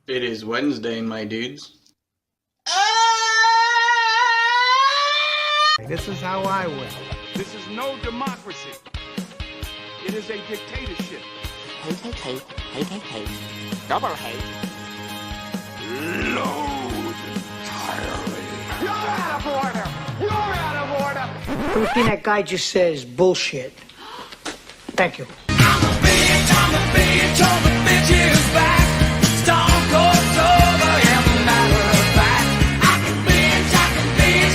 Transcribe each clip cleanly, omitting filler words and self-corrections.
It is Wednesday, my dudes. This is how I win. This is no democracy. It is a dictatorship. Hate. Double hate. Load entirely. You're out of order! You're out of order! Everything that guy just says is bullshit. Thank you. I'm a bitch, is back. Stone cold sober, as a matter of fact. I can bitch,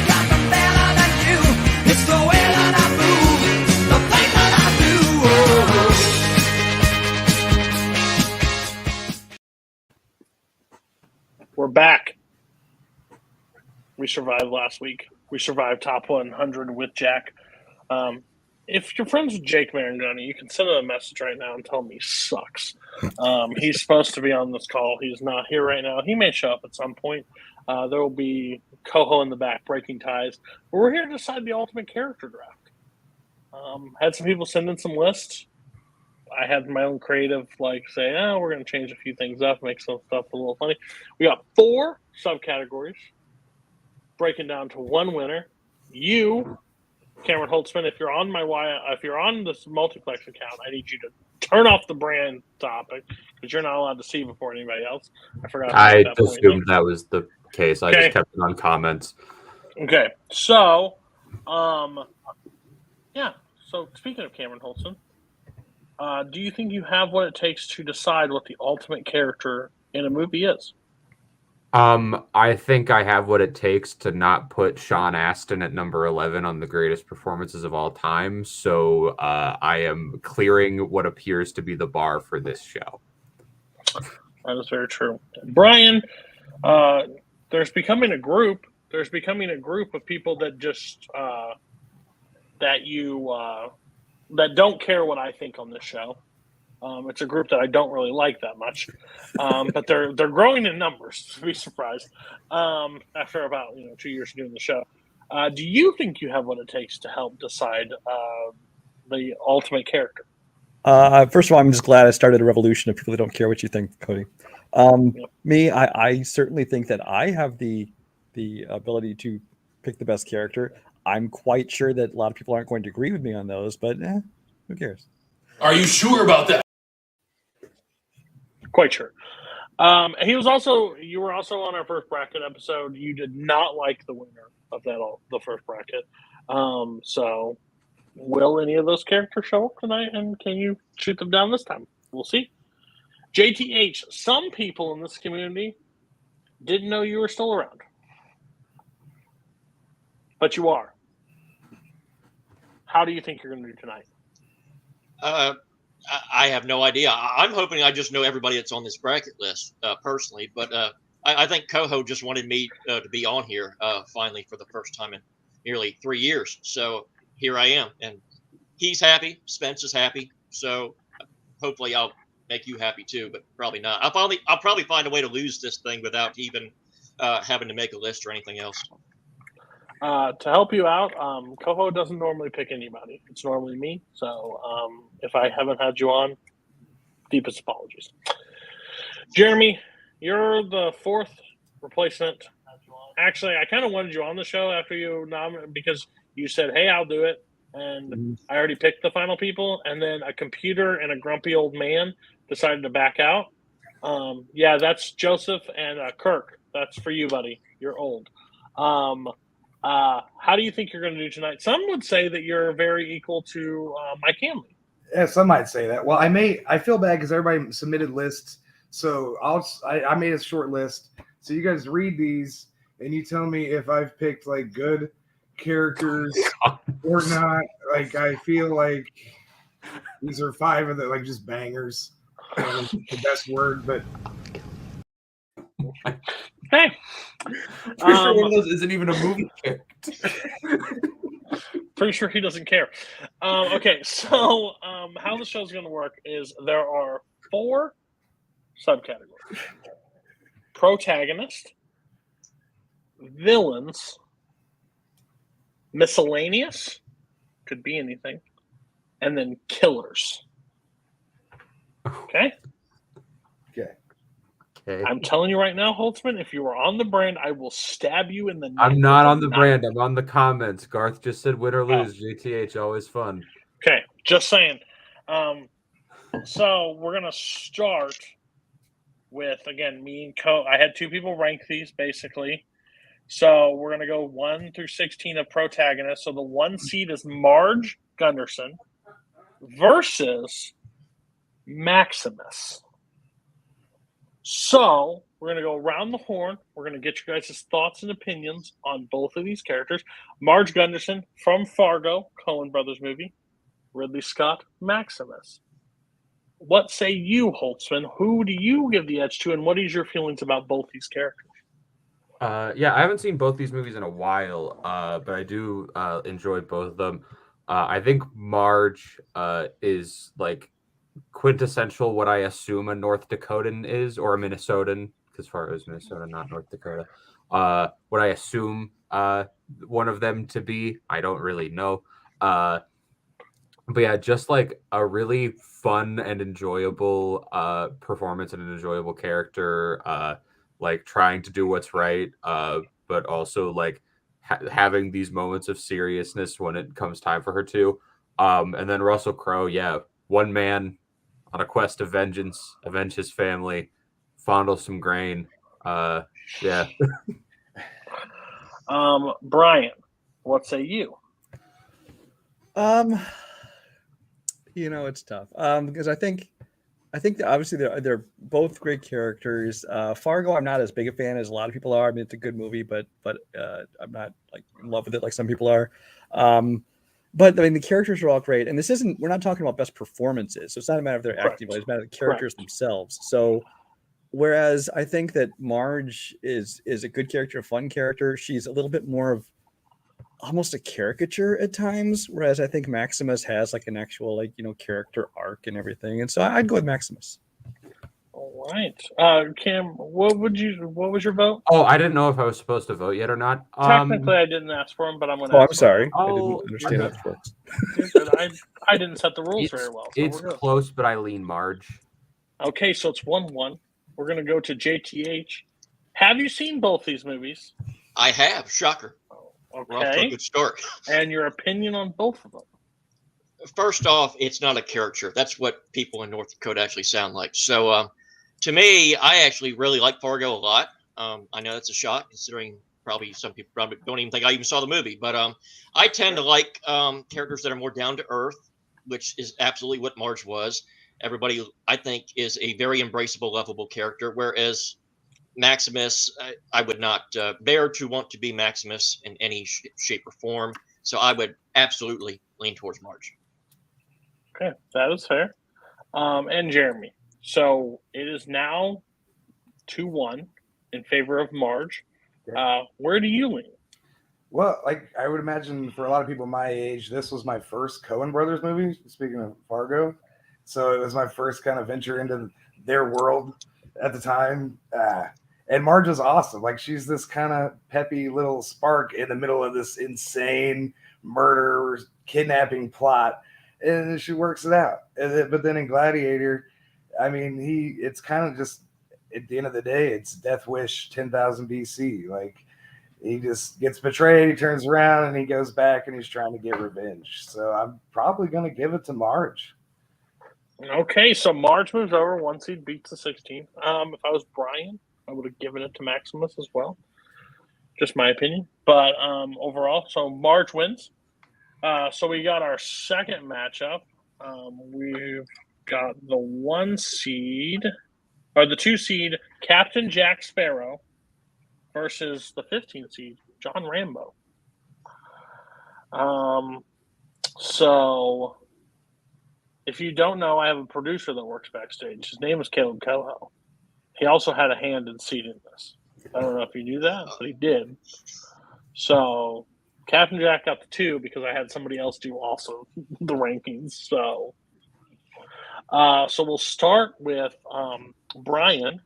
got the better than you. It's the way that I move, the thing that I do. We're back. We survived last week. We survived top 100 with Jack. If you're friends with Jake Marangoni, you can send him a message right now and tell him he sucks. He's supposed to be on this call. He's not here right now. He may show up at some point. There will be Koho in the back breaking ties. But we're here to decide the ultimate character draft. Had some people send in some lists. I had my own creative, say, we're going to change a few things up, make some stuff a little funny. We got 4 subcategories, breaking down to one winner. You, Cameron Holtzman, if you're on this Multiplex account, I need you to turn off the brand topic because you're not allowed to see before anybody else. I forgot. I assumed that was the case. I Okay. just kept it on comments. Okay, so, So speaking of Cameron Holtzman, do you think you have what it takes to decide what the ultimate character in a movie is? I think I have what it takes to not put Sean Astin at number 11 on the greatest performances of all time. So I am clearing what appears to be the bar for this show. That is very true. Brian, there's becoming a group. There's becoming a group of people that just that don't care what I think on this show. It's a group that I don't really like that much, but they're growing in numbers. To be surprised after about 2 years of doing the show. Do you think you have what it takes to help decide the ultimate character? First of all, I'm just glad I started a revolution of people that don't care what you think, Cody. Me, I certainly think that I have the ability to pick the best character. I'm quite sure that a lot of people aren't going to agree with me on those, but who cares? Are you sure about that? Quite sure. You were also on our first bracket episode. You did not like the winner of the first bracket. So will any of those characters show up tonight, and can you shoot them down this time? We'll see. JTH, some people in this community didn't know you were still around. But you are. How do you think you're going to do tonight? I have no idea. I'm hoping I just know everybody that's on this bracket list personally, but I think Koho just wanted me to be on here finally for the first time in nearly 3 years. So here I am, and he's happy. Spence is happy. So hopefully I'll make you happy too, but probably not. I'll probably find a way to lose this thing without even having to make a list or anything else. To help you out, Koho doesn't normally pick anybody. It's normally me. So if I haven't had you on, deepest apologies. Jeremy, you're the 4th replacement. Actually, I kind of wanted you on the show after you nominated because you said, hey, I'll do it. And I already picked the final people. And then a computer and a grumpy old man decided to back out. That's Joseph and Kirk. That's for you, buddy. You're old. How do you think you're going to do tonight? Some would say that you're very equal to Mike Hanley. Yeah, some might say that. Well, I feel bad because everybody submitted lists, so I made a short list. So you guys read these and you tell me if I've picked good characters or not. I feel like these are 5 of the just bangers. The best word, but. Hey, Pretty sure one of those isn't even a movie character. Pretty sure he doesn't care. Okay, so how the show's going to work is there are 4 subcategories: protagonist, villains, miscellaneous, could be anything, and then killers. Okay. Okay. I'm telling you right now, Holtzman, if you are on the brand, I will stab you in the neck. I'm not with on a the knife. brand. I'm on the comments. Garth just said win or lose. JTH, always fun. Okay, just saying. So we're gonna start with, again, me and Co. I had two people rank these basically. So we're gonna go 1 through 16 of protagonists. So the 1 seed is Marge Gunderson versus Maximus. So we're going to go around the horn. We're going to get you guys' thoughts and opinions on both of these characters. Marge Gunderson from Fargo, Coen Brothers movie. Ridley Scott, Maximus. What say you, Holtzman? Who do you give the edge to, and what is your feelings about both these characters? Yeah, I haven't seen both these movies in a while, but I do enjoy both of them. I think Marge is like quintessential what I assume a North Dakotan is, or a Minnesotan, because Fargo is Minnesota, not North Dakota. What I assume one of them to be, I don't really know. But yeah, just like a really fun and enjoyable performance and an enjoyable character, like trying to do what's right, but also like having these moments of seriousness when it comes time for her to. And then Russell Crowe, yeah, one man on a quest of vengeance, avenge his family, fondle some grain. Yeah. Brian, what say you? It's tough. Because I think that obviously they're both great characters. Fargo, I'm not as big a fan as a lot of people are. I mean, it's a good movie, but I'm not like in love with it like some people are. But I mean, the characters are all great, and we're not talking about best performances. So it's not a matter of their acting, but it's a matter of the characters themselves. So whereas I think that Marge is a good character, a fun character, she's a little bit more of almost a caricature at times, whereas I think Maximus has like an actual character arc and everything. And so I'd go with Maximus. All right. Cam, what was your vote? Oh, I didn't know if I was supposed to vote yet or not. Technically, I didn't ask for him, but I'm going to. Oh, I'm sorry. I didn't Oh, understand how this works. I didn't set the rules very well. So it's close, but I lean Marge. Okay, so it's 1-1. We're going to go to JTH. Have you seen both these movies? I have. Shocker. Okay. We're off to a good start. And your opinion on both of them? First off, it's not a caricature. That's what people in North Dakota actually sound like. So, to me, I actually really like Fargo a lot. I know that's a shock, considering probably some people probably don't even think I even saw the movie. But I tend to like characters that are more down to earth, which is absolutely what Marge was. Everybody, I think, is a very embraceable, lovable character, whereas Maximus, I would not bear to want to be Maximus in any shape or form. So I would absolutely lean towards Marge. Okay, that is fair. And Jeremy. So it is now 2-1 in favor of Marge. Where do you lean? Well, like I would imagine for a lot of people my age, this was my first Coen Brothers movie, speaking of Fargo. So it was my first kind of venture into their world at the time. And Marge is awesome. Like she's this kind of peppy little spark in the middle of this insane murder, kidnapping plot. And she works it out. But then in Gladiator, I mean, it's kind of just, at the end of the day, it's Death Wish 10,000 BC. Like, he just gets betrayed, he turns around, and he goes back, and he's trying to get revenge. So I'm probably going to give it to Marge. Okay, so Marge moves over. 1 seed beats the 16. If I was Brian, I would have given it to Maximus as well. Just my opinion. But overall, so Marge wins. So we got our second matchup. We've got the 1 seed, or the 2 seed, Captain Jack Sparrow versus the 15 seed, John Rambo. So if you don't know, I have a producer that works backstage. His name is Kaleb Koho. He also had a hand in seeding this. I don't know if you knew that, but he did. So Captain Jack got the 2 because I had somebody else do also the rankings. So we'll start with Brian.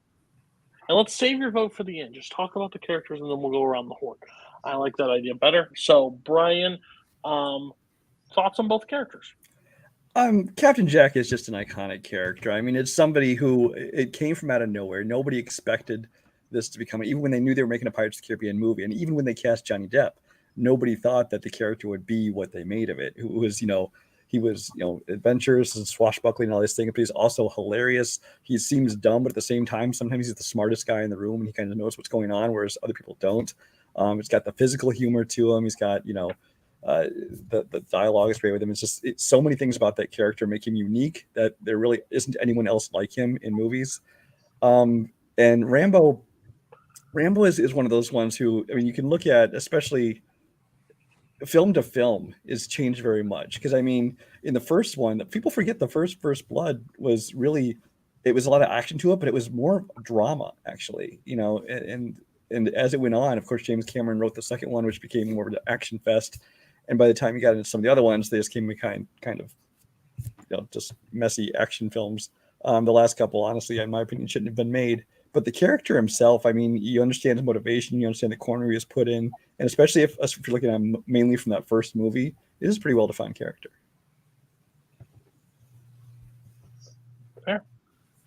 And let's save your vote for the end. Just talk about the characters and then we'll go around the horn. I like that idea better. So, Brian, thoughts on both characters? Captain Jack is just an iconic character. I mean, it's somebody who it came from out of nowhere. Nobody expected this to become, even when they knew they were making a Pirates of the Caribbean movie, and even when they cast Johnny Depp, nobody thought that the character would be what they made of it. Who was, he was, adventurous and swashbuckling and all these things, but he's also hilarious. He seems dumb, but at the same time, sometimes he's the smartest guy in the room and he kind of knows what's going on, whereas other people don't. It's got the physical humor to him. He's got, the dialogue is great with him. It's so many things about that character make him unique that there really isn't anyone else like him in movies. And Rambo is one of those ones who, I mean, you can look at, especially film to film, is changed very much. Because I mean, in the first one, people forget the First Blood was really, it was a lot of action to it, but it was more drama actually, and as it went on, of course, James Cameron wrote the second one, which became more of an action fest. And by the time you got into some of the other ones, they just came kind of, just messy action films. The last couple, honestly, in my opinion, shouldn't have been made. But the character himself, I mean, you understand his motivation, you understand the corner he was put in, and especially if you're looking at him mainly from that first movie, it is a pretty well-defined character. Fair.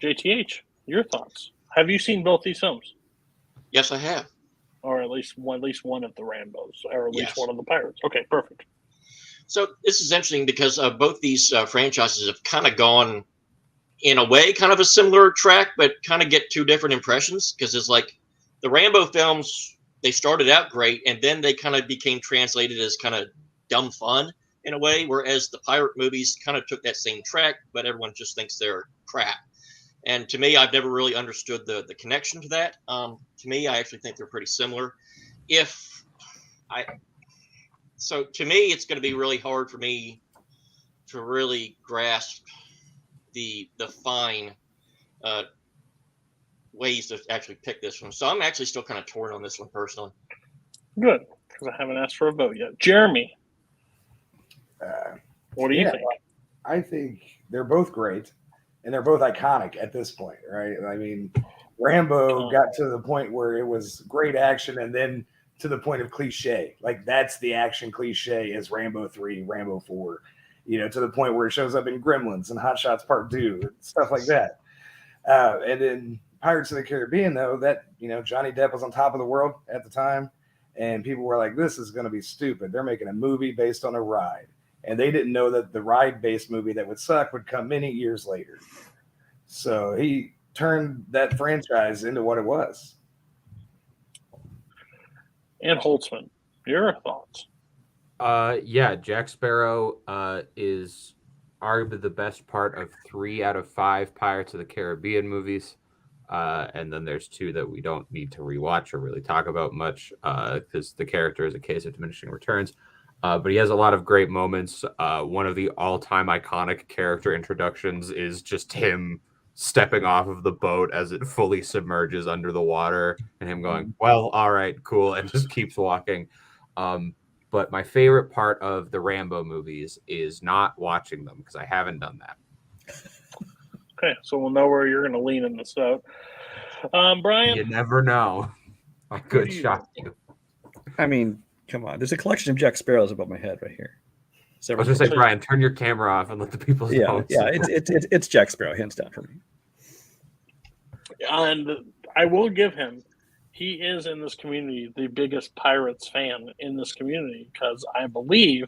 JTH, your thoughts? Have you seen both these films? Yes, I have. Or at least one of the Rambos, or at least Yes. one of the Pirates. Okay, perfect. So this is interesting because both these franchises have kind of gone, in a way, kind of a similar track, but kind of get two different impressions. Because it's like the Rambo films, they started out great, and then they kind of became translated as kind of dumb fun in a way, whereas the pirate movies kind of took that same track, but everyone just thinks they're crap. And to me, I've never really understood the connection to that. To me, I actually think they're pretty similar. So to me, it's going to be really hard for me to really grasp the fine ways to actually pick this one. So I'm actually still kind of torn on this one personally. Good, because I haven't asked for a vote yet. Jeremy, what do you think? I think they're both great, and they're both iconic at this point, right? I mean, Rambo got to the point where it was great action, and then to the point of cliche. Like, that's the action cliche is Rambo 3, Rambo 4, to the point where it shows up in Gremlins and Hot Shots Part 2, stuff like that. And then Pirates of the Caribbean, though, that, Johnny Depp was on top of the world at the time, and people were like, this is going to be stupid. They're making a movie based on a ride. And they didn't know that the ride-based movie that would suck would come many years later. So he turned that franchise into what it was. And Holtzman, your thoughts? Yeah, Jack Sparrow is arguably the best part of 3 out of 5 Pirates of the Caribbean movies. And then there's 2 that we don't need to rewatch or really talk about much because the character is a case of diminishing returns. But he has a lot of great moments. One of the all-time iconic character introductions is just him stepping off of the boat as it fully submerges under the water and him going, well, all right, cool, and just keeps walking. But my favorite part of the Rambo movies is not watching them because I haven't done that. Okay, so we'll know where you're going to lean in this vote. Brian? You never know. I could shock you. I mean, come on. There's a collection of Jack Sparrows above my head right here. I was going to say, Brian, turn your camera off and let the people know. Yeah, it's Jack Sparrow, hands down for me. And I will give him, he is in this community the biggest Pirates fan in this community because I believe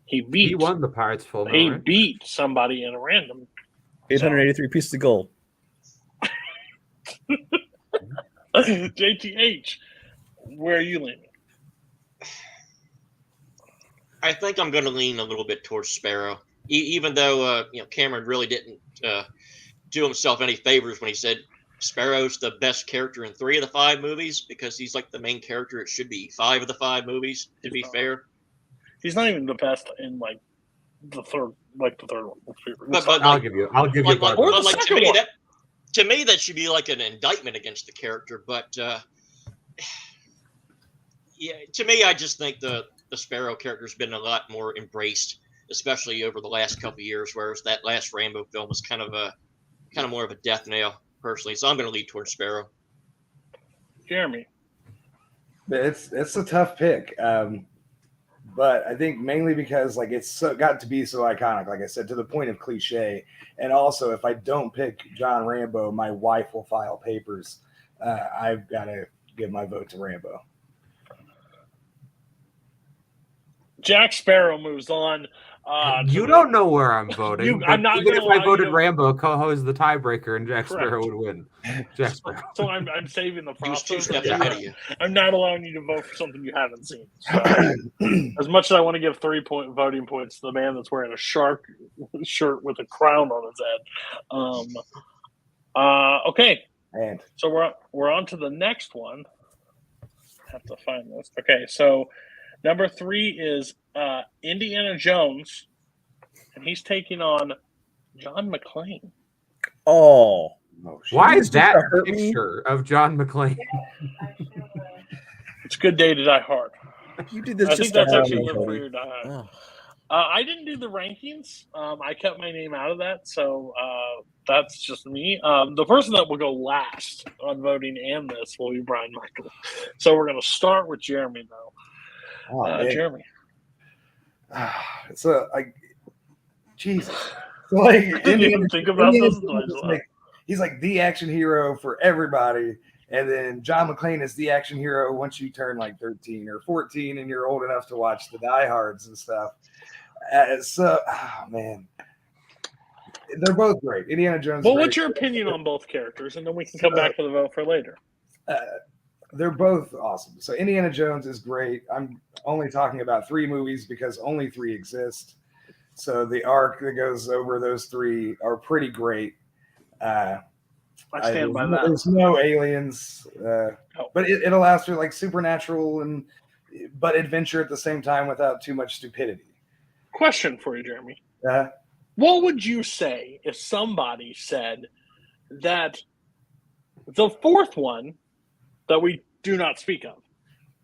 he won the Pirates full. He beat somebody in a random. 883 pieces of gold. JTH, where are you leaning? I think I'm going to lean a little bit towards Sparrow, even though Cameron really didn't do himself any favors when he said Sparrow's the best character in 3 of the 5 movies because he's like the main character. It should be 5 of the 5 movies. To be fair, he's not even the best in the third one. But I'll give you. To me, that should be like an indictment against the character. But yeah, to me, I just think the Sparrow character has been a lot more embraced, especially over the last couple of years. Whereas that last Rambo film was kind of more of a death nail, personally. So I'm going to lead towards Sparrow. Jeremy, It's a tough pick, but but I think mainly because like it's got to be so iconic, like I said, to the point of cliche. And also, if I don't pick John Rambo, my wife will file papers. I've got to give my vote to Rambo. Jack Sparrow moves on. You don't know where I'm voting. I'm not even gonna if I allow voted you to- Rambo, Koho is the tiebreaker, and Jack Correct. Sparrow would win. Jack Sparrow. So I'm saving the He was 2 process. steps ahead of you. I'm not allowing you to vote for something you haven't seen. So, as much as I want to give 3-point voting points to the man that's wearing a shark shirt with a crown on his head. Okay. And So we're on to the next one. Have to find this. Okay, so number 3 is Indiana Jones, and he's taking on John McClane. Oh, Why is that hurt me? picture of John McClane? It's a good day to die hard. You did this I just think that's to actually hurt good me, for Cody. your die hard. Oh. I didn't do the rankings. I kept my name out of that, so that's just me. The person that will go last on voting and this will be Brian Michael. So we're going to start with Jeremy, though. Oh, man. Jeremy. So like, Jesus, like Didn't even think about this. He's like the action hero for everybody, and then John McClane is the action hero once you turn like 13 or 14 and you're old enough to watch the Die Hards and stuff. Man, they're both great. Indiana Jones. Well, what's your opinion on both characters, and then we can come back to the vote for later. They're both awesome. So Indiana Jones is great. I'm only talking about 3 movies because only 3 exist. So the arc that goes over those 3 are pretty great. I stand by that. There's no aliens, but it allows for like supernatural but adventure at the same time without too much stupidity. Question for you, Jeremy. What would you say if somebody said that the 4th one that we do not speak of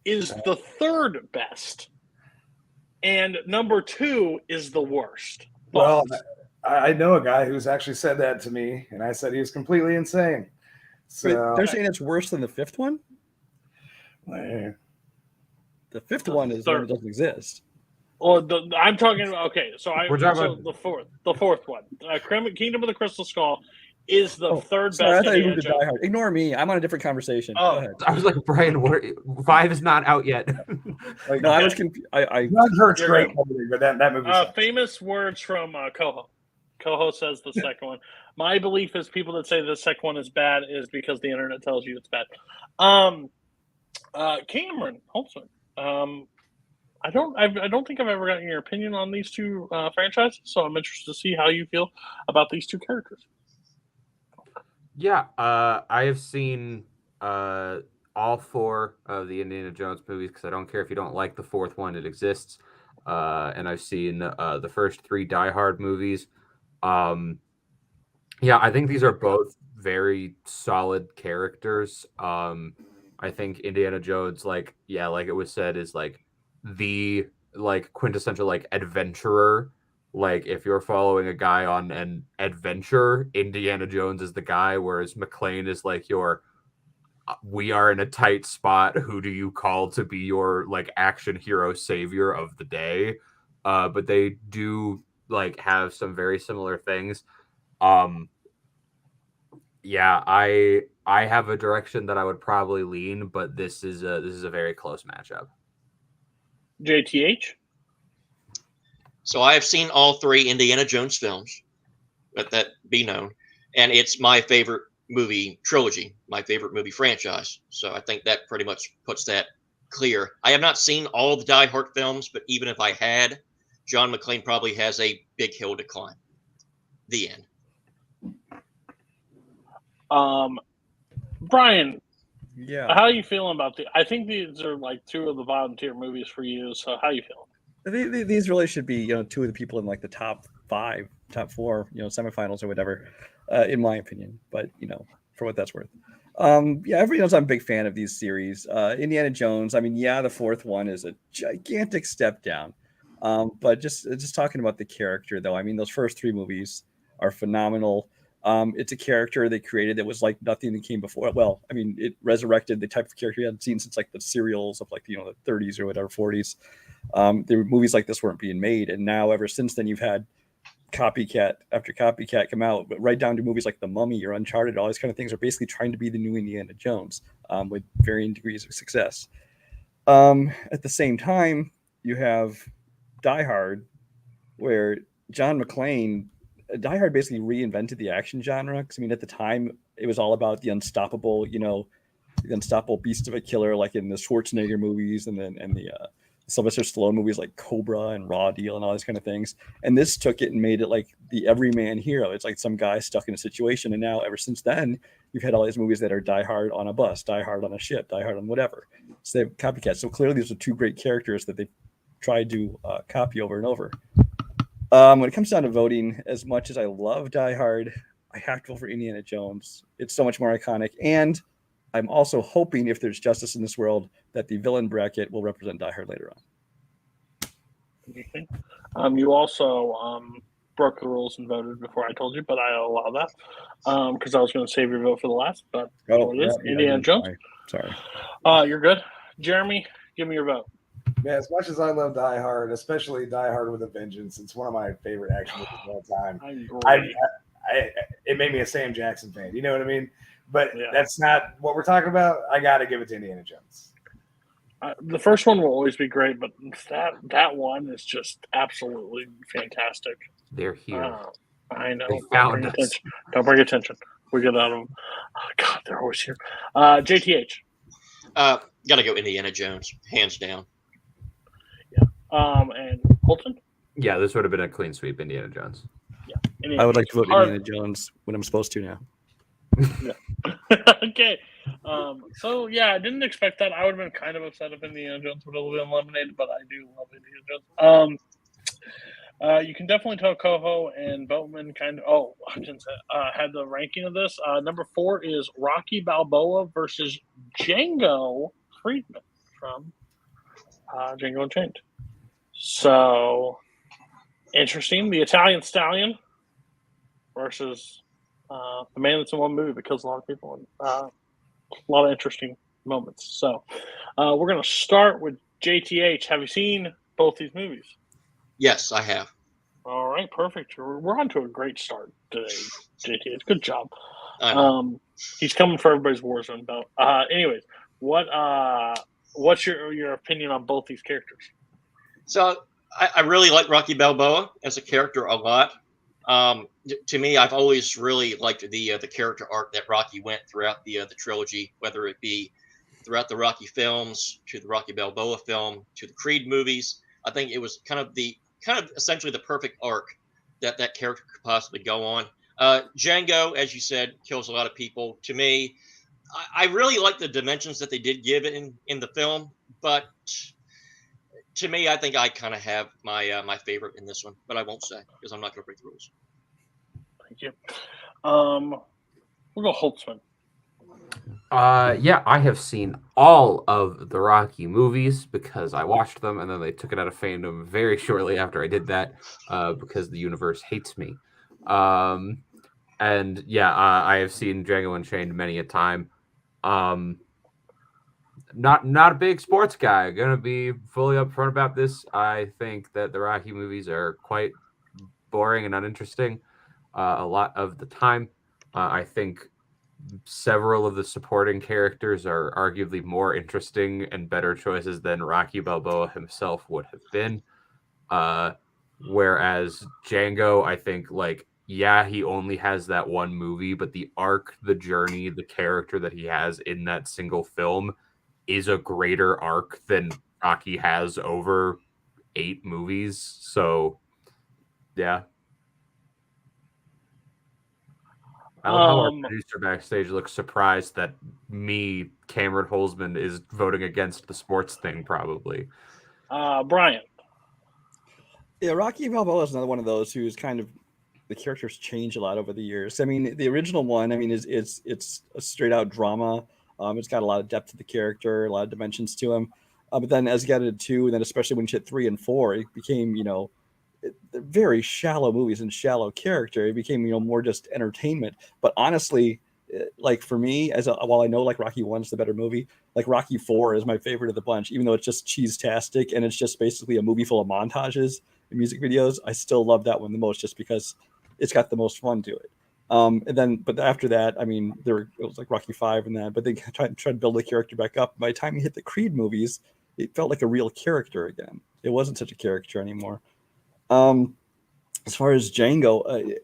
is the 3rd best and number 2 is the worst? Well, I know a guy who's actually said that to me, and I said he was completely insane. So Wait, they're saying it's worse than the 5th one? The 5th one is one that doesn't exist. Well, I'm talking about We're talking about the fourth one. Kingdom of the Crystal Skull is the 3rd Sorry, I best. thought you moved to Die Hard. Ignore me. I'm on a different conversation. Go ahead. I was like, Brian, 5 is not out yet. No, I was confused. Doug Hurt's great, but that movie. Famous words from Koho. Koho says the second one. My belief is people that say the second one is bad is because the internet tells you it's bad. Cameron Holtzman. I don't think I've ever gotten your opinion on these 2 franchises, so I'm interested to see how you feel about these 2 characters. Yeah, I have seen all 4 of the Indiana Jones movies because I don't care if you don't like the 4th one; it exists. And I've seen the first 3 Die Hard movies. Yeah, I think these are both very solid characters. I think Indiana Jones, like it was said, is like the quintessential adventurer. Like if you're following a guy on an adventure, Indiana Jones is the guy, whereas McClane is like we are in a tight spot. Who do you call to be your action hero savior of the day? But they do have some very similar things. Yeah, I have a direction that I would probably lean, but this is a very close matchup. JTH? So I have seen all 3 Indiana Jones films, let that be known, and it's my favorite movie trilogy, my favorite movie franchise. So I think that pretty much puts that clear. I have not seen all the Die Hard films, but even if I had, John McClane probably has a big hill to climb. The end. Brian, Yeah. how are you feeling about I think these are 2 of the bottom tier movies for you. So how are you feeling? These really should be 2 of the people in the top 5, top 4, semifinals or whatever, in my opinion. But for what that's worth. Yeah, everybody knows I'm a big fan of these series. Indiana Jones. I mean, yeah, the 4th one is a gigantic step down. But just talking about the character, though, I mean, those first 3 movies are phenomenal. It's a character they created that was like nothing that came before. Well, I mean, it resurrected the type of character we hadn't seen since like the serials of like, you know, the 30s or whatever, 40s. There were movies like this weren't being made. And now ever since then, you've had copycat after copycat come out, but right down to movies like The Mummy or Uncharted, all these kind of things are basically trying to be the new Indiana Jones with varying degrees of success. At the same time, you have Die Hard, where John McClane, Die Hard basically reinvented the action genre. Because I mean, at the time, it was all about the unstoppable, you know, the unstoppable beast of a killer, like in the Schwarzenegger movies, and the Sylvester Stallone movies like Cobra and Raw Deal and all these kind of things. And this took it and made it like the everyman hero. It's like some guy stuck in a situation. And now, ever since then, you've had all these movies that are Die Hard on a bus, Die Hard on a ship, Die Hard on whatever. So they have copycats. So clearly, these are two great characters that they tried to copy over and over. When it comes down to voting, as much as I love Die Hard, I have to vote for Indiana Jones. It's so much more iconic. And I'm also hoping, if there's justice in this world, that the villain bracket will represent Die Hard later on. You also broke the rules and voted before I told you, but I allow that because I was going to save your vote for the last. But Indiana Jones. Sorry. You're good. Jeremy, give me your vote. Man, as much as I love Die Hard, especially Die Hard with a Vengeance, it's one of my favorite action movies of all time. It made me a Sam Jackson fan. You know what I mean? But that's not what we're talking about. I got to give it to Indiana Jones. The first one will always be great, but that one is just absolutely fantastic. They're here. I know. They found us. Don't bring attention. We get out of them. Oh, God, they're always here. JTH. Got to go Indiana Jones, hands down. And Holton? Yeah, this would have been a clean sweep, Indiana Jones. Yeah. I would like to vote Indiana Jones when I'm supposed to now. Okay. So yeah, I didn't expect that. I would have been kind of upset if Indiana Jones would have been eliminated, but I do love Indiana Jones. You can definitely tell Koho and Boatman kind of. Oh, I didn't say had the ranking of this. Number 4 is Rocky Balboa versus Django Friedman from Django Unchained. So interesting. The Italian Stallion versus the man that's in one movie that kills a lot of people and a lot of interesting moments. So we're going to start with JTH. Have you seen both these movies? Yes, I have. All right, perfect. We're on to a great start today, JTH. Good job. He's coming for everybody's Warzone belt. Anyways, what's your opinion on both these characters? So I really like Rocky Balboa as a character a lot. To me, I've always really liked the character arc that Rocky went throughout the trilogy, whether it be throughout the Rocky films to the Rocky Balboa film to the Creed movies. I think it was kind of essentially the perfect arc that character could possibly go on. Django, as you said, kills a lot of people. To me, I really like the dimensions that they did give in the film, but to me, I think I kind of have my favorite in this one, but I won't say because I'm not going to break the rules. Thank you. We'll go Holtzman. Yeah, I have seen all of the Rocky movies because I watched them, and then they took it out of fandom very shortly after I did that because the universe hates me. And yeah, I have seen Django Unchained many a time. Not a big sports guy. Gonna be fully upfront about this. I think that the Rocky movies are quite boring and uninteresting a lot of the time. I think several of the supporting characters are arguably more interesting and better choices than Rocky Balboa himself would have been. Whereas Django, I think, he only has that one movie, but the arc, the journey, the character that he has in that single film is a greater arc than Rocky has over 8 movies. So, yeah. I love how our producer backstage looks surprised that me, Cameron Holzman, is voting against the sports thing, probably. Brian. Yeah, Rocky Balboa is another one of those who's kind of the characters change a lot over the years. I mean, the original one, it's a straight out drama. It's got a lot of depth to the character, a lot of dimensions to him. But then as you got into 2, and then especially when you hit 3 and 4, it became, they're very shallow movies and shallow character. It became more just entertainment. But honestly, like for me, while I know like Rocky 1's the better movie, like Rocky 4 is my favorite of the bunch, even though it's just cheese-tastic and it's just basically a movie full of montages and music videos. I still love that one the most just because it's got the most fun to it. But after that, I mean, it was like Rocky 5 and that, but they tried to build the character back up. By the time you hit the Creed movies, it felt like a real character again. It wasn't such a caricature anymore. As far as Django,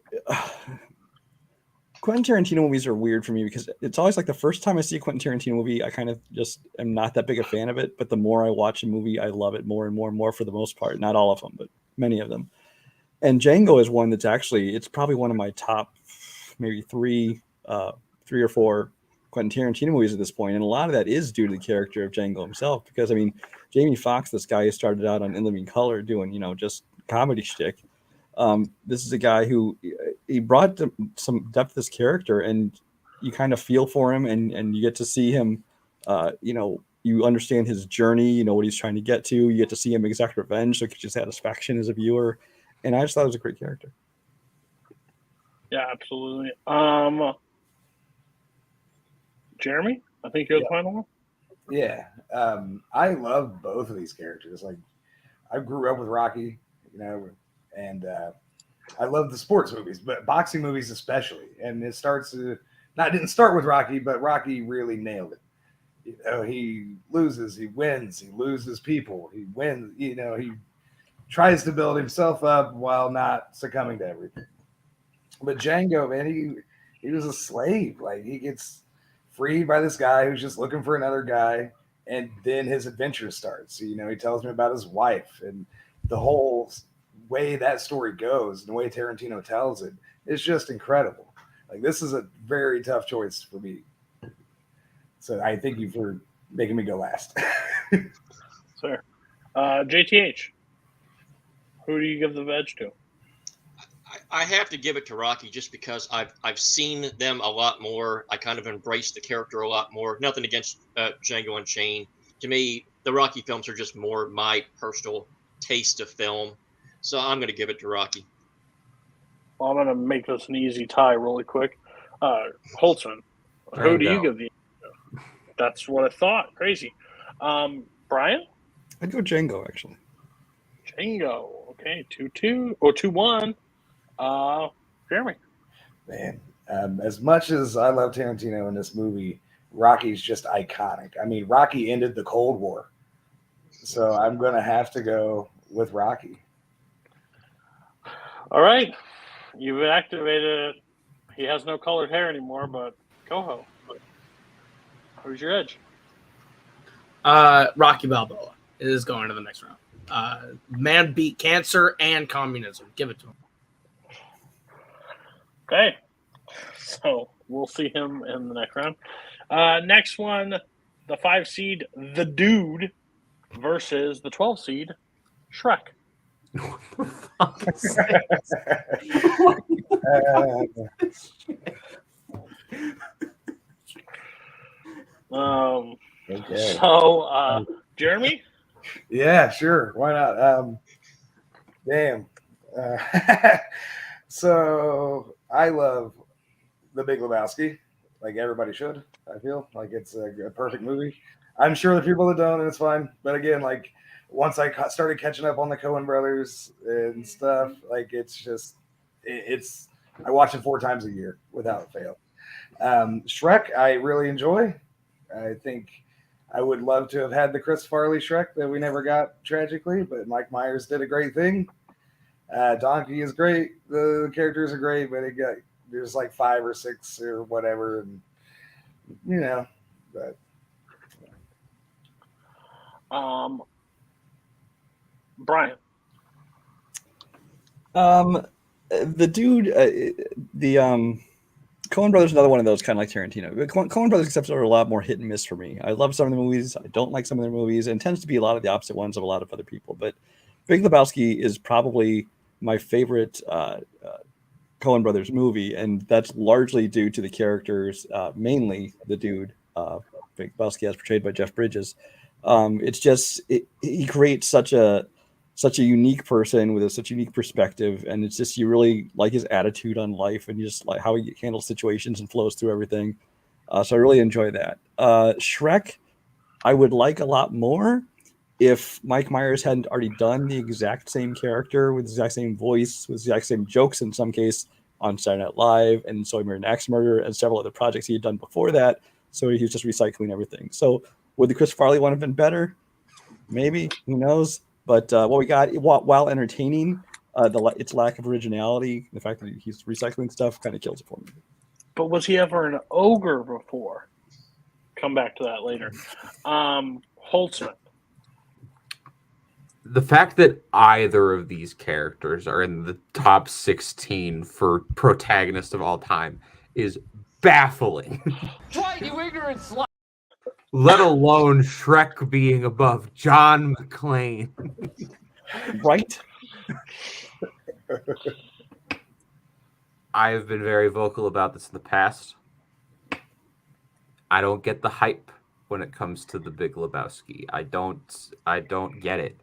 Quentin Tarantino movies are weird for me because it's always like the first time I see a Quentin Tarantino movie, I kind of just am not that big a fan of it. But the more I watch a movie, I love it more and more and more for the most part. Not all of them, but many of them. And Django is one that's it's probably one of my top maybe three or four Quentin Tarantino movies at this point. And a lot of that is due to the character of Django himself. Because, I mean, Jamie Foxx, this guy who started out on In Living Color doing, just comedy shtick. This is a guy who he brought some depth to this character, and you kind of feel for him, and you get to see him. You understand his journey. What he's trying to get to. You get to see him exact revenge, so it gives you satisfaction as a viewer. And I just thought it was a great character. Yeah, absolutely. Jeremy, I think you're the final one. Yeah, I love both of these characters. Like, I grew up with Rocky, and I love the sports movies, but boxing movies especially. And it didn't start with Rocky, but Rocky really nailed it. He loses, he wins, he loses people, he wins. He tries to build himself up while not succumbing to everything. But Django, man, he was a slave. Like, he gets freed by this guy who's just looking for another guy, and then his adventure starts. He tells me about his wife, and the whole way that story goes and the way Tarantino tells it is just incredible. Like, this is a very tough choice for me. So I thank you for making me go last. Sir. JTH, who do you give the veg to? I have to give it to Rocky just because I've seen them a lot more. I kind of embraced the character a lot more. Nothing against Django Unchained. To me, the Rocky films are just more my personal taste of film. So I'm going to give it to Rocky. Well, I'm going to make this an easy tie really quick. Holtzman, who do you give the? That's what I thought. Crazy. Brian? I'd go Django, actually. Django. Okay, 2-2 or 2-1. Jeremy. Man, as much as I love Tarantino in this movie, Rocky's just iconic. I mean, Rocky ended the Cold War. So I'm going to have to go with Rocky. All right. You've activated it. He has no colored hair anymore, but Koho. Who's your edge? Rocky Balboa is going to the next round. Man beat cancer and communism. Give it to him. Okay. So we'll see him in the next round. Next one, the 5 seed, The Dude, versus the 12 seed, Shrek. Okay. So, Jeremy? Yeah, sure. Why not? Damn. So I love The Big Lebowski, like everybody should. I feel like it's a perfect movie. I'm sure the people that don't, and it's fine. But again, like, once I started catching up on the Coen brothers and stuff, like, it's I watch it 4 times a year without fail. Shrek, I really enjoy. I think I would love to have had the Chris Farley Shrek that we never got, tragically, but Mike Myers did a great thing. Donkey is great. The characters are great, but there's like 5 or 6 or whatever, and but Brian. The Dude, the Coen Brothers is another one of those, kind of like Tarantino. Coen Brothers concepts are a lot more hit and miss for me. I love some of the movies. I don't like some of their movies, and it tends to be a lot of the opposite ones of a lot of other people. But Big Lebowski is probably my favorite Coen Brothers movie, and that's largely due to the characters, mainly the Dude, Big Lebowski, as portrayed by Jeff Bridges. It's just he creates such a such a unique person with such a unique perspective, and it's just you really like his attitude on life, and you just like how he handles situations and flows through everything. So I really enjoy that. Shrek, I would like a lot more if Mike Myers hadn't already done the exact same character with the exact same voice, with the exact same jokes in some case on Saturday Night Live and So I Married an Axe Murderer and several other projects he had done before that. So he was just recycling everything. So would the Chris Farley one have been better? Maybe, who knows? But what we got, while entertaining, its lack of originality, the fact that he's recycling stuff kind of kills it for me. But was he ever an ogre before? Come back to that later. Holtzman. The fact that either of these characters are in the top 16 for protagonist of all time is baffling. Try you ignorant slut. Let alone Shrek being above John McClane. Right? I have been very vocal about this in the past. I don't get the hype when it comes to The Big Lebowski. I don't get it.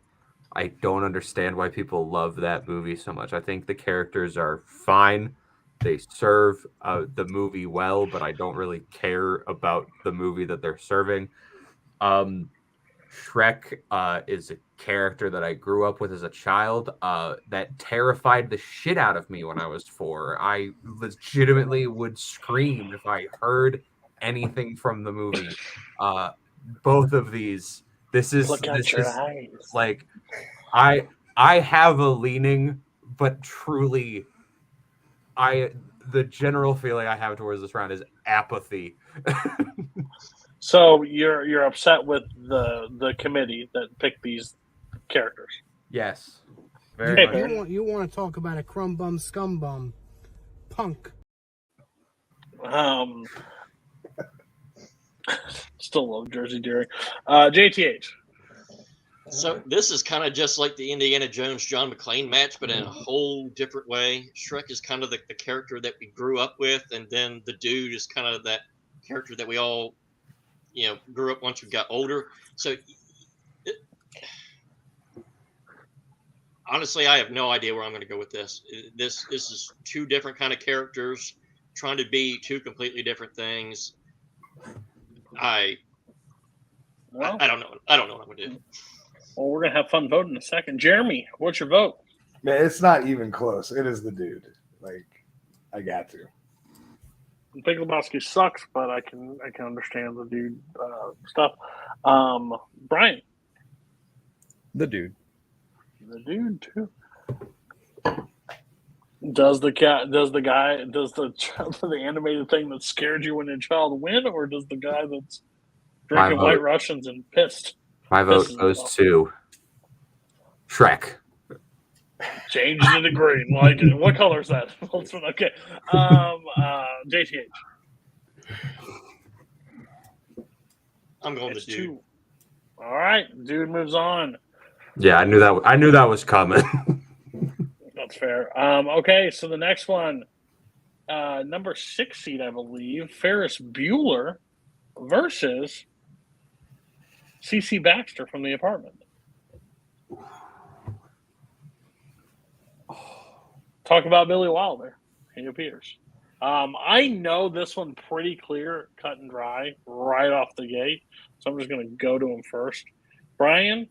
I don't understand why people love that movie so much. I think the characters are fine. They serve the movie well, but I don't really care about the movie that they're serving. Shrek is a character that I grew up with as a child that terrified the shit out of me when I was 4. I legitimately would scream if I heard anything from the movie. Both of these, this is like I have a leaning, but truly the general feeling I have towards this round is apathy. So you're upset with the committee that picked these characters? Yes. Very much. You want to talk about a crumb bum scum bum punk? Still love Jersey Jerry. JTH. So this is kind of just like the Indiana Jones John McClane match, but in a whole different way. Shrek is kind of the character that we grew up with, and then the dude is kind of that character that we all, grew up once we got older. So honestly, I have no idea where I'm going to go with this. This is two different kind of characters trying to be two completely different things. I don't know. I don't know what I'm going to do. Well, we're going to have fun voting in a second. Jeremy, what's your vote? Man, it's not even close. It is the dude. Like, I got to. Big Lebowski sucks, but I can understand the dude stuff. Brian. The dude. The dude too. Does the animated thing that scared you when you're a child win, or does the guy that's drinking White Russians and pissed? My vote goes to Shrek. Changing it to green. Like it. What color is that? Okay. JTH. I'm going to dude. 2. All right, dude moves on. Yeah, I knew that was coming. That's fair. Okay, so the next one, number 6 seed, I believe, Ferris Bueller versus CC Baxter from The Apartment. Talk about Billy Wilder. He appears. I know this one pretty clear, cut and dry, right off the gate. So I'm just going to go to him first. Brian,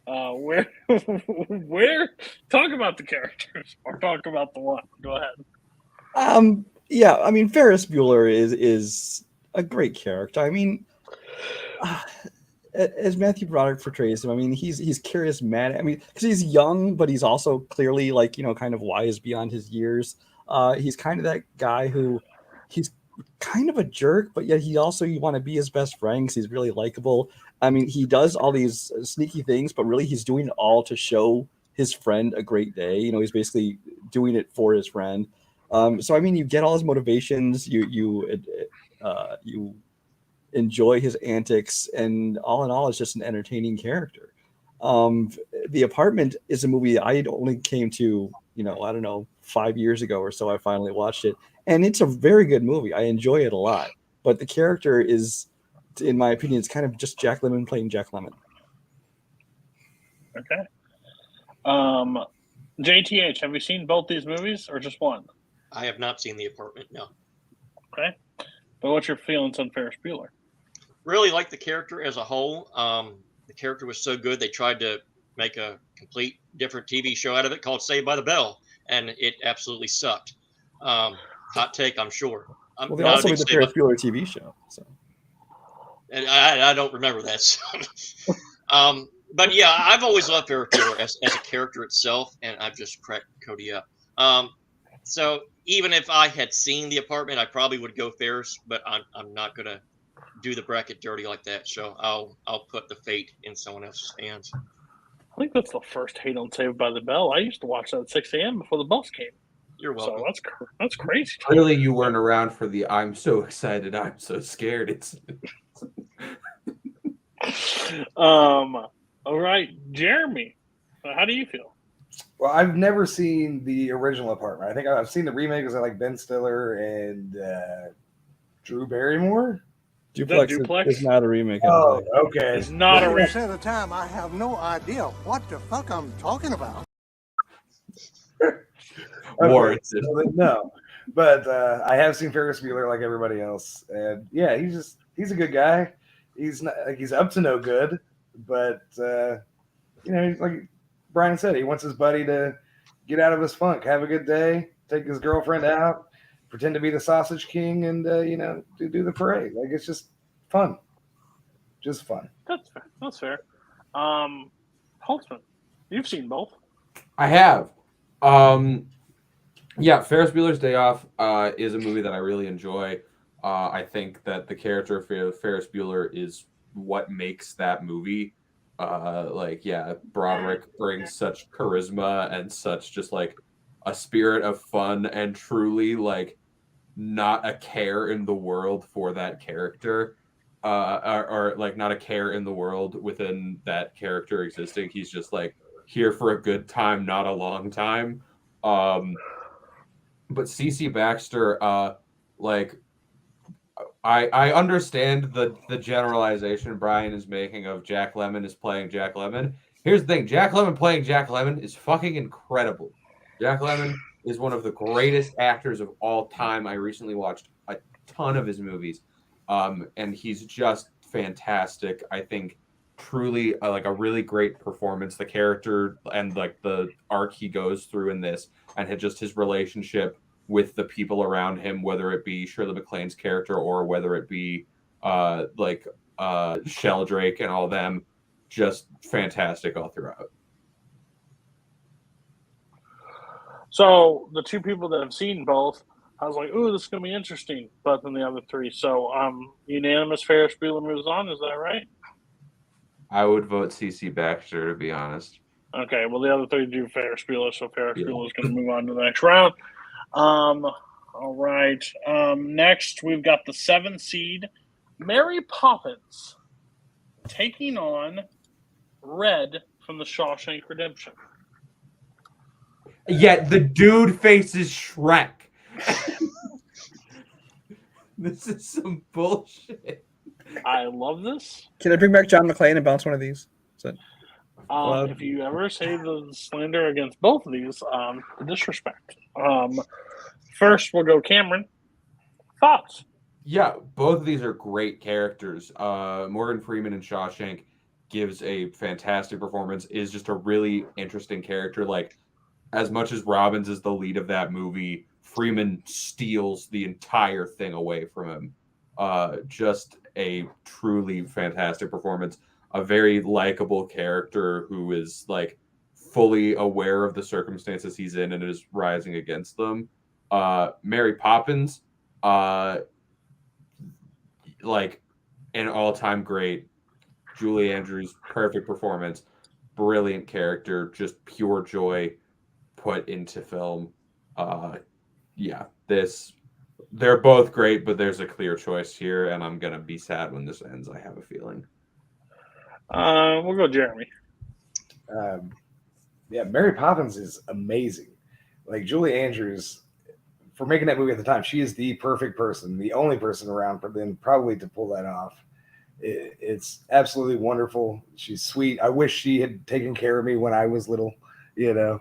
where talk about the characters or talk about the one. Go ahead. Yeah, I mean Ferris Bueller is a great character. I mean, as Matthew Broderick portrays him, I mean he's charismatic. I mean, because he's young, but he's also clearly kind of wise beyond his years. He's kind of that guy who he's kind of a jerk, but yet you want to be his best friend because he's really likable. I mean, he does all these sneaky things, but really he's doing it all to show his friend a great day. He's basically doing it for his friend. So I mean, you get all his motivations. You enjoy his antics, and all in all, it's just an entertaining character. The Apartment is a movie I only came to, I don't know, 5 years ago or so. I finally watched it, and it's a very good movie. I enjoy it a lot, but the character is, in my opinion, it's kind of just Jack Lemmon playing Jack Lemmon. Okay. JTH, have you seen both these movies or just one? I have not seen The Apartment. No. Okay. But what's your feelings on Ferris Bueller? Really like the character as a whole. The character was so good they tried to make a complete different TV show out of it called Saved by the Bell, and it absolutely sucked. Hot take, I'm sure. I'm Well, they not a also big made the Saved Ferris Bueller TV show. So. And I don't remember that. So. But yeah, I've always loved Ferris Bueller as a character itself, and I've just cracked Cody up. So even if I had seen The Apartment, I probably would go Ferris, but I'm not gonna do the bracket dirty like that. So I'll put the fate in someone else's hands. I think that's the first hate on Saved by the Bell. I used to watch that at 6 a.m. before the bus came. You're welcome. So that's crazy. Really, you weren't around for the "I'm so excited, I'm so scared." It's all right, Jeremy, how do you feel? Well, I've never seen the original Apartment. I think I've seen the remake because I like Ben Stiller and Drew Barrymore. Duplex, Duplex? is not a remake. Oh, okay. It's not a remake. At the time, I have no idea what the fuck I'm talking about. warranted. No, but I have seen Ferris Bueller like everybody else, and yeah, he's a good guy. He's not like he's up to no good, but like Brian said, he wants his buddy to get out of his funk, have a good day, take his girlfriend out, pretend to be the Sausage King, and do the parade. Like it's just fun, just fun. That's fair. That's fair. Holtzman, you've seen both. I have. Yeah, Ferris Bueller's Day Off is a movie that I really enjoy. I think that the character of Ferris Bueller is what makes that movie. Broderick brings such charisma and such just like a spirit of fun and truly like not a care in the world for that character. Or like not a care in the world within that character existing. He's just like here for a good time, not a long time. But CC Baxter, I understand the generalization Brian is making of Jack Lemmon is playing Jack Lemmon. Here's the thing, Jack Lemmon playing Jack Lemmon is fucking incredible. Jack Lemmon is one of the greatest actors of all time. I recently watched a ton of his movies. And he's just fantastic. I think truly like a really great performance. The character and like the arc he goes through in this and just his relationship with the people around him, whether it be Shirley MacLaine's character or whether it be Sheldrake and all them, just fantastic all throughout. So the two people that have seen both, I was like, ooh, this is going to be interesting. But then the other three. So unanimous Ferris Bueller moves on. Is that right? I would vote CC Baxter, to be honest. Okay. Well, the other three do Ferris Bueller. So Ferris Bueller is going to move on to the next round. All right. Next, we've got the 7 seed, Mary Poppins, taking on Red from the Shawshank Redemption. Yet the dude faces Shrek. This is some bullshit. I love this. Can I bring back John McClane and bounce one of these? If you ever say the slander against both of these, disrespect. First, we'll go Cameron. Thoughts? Yeah, both of these are great characters. Morgan Freeman in Shawshank gives a fantastic performance, is just a really interesting character. Like, as much as Robbins is the lead of that movie, Freeman steals the entire thing away from him. Just a truly fantastic performance. A very likable character who is like fully aware of the circumstances he's in and is rising against them. Mary Poppins, like an all-time great. Julie Andrews, perfect performance, brilliant character, just pure joy put into film. They're both great, but there's a clear choice here, and I'm gonna be sad when this ends. I have a feeling. We'll go Jeremy. Mary Poppins is amazing. Like Julie Andrews, for making that movie at the time, she is the perfect person, the only person around for them probably to pull that off. It's absolutely wonderful. She's sweet. I wish she had taken care of me when I was little. you know.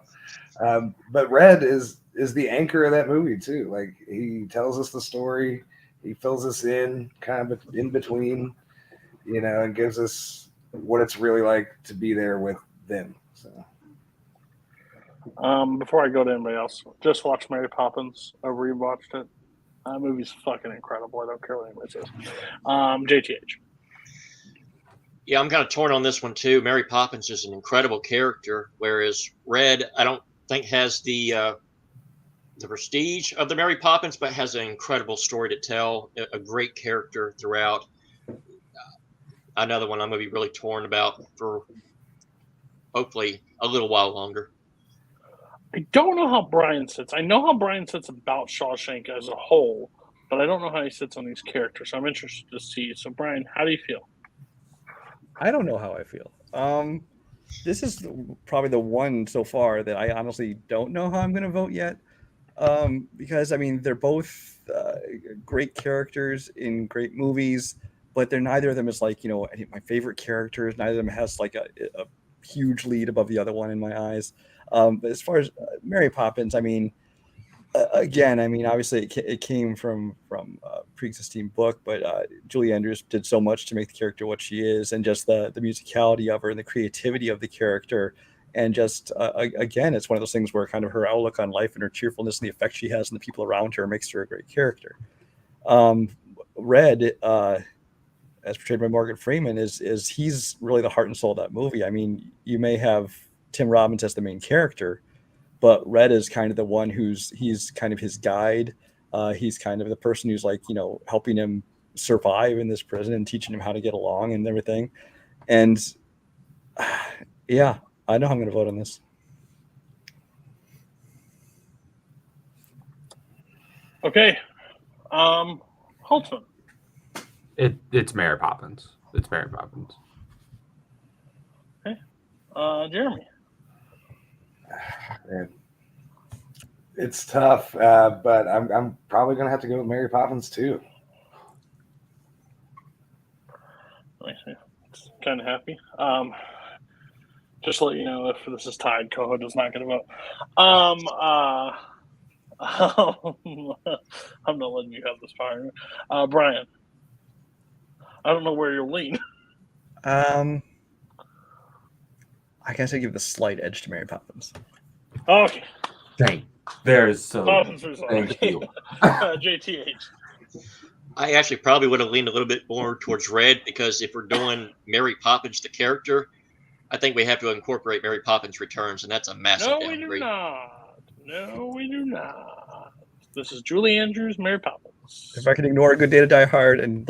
But Red is the anchor of that movie too. Like he tells us the story, he fills us in kind of in between, you know, and gives us what it's really like to be there with them. So before I go to anybody else, just watch Mary Poppins. I rewatched it. That movie's fucking incredible. I don't care what anybody says. JTH. Yeah, I'm kind of torn on this one too. Mary Poppins is an incredible character, whereas Red, I don't think has the prestige of the Mary Poppins, but has an incredible story to tell. A great character throughout. Another one I'm going to be really torn about for hopefully a little while longer. I don't know how Brian sits. I know how Brian sits about Shawshank as a whole, but I don't know how he sits on these characters. So I'm interested to see. So Brian, how do you feel? I don't know how I feel. This is probably the one so far that I honestly don't know how I'm going to vote yet. Because I mean, they're both great characters in great movies, but they're neither of them is like, you know, my favorite characters. Neither of them has like a huge lead above the other one in my eyes. But as far as Mary Poppins, I mean, again, I mean, obviously it came from a pre-existing book, but Julie Andrews did so much to make the character what she is, and just the musicality of her and the creativity of the character. And just, again, it's one of those things where kind of her outlook on life and her cheerfulness and the effect she has on the people around her makes her a great character. Red, as portrayed by Morgan Freeman, is he's really the heart and soul of that movie. I mean, you may have Tim Robbins as the main character, but Red is kind of the one he's kind of his guide. He's kind of the person who's like, you know, helping him survive in this prison and teaching him how to get along and everything. And yeah, I know how I'm going to vote on this. Okay. Holtzman. It's Mary Poppins. It's Mary Poppins. Okay. Jeremy. Man. It's tough, but I'm probably going to have to go with Mary Poppins too. It's kind of happy. Just to let you know, if this is tied, Koho does not get a vote. I'm not letting you have this power. Brian, I don't know where you'll lean. I guess I give the slight edge to Mary Poppins. Okay. There's so. Poppins was Thank you. JTH. I actually probably would have leaned a little bit more towards Red, because if we're doing Mary Poppins the character, I think we have to incorporate Mary Poppins Returns, and that's a massive downgrade. We do not. No, we do not. This is Julie Andrews, Mary Poppins. If I can ignore A Good Day to Die Hard and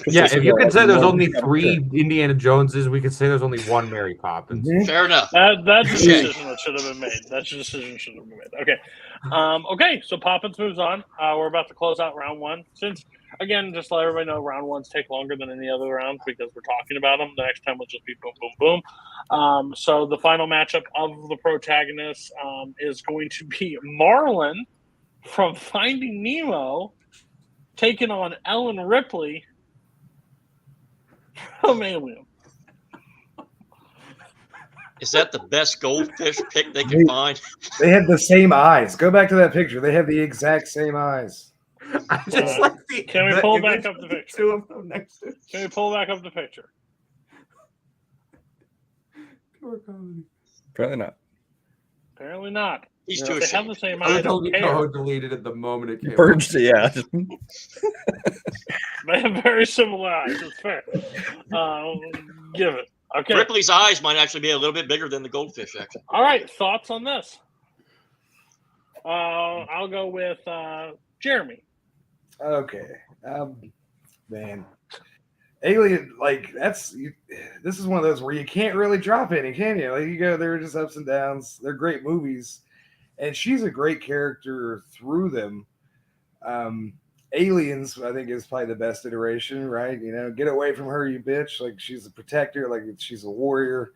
yeah, if you could say there's only 3 Indiana Joneses, we could say there's only 1 Mary Poppins. Fair enough. That's a decision that should have been made. That's a decision that should have been made. Okay. Okay, so Poppins moves on. We're about to close out round 1. Since, again, just to let everybody know, round 1s take longer than any other round because we're talking about them. The next time will just be boom, boom, boom. So the final matchup of the protagonists is going to be Marlin from Finding Nemo taking on Ellen Ripley from Alien. Is that the best goldfish pick they can find? They have the same eyes. Go back to that picture. They have the exact same eyes. I just like the. Can we pull back up the picture? 2 of them next to it. Can we pull back up the picture? Apparently not. Apparently not. He's They too have ashamed. the same I eyes. I told don't you care. Koho deleted it the moment it came. Purged it, yeah. They have very similar eyes. It's fair. Give it. Okay. Ripley's eyes might actually be a little bit bigger than the goldfish, actually. All right. Thoughts on this? I'll go with Jeremy. Okay. Man. Alien, like, this is one of those where you can't really drop any, can you? Like, you go, there are just ups and downs. They're great movies. And she's a great character through them. Aliens, I think, is probably the best iteration, right? You know, get away from her, you bitch. Like, she's a protector, like, she's a warrior.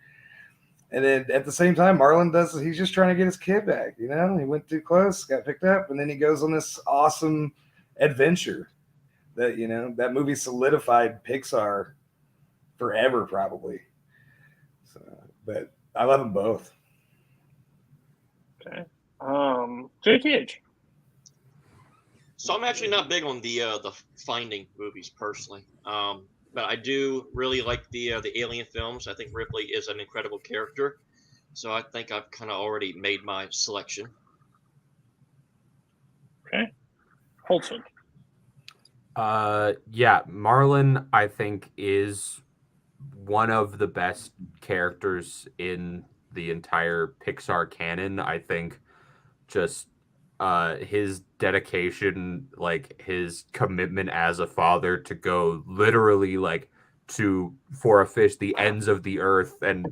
And then at the same time, Marlon he's just trying to get his kid back, you know? He went too close, got picked up, and then he goes on this awesome adventure that, you know, that movie solidified Pixar forever, probably. So, but I love them both. Okay. JTH. So I'm actually not big on the Finding movies personally, but I do really like the Alien films. I think Ripley is an incredible character, so I think I've kind of already made my selection. Okay. Holtzman. Yeah, Marlin, I think, is one of the best characters in the entire Pixar canon. I think just his dedication, like his commitment as a father to go literally like for a fish the ends of the earth and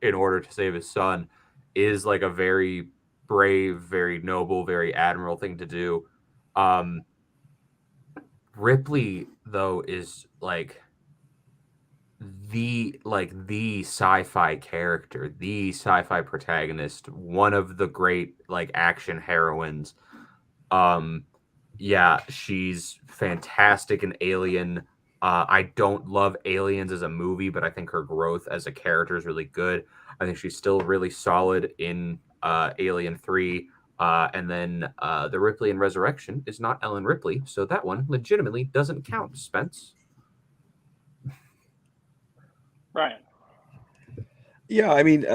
in order to save his son is like a very brave, very noble, very admirable thing to do. Ripley though is like the sci-fi character, the sci-fi protagonist, one of the great like action heroines. Yeah, she's fantastic in Alien. I don't love Aliens as a movie, but I think her growth as a character is really good. I think she's still really solid in Alien 3. And then the Ripley in Resurrection is not Ellen Ripley, so that one legitimately doesn't count, Spence. Ryan. Yeah, I mean,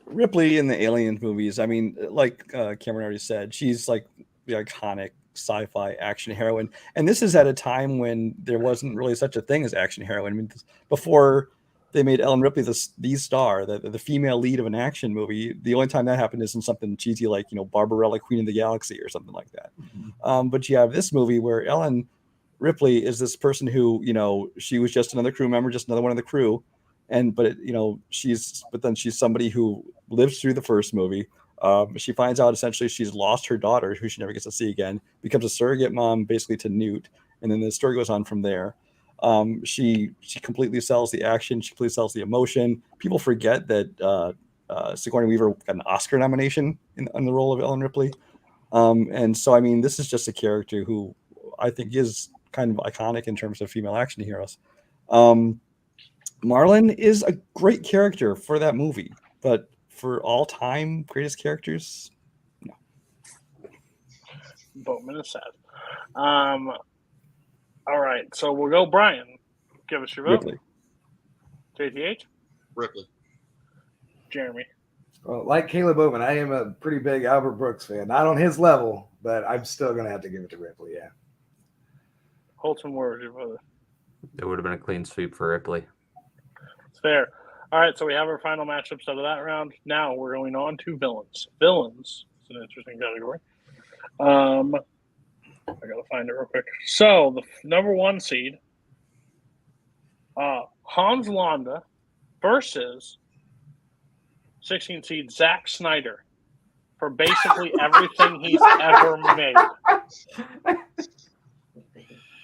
Ripley in the Alien movies, I mean, like Cameron already said, she's like the iconic sci-fi action heroine. And this is at a time when there wasn't really such a thing as action heroine. I mean, before they made Ellen Ripley the star, the female lead of an action movie, the only time that happened is in something cheesy like, Barbarella, Queen of the Galaxy or something like that. But you have this movie where Ellen Ripley is this person who, she was just another crew member, just another one of the crew. But she's somebody who lives through the first movie. She finds out essentially she's lost her daughter, who she never gets to see again, becomes a surrogate mom basically to Newt, and then the story goes on from there. She completely sells the action, she completely sells the emotion. People forget that Sigourney Weaver got an Oscar nomination in the role of Ellen Ripley. And so, I mean, this is just a character who I think is kind of iconic in terms of female action heroes. Marlin is a great character for that movie, but for all time greatest characters, no. Boatman is sad. All right, so we'll go Brian. Give us your vote. Ripley. JTH? Ripley. Jeremy. Well, like Kaleb Boatman, I am a pretty big Albert Brooks fan. Not on his level, but I'm still going to have to give it to Ripley, yeah. Holtzman, where was your vote? It would have been a clean sweep for Ripley. It's fair. All right, so we have our final matchups out of that round. Now we're going on to villains. Villains is an interesting category. I gotta find it real quick. So the number 1 seed, Hans Landa versus 16 seed Zack Snyder for basically everything he's ever made,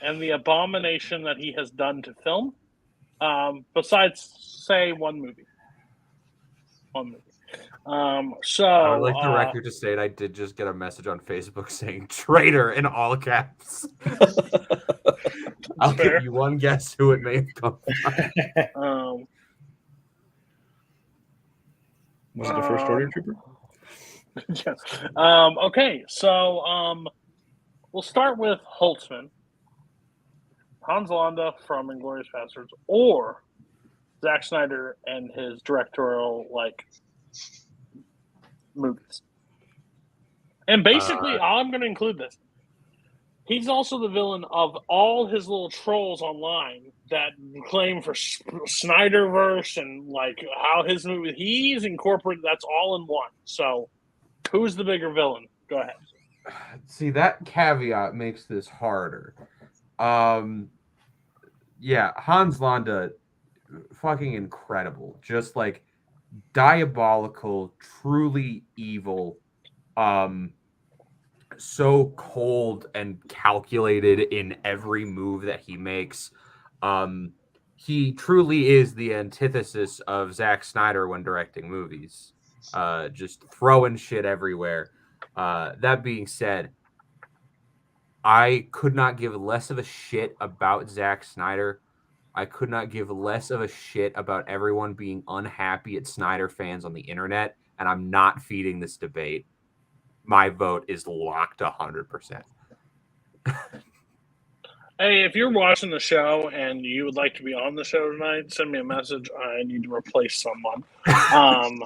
and the abomination that he has done to film. Besides, say, one movie. So I would like the record to state I did just get a message on Facebook saying "traitor" in all caps. I'll give you one guess who it may have come from. Was it the First Order Trooper? Yes. Okay, so we'll start with Holtzman. Hans Landa from Inglourious Basterds, or Zack Snyder and his directorial movies. And basically, I'm going to include this. He's also the villain of all his little trolls online that claim for Snyderverse and how his movie. He's incorporated. That's all in one. So, who's the bigger villain? Go ahead. See, that caveat makes this harder. Yeah, Hans Landa, fucking incredible. Just diabolical, truly evil, so cold and calculated in every move that he makes. He truly is the antithesis of Zack Snyder when directing movies. Just throwing shit everywhere. That being said, I could not give less of a shit about Zack Snyder. I could not give less of a shit about everyone being unhappy at Snyder fans on the internet, and I'm not feeding this debate. My vote is locked 100%. Hey, if you're watching the show and you would like to be on the show tonight, send me a message. I need to replace someone.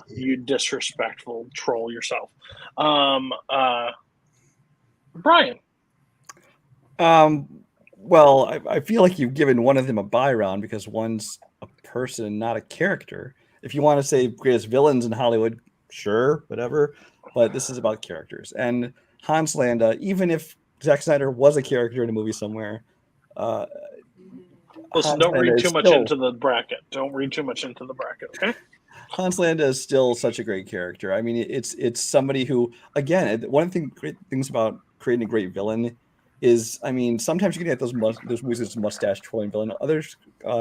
You disrespectful troll yourself. Brian. Well, I feel like you've given one of them a buy round because one's a person, not a character. If you want to say greatest villains in Hollywood, sure, whatever. But this is about characters. And Hans Landa, even if Zack Snyder was a character in a movie somewhere, Listen, don't read too much into the bracket. Don't read too much into the bracket, okay? Hans Landa is still such a great character. I mean, it's somebody who, again, one of the great things about creating a great villain is, I mean, sometimes you can get those movies with mustache twirling villain. Other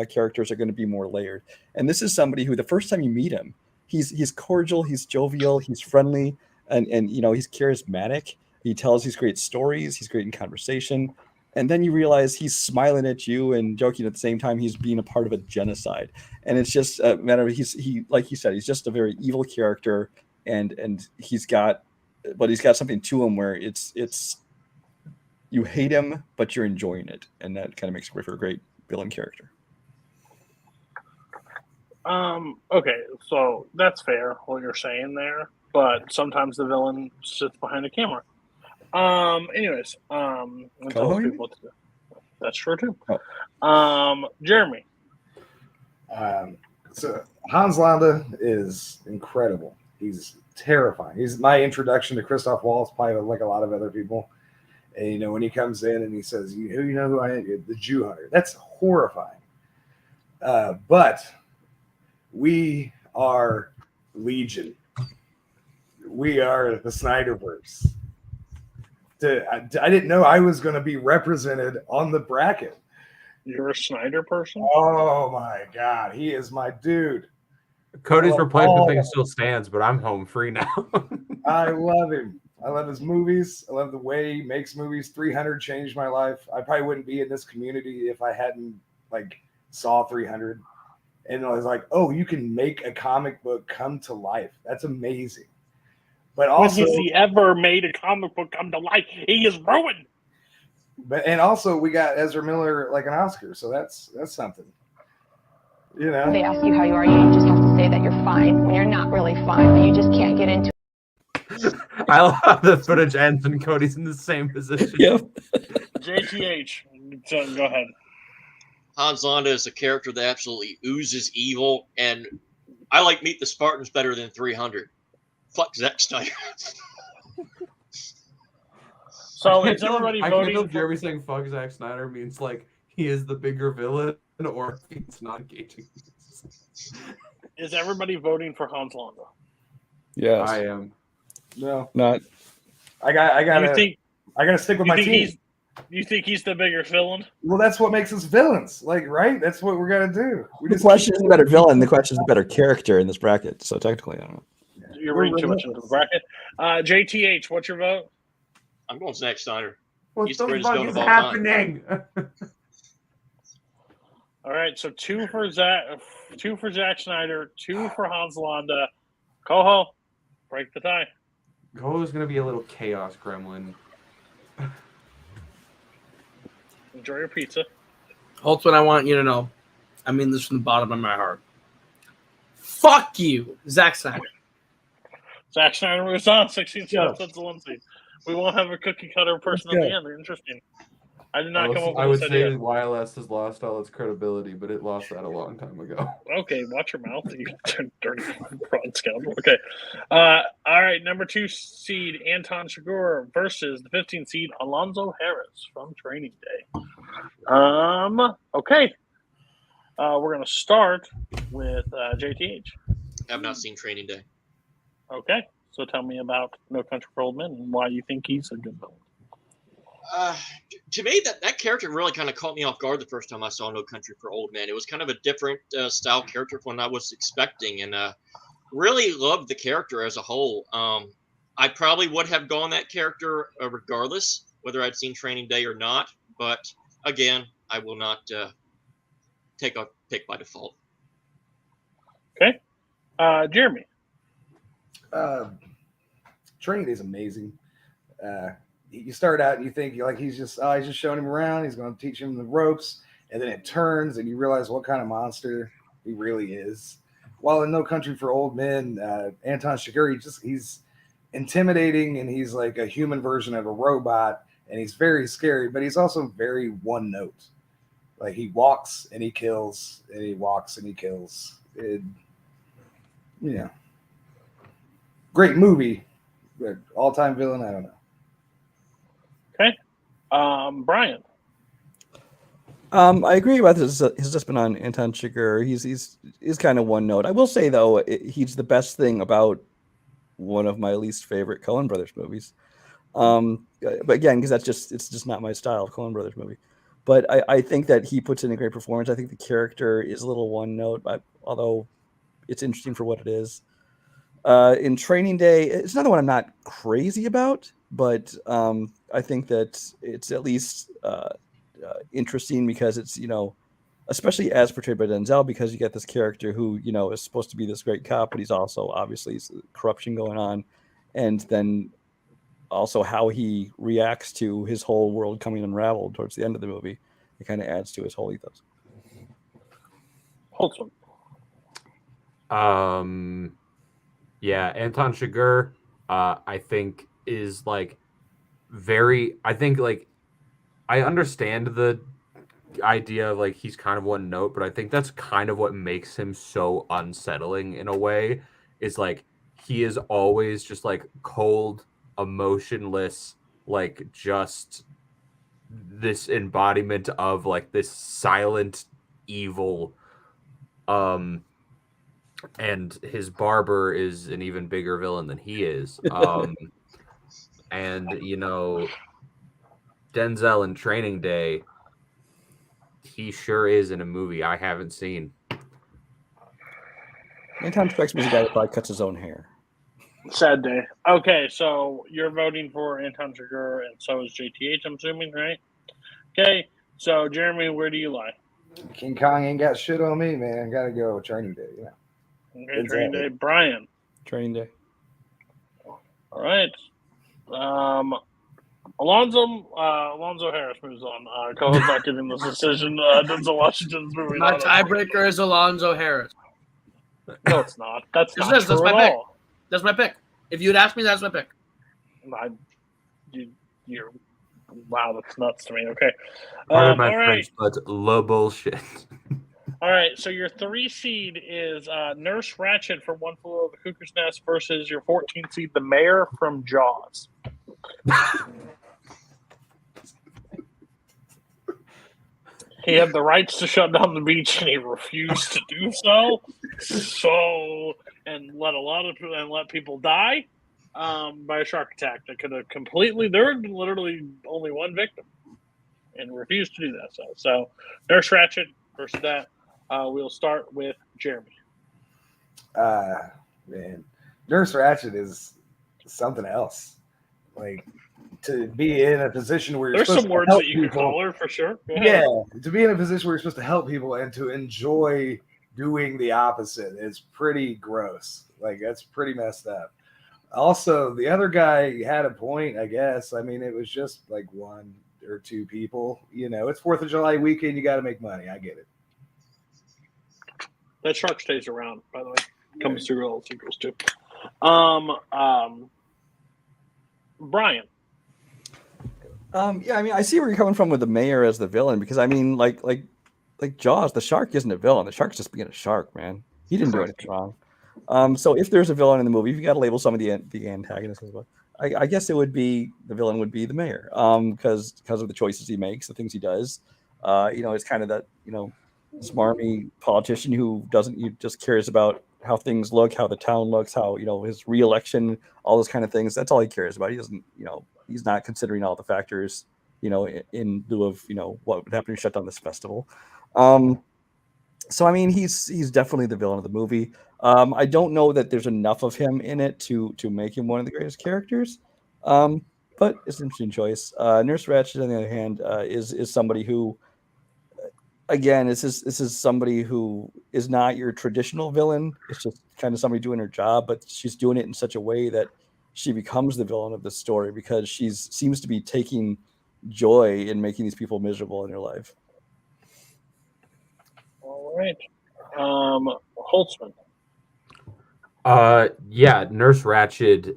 characters are going to be more layered. And this is somebody who, the first time you meet him, he's cordial, he's jovial, he's friendly, and you know, he's charismatic. He tells these great stories. He's great in conversation. And then you realize he's smiling at you and joking at the same time. He's being a part of a genocide. And it's just a matter of, he like you said, he's just a very evil character, and he's got something to him where it's you hate him, but you're enjoying it. And that kind of makes it for a great villain character. Okay, so that's fair what you're saying there, but sometimes the villain sits behind a camera. Anyways, that's true too. Jeremy. So Hans Landa is incredible. He's terrifying. He's my introduction to Christoph Waltz, probably like a lot of other people. And you know, when he comes in and he says, "You know who I am? The Jew Hunter." That's horrifying. But we are Legion. We are the Snyderverse. I didn't know I was going to be represented on the bracket. You're a Snyder person? Oh my God, he is my dude. Cody's replacement thing still stands, but I'm home free now. I love him. I love his movies. I love the way he makes movies. 300 changed my life. I probably wouldn't be in this community if I hadn't saw 300. And I was like, oh, you can make a comic book come to life. That's amazing. But also, when has he ever made a comic book come to life? He is ruined. And also we got Ezra Miller like an Oscar, so that's something. You know. They ask you how you are, you just have to say that you're fine when you're not really fine, but you just can't get into it. I love the footage ends and Cody's in the same position. Yep. JTH, go ahead. Hans Landa is a character that absolutely oozes evil, and I like Meet the Spartans better than 300. Fuck Zack Snyder. So is everybody I voting? can't know if Jeremy saying fuck Zack Snyder means like he is the bigger villain or he's not engaging. Is everybody voting for Hans Landa? Yes. I am. No. Not. I gotta stick with my team. You think he's the bigger villain? Well, that's what makes us villains, right? That's what we're gonna do. The question is the better villain. The question is the better character in this bracket. So technically, I don't know. You're reading too much into the bracket. JTH, what's your vote? I'm going Zack Snyder. What He's the the greatest fuck villain is of all time. happening? All right, so two for Zack Snyder, 2 for Hans Landa. Koho, break the tie. Koho's gonna be a little chaos gremlin. Enjoy your pizza. That's what I want you to know. I mean this from the bottom of my heart. Fuck you, Zack Snyder. Zack Snyder was on 16 shots. That's the one thing. We won't have a cookie cutter person at the end. They're interesting. I did not come up with I would this say idea. YLS has lost all its credibility, but it lost that a long time ago. Okay, watch your mouth, you dirty fraud scoundrel. Okay. All right, number 2 seed Anton Chigurh versus the 15 seed Alonzo Harris from Training Day. Okay. We're gonna start with JTH. I have not seen Training Day. Okay, so tell me about No Country for Old Men and why you think he's a good villain. To me, that character really kind of caught me off guard the first time I saw No Country for Old Men. It was kind of a different style character from what I was expecting, and really loved the character as a whole. I probably would have gone that character regardless, whether I'd seen Training Day or not. But again, I will not take a pick by default. Okay. Jeremy. Training is amazing. You start out and you think he's just showing him around. He's going to teach him the ropes, and then it turns and you realize what kind of monster he really is. While in No Country for Old Men, Anton Chigurh, he's intimidating, and he's like a human version of a robot, and he's very scary, but he's also very one note. Like he walks and he kills, and he walks and he kills. Great movie, but all-time villain, I don't know. Okay. Brian. I agree about his assessment on Anton Chigurh. He's kind of one note. I will say though, he's the best thing about one of my least favorite Coen Brothers movies. But again, because it's just not my style of Coen Brothers movie. But I think that he puts in a great performance. I think the character is a little one note, although it's interesting for what it is. In Training Day, it's another one I'm not crazy about, but I think that it's at least interesting because it's, especially as portrayed by Denzel, because you get this character who, is supposed to be this great cop, but he's also obviously corruption going on. And then also how he reacts to his whole world coming unraveled towards the end of the movie. It kind of adds to his whole ethos. Wholesome. Yeah, Anton Chigurh, I think is I understand the idea of he's kind of one note, but I think that's kind of what makes him so unsettling in a way, is he is always just cold, emotionless, just this embodiment of this silent evil. And his barber is an even bigger villain than he is. And Denzel in Training Day, he sure is in a movie I haven't seen. Anton strikes me as a guy that probably cuts his own hair. Sad day. Okay, so you're voting for Anton Chigurh, and so is JTH, I'm assuming, right? Okay, so Jeremy, where do you lie? King Kong ain't got shit on me, man. Gotta go Training Day, yeah. Okay, Training Day. Brian. Training Day. All right. Alonzo Harris moves on. Koho's not giving this decision. Denzel Washington's moving My on. tiebreaker is Alonzo Harris. No, it's not. That's not That's true my at pick. all. That's my pick. If you'd asked me, that's my pick. You're wow, that's nuts to me. Okay. Pardon my all right. French, but low bullshit. All right, so your 3 seed is Nurse Ratched from One Flew Over the Cuckoo's Nest versus your 14 seed, the Mayor from Jaws. He had the rights to shut down the beach, and he refused to do so. And let people die by a shark attack that could have completely. There had been literally only one victim, and refused to do that. So Nurse Ratched versus that. We'll start with Jeremy. Man, Nurse Ratched is something else. To be in a position where you're there's supposed some to words help that you can people. call her for sure. Yeah, to be in a position where you're supposed to help people and to enjoy doing the opposite is pretty gross. That's pretty messed up. Also, the other guy had a point, I guess. I mean, it was just 1 or 2 people. It's 4th of July weekend. You got to make money. I get it. That shark stays around, by the way. Comes through all sequels too. Brian. Yeah, I mean, I see where you're coming from with the mayor as the villain, because I mean, like Jaws, the shark isn't a villain. The shark's just being a shark, man. He didn't do anything wrong. So if there's a villain in the movie, you got to label some of the antagonists as well. I guess the villain would be the mayor, because of the choices he makes, the things he does. It's kind of that smarmy politician who just cares about how things look, how the town looks, how his re-election, all those kind of things. That's all he cares about. He doesn't, he's not considering all the factors, in lieu of what would happen if you shut down this festival. So I mean, he's definitely the villain of the movie. I don't know that there's enough of him in it to make him one of the greatest characters, but it's an interesting choice. Nurse Ratched, on the other hand, is somebody who again, this is somebody who is not your traditional villain. It's just kind of somebody doing her job, but she's doing it in such a way that she becomes the villain of the story because she's seems to be taking joy in making these people miserable in their life. All right. Holtzman. Yeah, Nurse Ratched.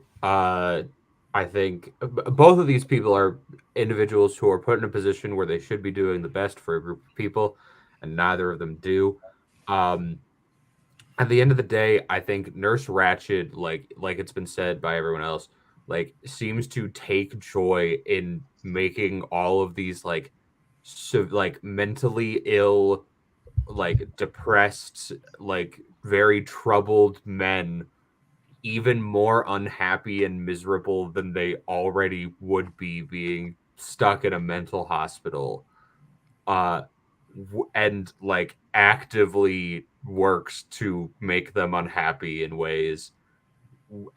I think both of these people are individuals who are put in a position where they should be doing the best for a group of people, and neither of them do. At the end of the day, I think Nurse Ratched, like it's been said by everyone else, like seems to take joy in making all of these like like mentally ill, like depressed, like very troubled men even more unhappy and miserable than they already would be being stuck in a mental hospital. And like actively works to make them unhappy in ways.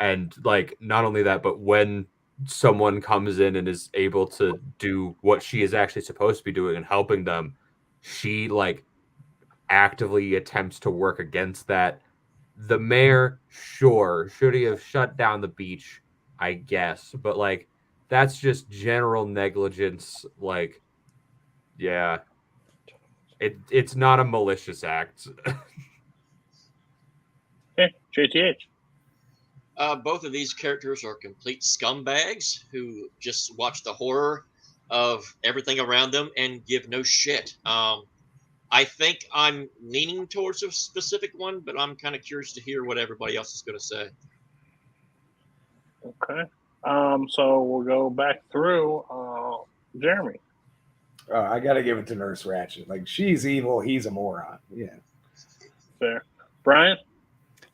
And like not only that, but when someone comes in and is able to do what she is actually supposed to be doing and helping them, she like actively attempts to work against that. The mayor, sure, should he have shut down the beach? I guess, but like that's just general negligence. Like, yeah, it's not a malicious act. Okay, JTH. Both of these characters are complete scumbags who just watch the horror of everything around them and give no shit. I think I'm leaning towards a specific one, but I'm kind of curious to hear what everybody else is going to say. Okay. So we'll go back through. Jeremy. I got to give it to Nurse Ratched. Like, she's evil. He's a moron. Yeah. Fair. Brian?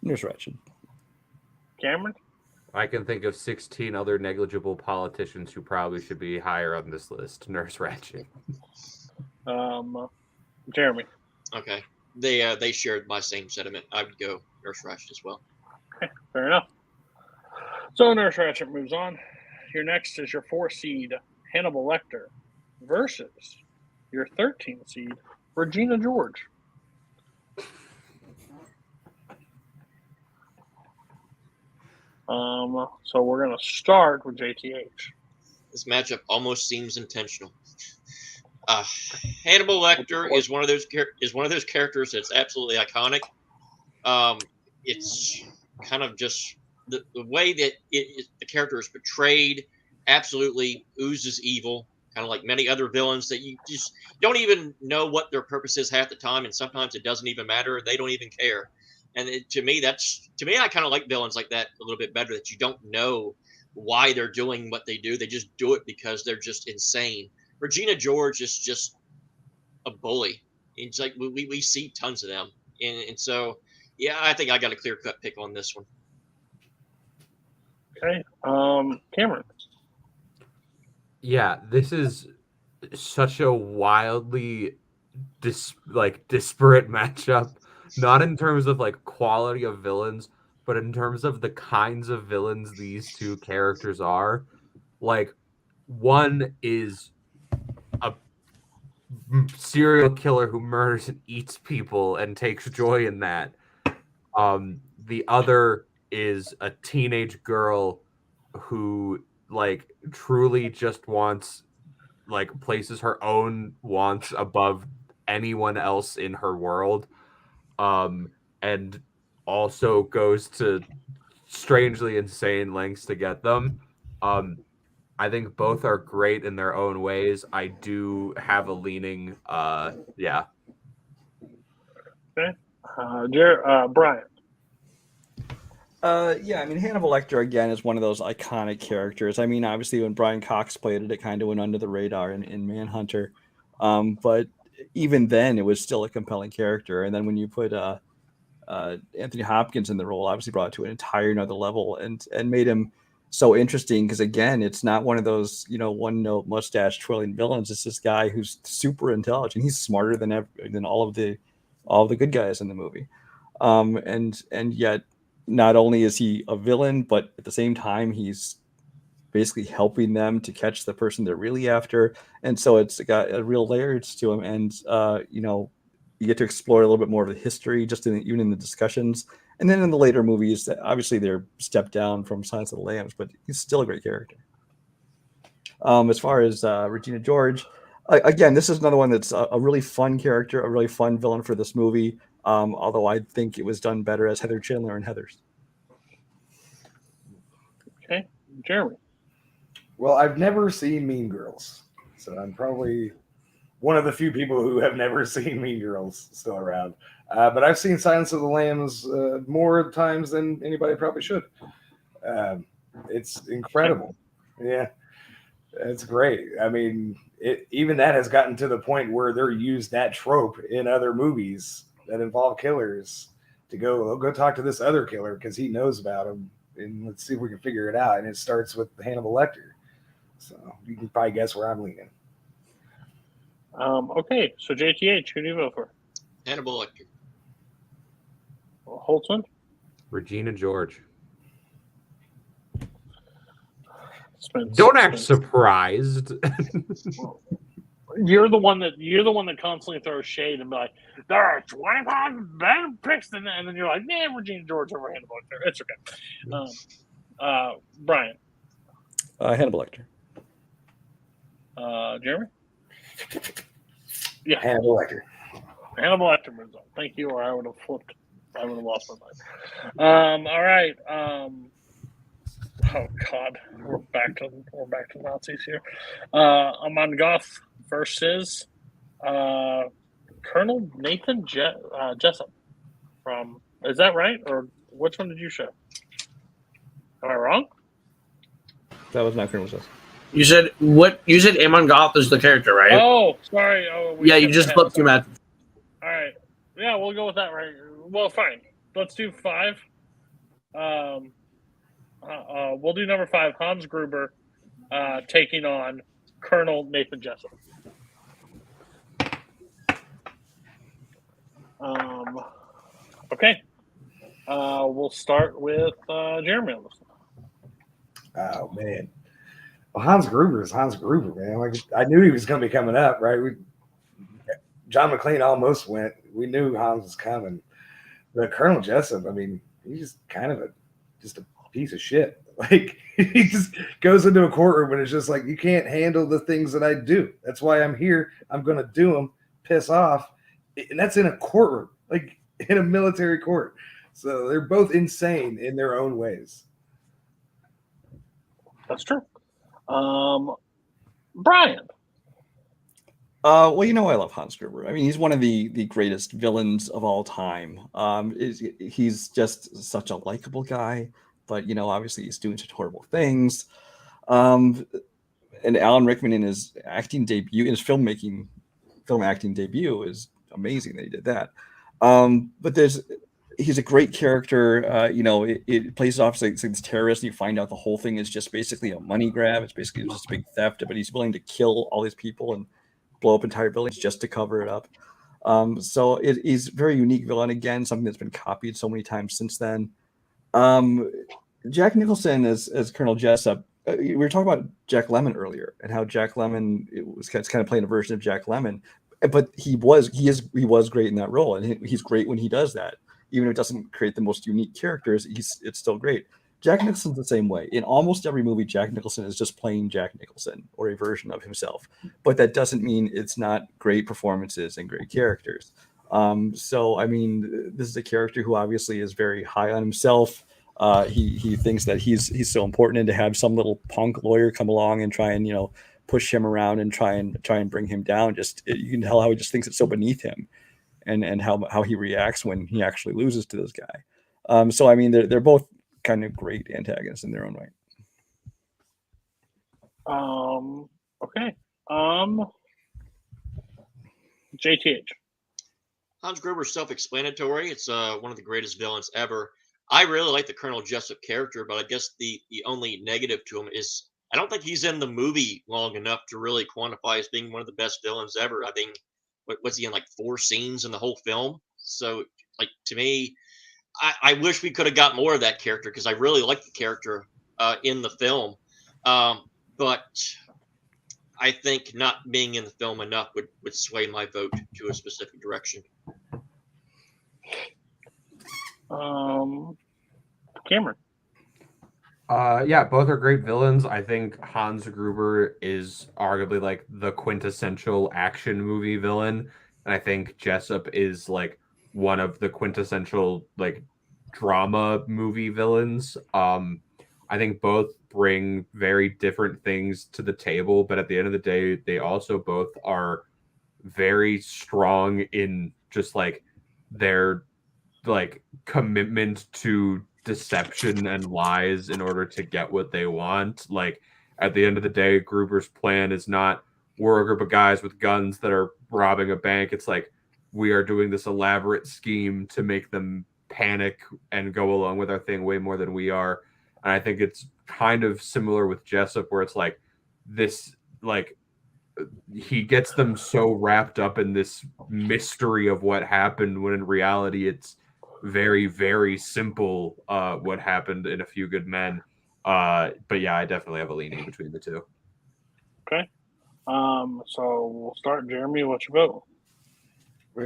Nurse Ratched. Cameron? I can think of 16 other negligible politicians who probably should be higher on this list. Nurse Ratched. Jeremy. Okay. They shared my same sentiment. I would go Nurse Ratched as well. Okay, fair enough. So Nurse Ratched moves on. Your next is your 4 seed, Hannibal Lecter, versus your 13 seed, Regina George. So we're going to start with JTH. This matchup almost seems intentional. Hannibal Lecter is one of those characters that's absolutely iconic. It's kind of just the way that the character is portrayed absolutely oozes evil, kind of like many other villains that you just don't even know what their purpose is half the time, and sometimes it doesn't even matter. They don't even care. And to me, I kind of like villains like that a little bit better, that you don't know why they're doing what they do. They just do it because they're just insane. Regina George is just a bully. It's like we see tons of them. And so, yeah, I think I got a clear-cut pick on this one. Okay. Cameron. Yeah, this is such a wildly disparate matchup. Not in terms of like quality of villains, but in terms of the kinds of villains these two characters are. Like, one is a serial killer who murders and eats people and takes joy in that. The other is a teenage girl who like truly just wants, like, places her own wants above anyone else in her world. And also goes to strangely insane lengths to get them. I think both are great in their own ways. I do have a leaning, yeah. Okay. Brian. Yeah, I mean, Hannibal Lecter, again, is one of those iconic characters. I mean, obviously, when Brian Cox played it, it kind of went under the radar in Manhunter. But even then, it was still a compelling character. And then when you put Anthony Hopkins in the role, obviously brought it to an entire another level and made him so interesting. Because, again, it's not one of those, one-note mustache twirling villains. It's this guy who's super intelligent. He's smarter than all of the good guys in the movie. And yet, not only is he a villain, but at the same time, he's basically helping them to catch the person they're really after. And so it's got a real layers to him. And, you get to explore a little bit more of the history, even in the discussions. And then in the later movies, obviously they're stepped down from Silence of the Lambs, but he's still a great character. As far as Regina George, again, this is another one that's a really fun character, a really fun villain for this movie. Although I think it was done better as Heather Chandler in Heathers. Okay, Jeremy. Well, I've never seen Mean Girls, so I'm probably one of the few people who have never seen Mean Girls still around. But I've seen Silence of the Lambs more times than anybody probably should. It's incredible. Yeah, it's great. I mean, even that has gotten to the point where they're used that trope in other movies that involve killers to go talk to this other killer because he knows about him, and let's see if we can figure it out. And it starts with Hannibal Lecter. So you can probably guess where I'm leaning. Okay, so JTH, who do you vote for? Hannibal Lecter. Holtzman? Regina George. Spence. Don't act surprised. You're the one that constantly throws shade and be like, there are 25 better picks than that, and then you're like, nah, Regina George over Hannibal Lecter. It's okay. Brian. Hannibal Lecter. Jeremy? Yeah. Hannibal Lecter. Hannibal Lecter moves on. Thank you, or I would have flipped. I would have lost my mind. All right. Oh God, we're back to Nazis here. Amon Goth versus Colonel Nathan Jessup from. Is that right, or which one did you show? Am I wrong? That was not Colonel Jessup. You said what? You said Amon Goth is the character, right? Oh, sorry. Oh, yeah, you just flipped two matches. All right. Yeah, we'll go with that. Right. Well, fine. Let's do 5. We'll do number 5. Hans Gruber taking on Colonel Nathan Jessup. Okay. We'll start with Jeremy on this one. Oh man. Well, Hans Gruber is Hans Gruber, man. Like I knew he was going to be coming up, right? John McClane almost went. We knew Hans was coming, but Colonel Jessup, I mean, he's just kind of just a piece of shit. Like he just goes into a courtroom and it's just like, you can't handle the things that I do. That's why I'm here. I'm going to do them. Piss off, and that's in a courtroom, like in a military court. So they're both insane in their own ways. That's true. Brian. Well, I love Hans Gruber. I mean, he's one of the greatest villains of all time. He's just such a likable guy, but obviously he's doing such horrible things. And Alan Rickman in his acting debut, in his film acting debut, is amazing that he did that. But he's a great character. It plays off like this terrorist, and you find out the whole thing is just basically a money grab. It's basically just a big theft, but he's willing to kill all these people and blow up entire buildings just to cover it up. So it is very unique villain, again, something that's been copied so many times since then. Jack Nicholson as Colonel Jessup. We were talking about Jack Lemmon earlier and how Jack Lemmon was kind of playing a version of Jack Lemmon, but he was great in that role, and he's great when he does that. Even if it doesn't create the most unique characters, it's still great. Jack Nicholson's the same way. In almost every movie, Jack Nicholson is just playing Jack Nicholson or a version of himself. But that doesn't mean it's not great performances and great characters. So, I mean, this is a character who obviously is very high on himself. He thinks that he's so important, and to have some little punk lawyer come along and try and push him around and try and bring him down. You can tell how he just thinks it's so beneath him, and how he reacts when he actually loses to this guy. So I mean, they're both kind of great antagonists in their own right. Okay. JTH. Hans Gruber's self-explanatory. It's one of the greatest villains ever. I really like the Colonel Jessup character, but I guess the only negative to him is I don't think he's in the movie long enough to really quantify as being one of the best villains ever. I think, was he in like 4 scenes in the whole film? So, like, to me, I wish we could have got more of that character because I really like the character in the film. But I think not being in the film enough would sway my vote to a specific direction. Cameron. Yeah, both are great villains. I think Hans Gruber is arguably like the quintessential action movie villain, and I think Jessup is like one of the quintessential like drama movie villains. I think both bring very different things to the table, but at the end of the day, they also both are very strong in just like their like commitment to deception and lies in order to get what they want. Like at the end of the day, Gruber's plan is not we're a group of guys with guns that are robbing a bank. It's like we are doing this elaborate scheme to make them panic and go along with our thing way more than we are. And I think it's kind of similar with Jessup, where it's like this, like he gets them so wrapped up in this mystery of what happened when in reality it's very, very simple what happened in A Few Good Men. But yeah, I definitely have a leaning between the two. Okay. So we'll start. Jeremy, what's your vote?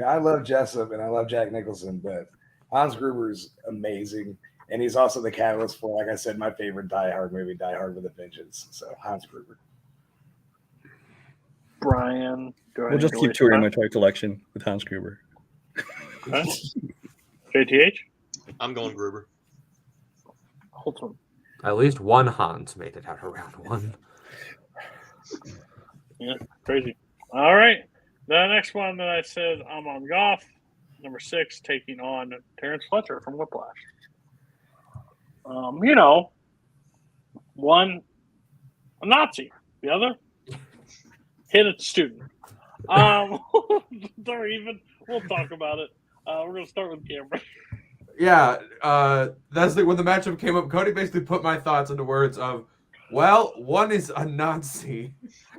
I love Jessup and I love Jack Nicholson, but Hans Gruber is amazing. And he's also the catalyst for, like I said, my favorite Die Hard movie, Die Hard with a Vengeance. So Hans Gruber. Brian. We'll just keep touring my toy collection with Hans Gruber. Okay. JTH? I'm going Gruber. Holton. At least one Hans made it out of round one. Yeah, crazy. All right. The next one that I said I'm on Goff. Number 6, taking on Terrence Fletcher from Whiplash. You know, one a Nazi, the other hit a student. Or even we'll talk about it. We're gonna start with Cameron. Yeah, that's when the matchup came up. Cody basically put my thoughts into words of, well, one is a Nazi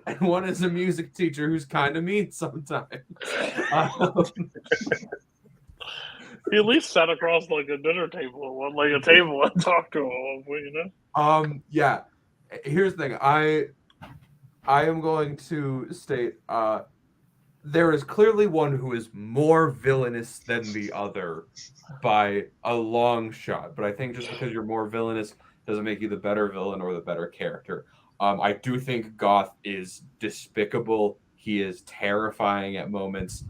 and one is a music teacher who's kind of mean sometimes. He at least sat across like a dinner table at one like a table and talked to him, you know? Yeah. Here's the thing. I am going to state there is clearly one who is more villainous than the other by a long shot. But I think just because you're more villainous doesn't make you the better villain or the better character. I do think Goth is despicable. He is terrifying at moments.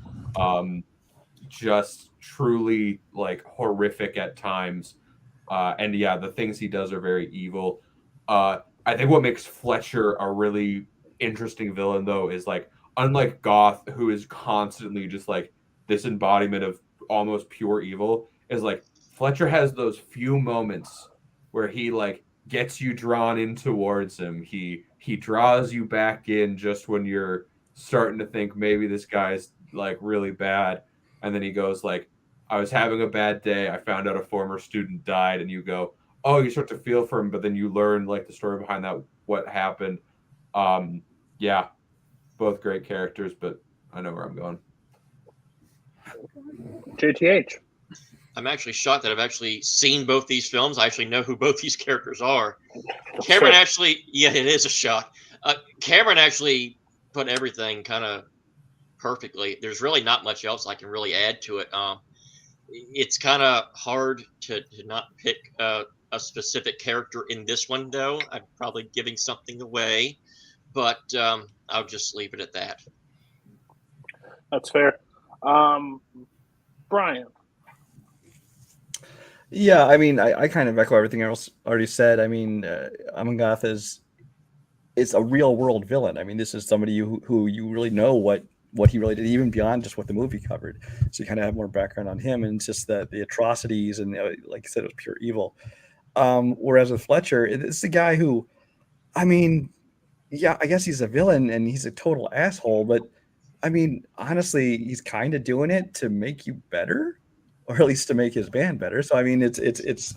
Just truly like horrific at times. And yeah, the things he does are very evil. I think what makes Fletcher a really interesting villain though is like, unlike Goth, who is constantly just like this embodiment of almost pure evil, is like Fletcher has those few moments where he like gets you drawn in towards him. He draws you back in just when you're starting to think maybe this guy's like really bad. And then he goes like, I was having a bad day. I found out a former student died. And you go, oh, you start to feel for him. But then you learn like the story behind that, what happened. Yeah, both great characters, but I know where I'm going. JTH. I'm actually shocked that I've actually seen both these films. I actually know who both these characters are. Cameron actually, yeah, it is a shock. Cameron actually put everything kind of perfectly. There's really not much else I can really add to it. It's kind of hard to not pick a specific character in this one, though. I'm probably giving something away, but I'll just leave it at that. That's fair. Brian. Yeah, I mean, I kind of echo everything else already said. I mean, Amongoth is a real world villain. I mean, this is somebody who you really know what he really did, even beyond just what the movie covered. So you kind of have more background on him, and it's just the atrocities and like I said, it was pure evil. Whereas with Fletcher, it's the guy who, I mean, yeah, I guess he's a villain and he's a total asshole, but I mean, honestly, he's kind of doing it to make you better, or at least to make his band better. So I mean, it's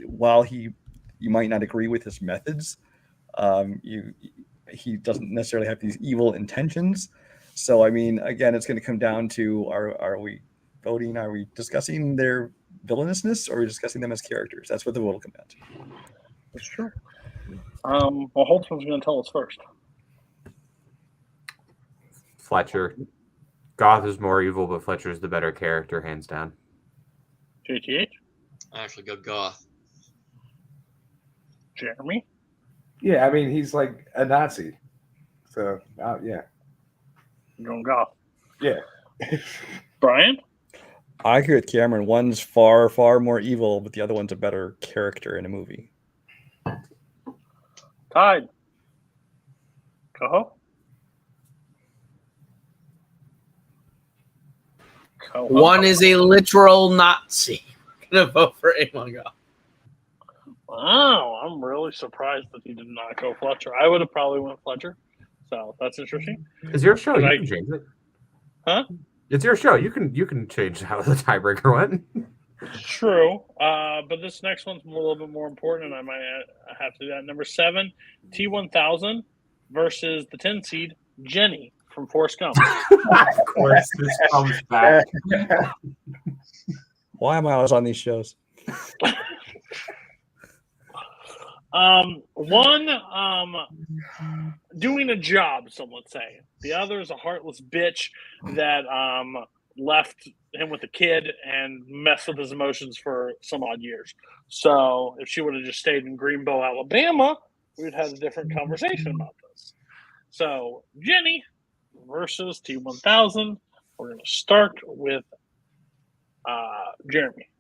while you might not agree with his methods, he doesn't necessarily have these evil intentions. So I mean, again, it's going to come down to are we voting? Are we discussing their villainousness, or are we discussing them as characters? That's what the vote will come down to. That's true. Well, Holtzman's going to tell us first. Fletcher. Goth is more evil, but Fletcher's the better character, hands down. JTH? I actually go Goth. Jeremy? Yeah, I mean, he's like a Nazi. So, yeah. You're going Goth. Yeah. Brian? I agree with Cameron. One's far, far more evil, but the other one's a better character in a movie. Tied. Koho? One is a literal Nazi. I'm gonna vote for Amon Goth. Wow, I'm really surprised that he did not go Fletcher. I would have probably went Fletcher. So that's interesting. It's your show. You I- can change it. Huh? It's your show. You can change how the tiebreaker went. True. But this next one's a little bit more important, and I might have to do that. Number 7, T1000 versus the 10 seed, Jenny from Forrest Gump. Of course, this comes back. Why am I always on these shows? One, doing a job, some would say. The other is a heartless bitch that left him with a kid and messed with his emotions for some odd years. So if she would have just stayed in Greenbow, Alabama, we'd have a different conversation about this. So Jenny versus T1000. We're going to start with Jeremy.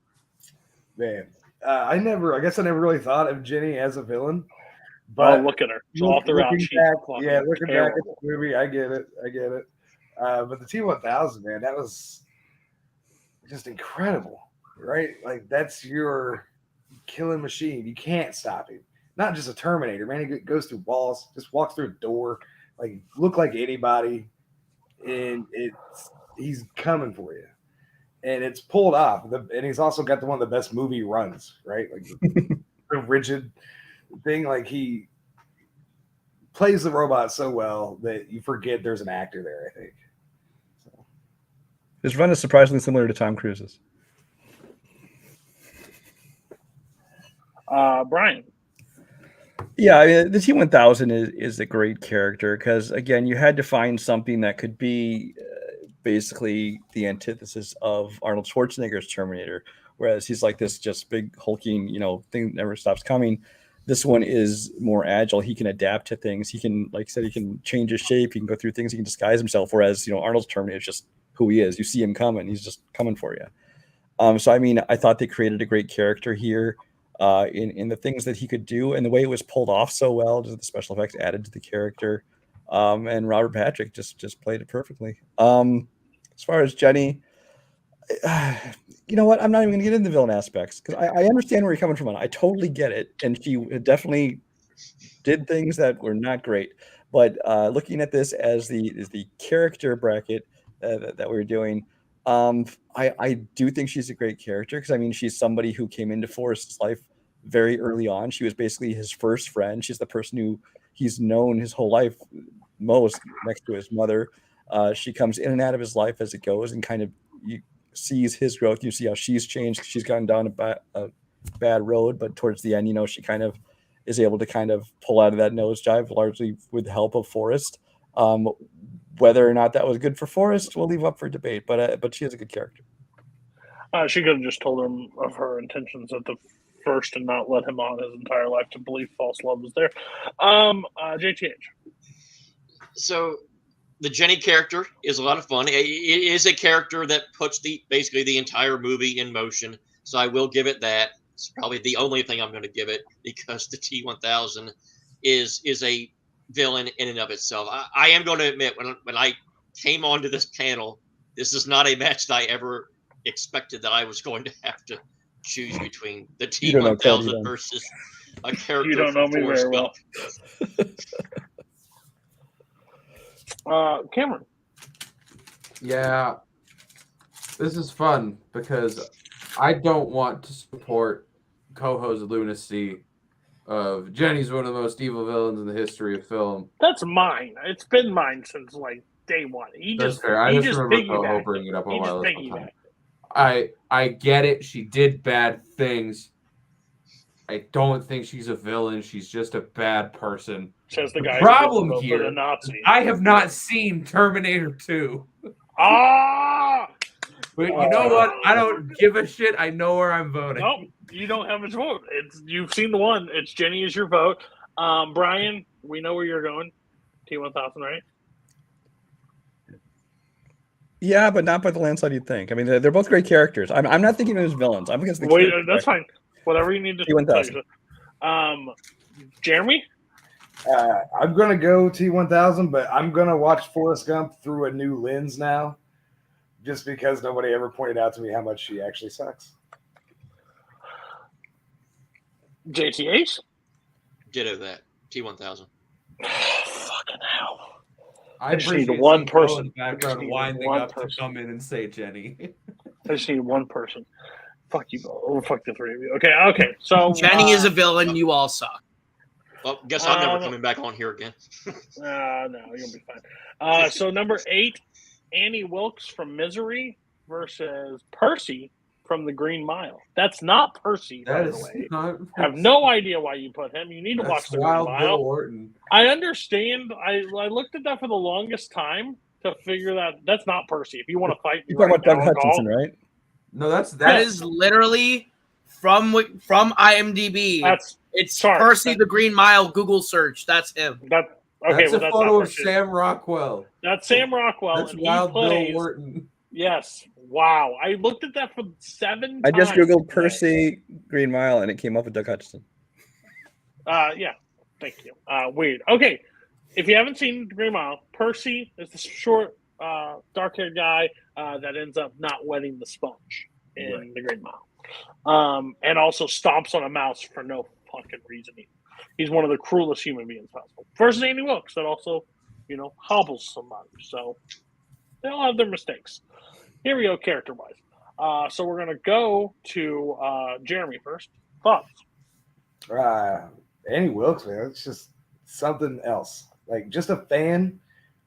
Man, I guess I never really thought of Jenny as a villain. But look at her. She's all throughout. Looking back at the movie, I get it. But the T1000, man, that was just incredible, right? Like, that's your killing machine. You can't stop him. Not just a Terminator, man. He goes through walls, just walks through a door, like, look like anybody, and he's coming for you. And it's pulled off. And he's also got one of the best movie runs, right? Like, the rigid thing, like, he plays the robot so well that you forget there's an actor there, I think. So. His run is surprisingly similar to Tom Cruise's. Brian. Yeah, I mean, the T1000 is a great character because, again, you had to find something that could be basically the antithesis of Arnold Schwarzenegger's Terminator, whereas he's like this just big hulking, thing that never stops coming. This one is more agile. He can adapt to things. He can, like I said, he can change his shape. He can go through things. He can disguise himself. Whereas, Arnold's Terminator is just who he is. You see him coming. He's just coming for you. So, I mean, I thought they created a great character here in the things that he could do and the way it was pulled off so well. Just the special effects added to the character. And Robert Patrick just played it perfectly. As far as Jenny, you know what? I'm not even going to get into the villain aspects because I understand where you're coming from. I totally get it. And she definitely did things that were not great. But looking at this as the character bracket that we're doing, I do think she's a great character because, I mean, she's somebody who came into Forrest's life very early on. She was basically his first friend. She's the person who he's known his whole life most, next to his mother. She comes in and out of his life as it goes and kind of sees his growth. You see how she's changed. She's gone down a bad road, but towards the end, she kind of is able to kind of pull out of that nosedive, largely with the help of Forrest. Whether or not that was good for Forrest, we'll leave up for debate, but she is a good character. She could have just told him of her intentions at the first and not let him on his entire life to believe false love was there. JTH. So the Jenny character is a lot of fun. It is a character that puts basically the entire movie in motion. So I will give it that. It's probably the only thing I'm going to give it because the T1000 is a villain in and of itself. I am going to admit when I came onto this panel, this is not a match that I ever expected that I was going to have to choose between the T1000 versus a character. You don't know me very well. Cameron. Yeah, this is fun because I don't want to support Koho's lunacy of Jenny's one of the most evil villains in the history of film. That's mine. It's been mine since like day one. That's fair. I just remember Koho bringing it up on my list. I get it. She did bad things, I don't think she's a villain. She's just a bad person. Says the The guy problem who here, for the Nazi. I have not seen Terminator 2. Ah! But you know what? I don't give a shit. I know where I'm voting. Nope, you don't have a vote. You've seen the one. It's Jenny is your vote. Brian, we know where you're going. T1000, right? Yeah, but not by the landslide you'd think. I mean, they're both great characters. I'm not thinking of them as villains. I'm against the Wait, that's fine. Whatever you need to T1000. Jeremy? I'm going to go T1000, but I'm going to watch Forrest Gump through a new lens now, just because nobody ever pointed out to me how much she actually sucks. JTH? Ditto that. T1000. Fucking hell. I just need appreciate one some girl person. in the background winding up to come in and say Jenny. I just need one person. Fuck you both. Or fuck the three of you. Okay. So Jenny is a villain. You all suck. Well, guess I'm never coming back on here again. No, you're gonna be fine. So number 8, Annie Wilkes from Misery versus Percy from The Green Mile. That's not Percy, by the way. I have no idea why you put him. You need to watch The Green Wild Mile. Bill Orton. I understand. I looked at that for the longest time to figure that that's not Percy. If you want to fight, You're talking about Doug Hutchinson, right? No, that is literally from IMDb. It's Percy the Green Mile. Google search. That's him. That's a that's photo of Percy. Sam Rockwell. That's Sam Rockwell. That's and Wild he plays, Bill Orton. Yes. Wow. I looked at that for 7 I times. just googled Percy Green Mile and it came up with Doug Hutchinson. Yeah. Thank you. Weird. Okay. If you haven't seen Green Mile, Percy is the short, dark-haired guy that ends up not wetting the sponge in The Green Mile. And also stomps on a mouse for no fucking reason. He's one of the cruelest human beings possible. Versus Annie Wilkes that also, hobbles somebody. So they all have their mistakes. Here we go, character-wise. So we're going to go to Jeremy first. Thoughts? Annie Wilkes, man, it's just something else. Like, just a fan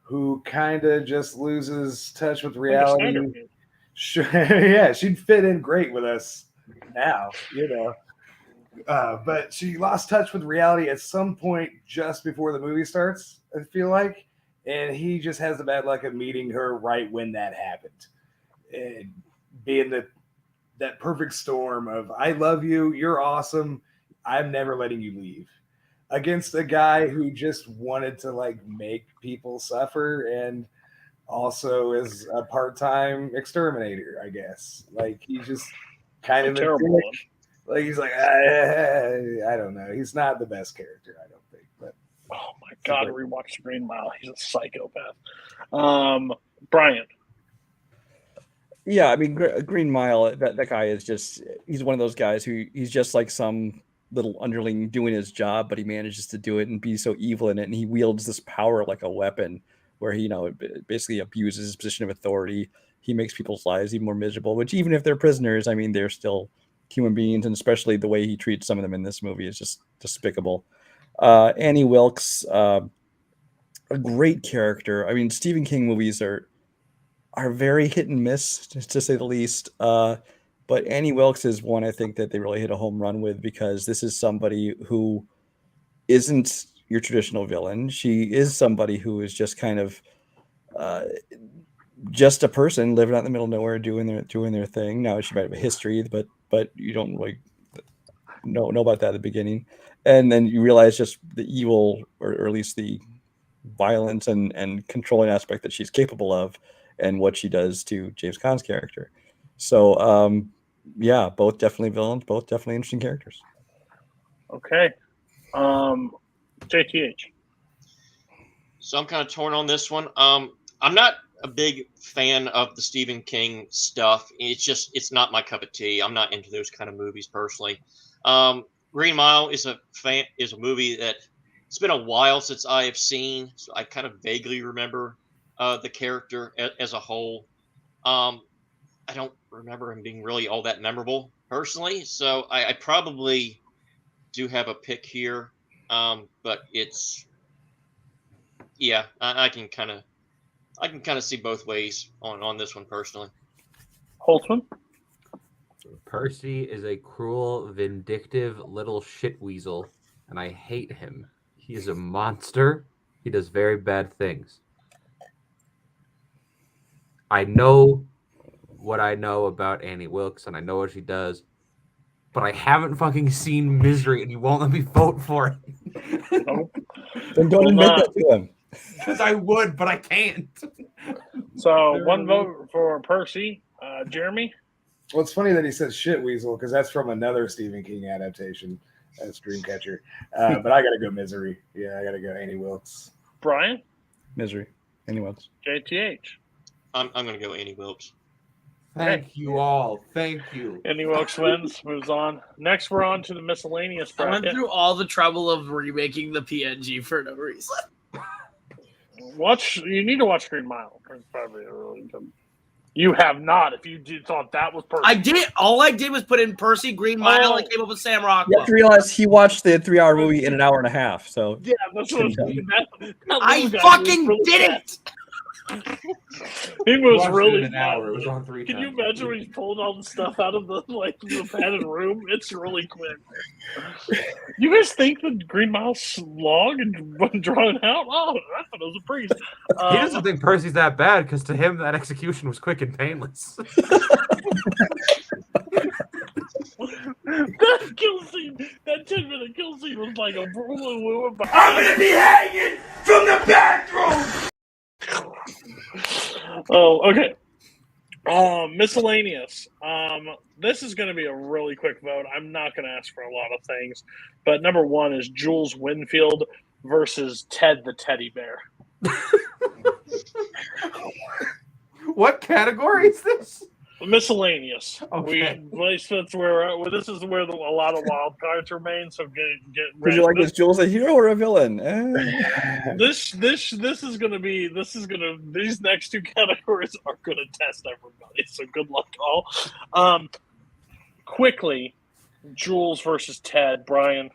who kind of just loses touch with reality. Sure, yeah, she'd fit in great with us now, but she lost touch with reality at some point just before the movie starts, I feel like. And he just has the bad luck of meeting her right when that happened. And being that perfect storm of, I love you, you're awesome, I'm never letting you leave. Against a guy who just wanted to make people suffer and also is a part-time exterminator, I guess. He's just kind of a terrible dick. He's I don't know. He's not the best character, I don't think. But oh my god, rewatch Green Mile. He's a psychopath. Brian. Yeah, I mean, Green Mile, that guy is he's one of those guys who he's just like some little underling doing his job, but he manages to do it and be so evil in it. And he wields this power like a weapon where he, basically abuses his position of authority. He makes people's lives even more miserable, which even if they're prisoners, I mean, they're still human beings. And especially the way he treats some of them in this movie is just despicable. Annie Wilkes, a great character. I mean, Stephen King movies are very hit and miss, to say the least. But Annie Wilkes is one I think that they really hit a home run with, because this is somebody who isn't your traditional villain. She is somebody who is just kind of just a person living out in the middle of nowhere doing their thing. Now she might have a history, but you don't really know about that at the beginning. And then you realize just the evil, or at least the violence and controlling aspect that she's capable of, and what she does to James Caan's character. So, yeah, both definitely villains, both definitely interesting characters. Okay. JTH. So I'm kind of torn on this one. I'm not a big fan of the Stephen King stuff. It's not my cup of tea. I'm not into those kind of movies personally. Green Mile is a movie that it's been a while since I have seen, so I kind of vaguely remember the character as a whole. I don't remember him being really all that memorable personally, so I probably do have a pick here, but it's I can kind of see both ways on this one personally. Holtzman? Percy is a cruel, vindictive little shit weasel, and I hate him. He is a monster. He does very bad things. I know what I know about Annie Wilkes, and I know what she does, but I haven't fucking seen Misery, and you won't let me vote for it. Nope. Then don't admit that to him. Because I would, but I can't. So one vote for Percy. Jeremy? Well, it's funny that he says shit weasel because that's from another Stephen King adaptation. That's Dreamcatcher. But I got to go Misery. Yeah, I got to go Annie Wilkes. Brian? Misery. Annie Wilkes. JTH? I'm going to go Annie Wilkes. Thank you all. Thank you. Annie Wilkes wins. Moves on. Next, we're on to the miscellaneous I bracket. went through all the trouble of remaking the PNG for no reason. You need to watch Green Mile. It's probably a really good. You have not. If you thought that was Percy. I did. All I did was put in Percy, Green Mile, and came up with Sam Rockwell. You have to realize he watched the 3-hour movie in an hour and a half. So Yeah, that's what I fucking didn't. He was Watched it really in an hour. It was on 3 Can you times. imagine when he's pulling all the stuff out of the padded room? It's really quick. You guys think the Green Mile's long and drawn out? Oh, I thought it was a breeze. He doesn't think Percy's that bad because to him that execution was quick and painless. That kill scene, that 10-minute kill scene was like a whirlwind. I'm gonna be hanging from the bathroom. Oh, okay. Miscellaneous. This is going to be a really quick vote. I'm not going to ask for a lot of things, but number one is Jules Winfield versus Ted the Teddy Bear. What category is this? Miscellaneous. Okay. That's where this is where a lot of wild cards remain. So get would ready. you like this Jules a hero or a villain? This is gonna be these next two categories are gonna test everybody. So good luck all. Quickly, Jules versus Ted. Brian.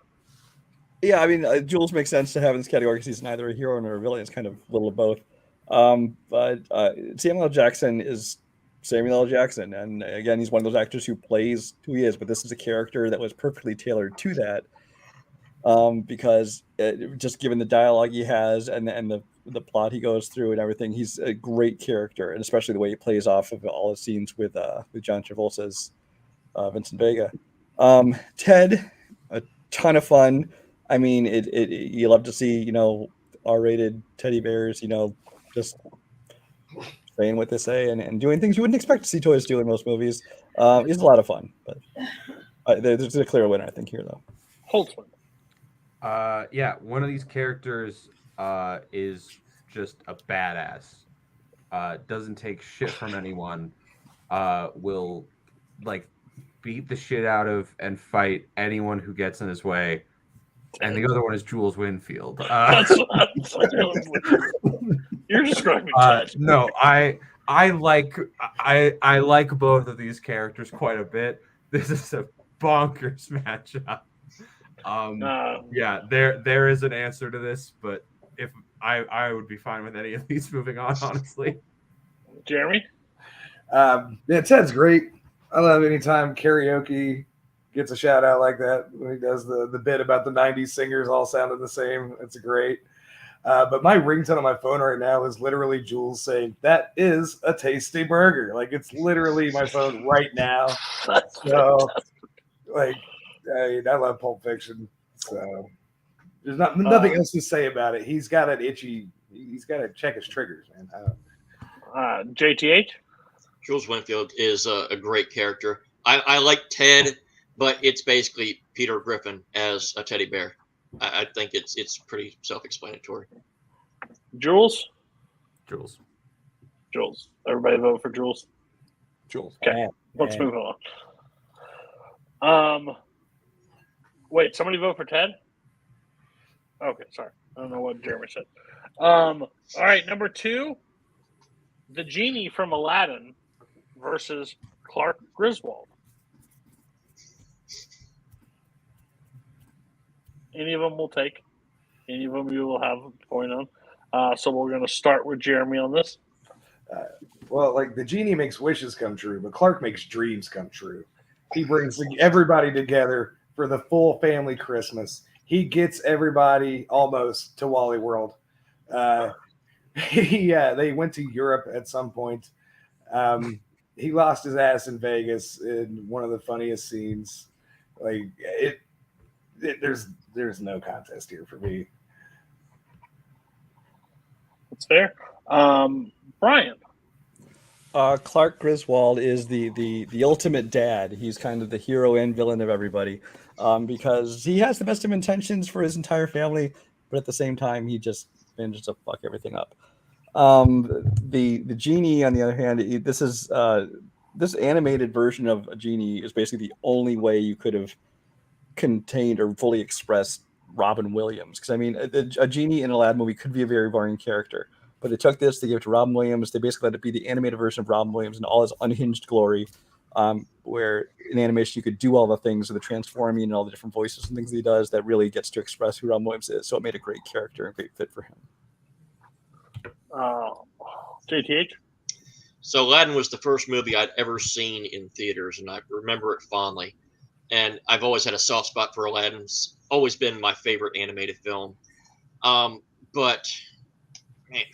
Yeah, I mean, Jules makes sense to have in this category because he's neither a hero nor a villain. It's kind of a little of both. But Samuel L. Jackson is Samuel L. Jackson. And again, he's one of those actors who plays who he is, but this is a character that was perfectly tailored to that because just given the dialogue he has and the plot he goes through and everything, he's a great character, and especially the way he plays off of all the scenes with John Travolta's Vincent Vega. Ted, a ton of fun. I mean, you love to see, R-rated teddy bears, just saying what they say and doing things you wouldn't expect to see toys do in most movies. It's a lot of fun, but there's a clear winner, I think, here, though. Holtzman. Yeah, one of these characters is just a badass. Doesn't take shit from anyone. Will beat the shit out of and fight anyone who gets in his way. And the other one is Jules Winfield. You're describing no, I like both of these characters quite a bit. This is a bonkers matchup. Yeah, there is an answer to this, but if I would be fine with any of these moving on, honestly. Jeremy? Yeah, Ted's great. I love anytime karaoke gets a shout out like that when he does the bit about the 90s singers all sounding the same. It's great. But my ringtone on my phone right now is literally Jules saying, "That is a tasty burger." Like, it's literally my phone right now. So, I love Pulp Fiction. So there's nothing else to say about it. He's got an itchy. He's got to check his triggers, man. JTH? Jules Winfield is a great character. I like Ted, but it's basically Peter Griffin as a teddy bear. I think it's pretty self-explanatory. Jules? Jules. Everybody vote for Jules? Jules. Okay, let's move on. Wait, somebody vote for Ted? Okay, sorry. I don't know what Jeremy said. All right, number 2, the genie from Aladdin versus Clark Griswold. Any of them will take. Any of them you will have a point on. So we're going to start with Jeremy on this. Well, the genie makes wishes come true, but Clark makes dreams come true. He brings everybody together for the full family Christmas. He gets everybody almost to Wally World. They went to Europe at some point. He lost his ass in Vegas in one of the funniest scenes. Like there's no contest here for me. That's fair. Brian. Clark Griswold is the ultimate dad. He's kind of the hero and villain of everybody, because he has the best of intentions for his entire family, but at the same time, he just manages to fuck everything up. The genie, on the other hand, this animated version of a genie is basically the only way you could have contained or fully expressed Robin Williams. Because I mean, a genie in a Aladdin movie could be a very boring character. But they took this, they gave it to Robin Williams. They basically let it be the animated version of Robin Williams in all his unhinged glory, where in animation you could do all the things with the transforming and all the different voices and things he does that really gets to express who Robin Williams is. So it made a great character and great fit for him. JTH? So Aladdin was the first movie I'd ever seen in theaters, and I remember it fondly. And I've always had a soft spot for Aladdin. It's always been my favorite animated film. But man,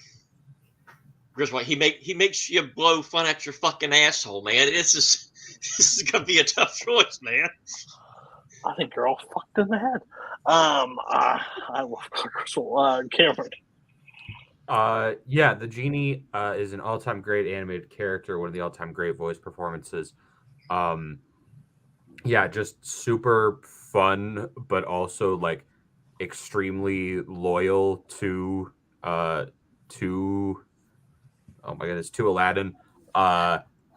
Griswold, he makes you blow fun at your fucking asshole, man. This is gonna be a tough choice, man. I think you're all fucked in the head. I love Clark Griswold. Cameron. Yeah, the genie is an all-time great animated character, one of the all-time great voice performances. Yeah, just super fun, but also like extremely loyal to Aladdin.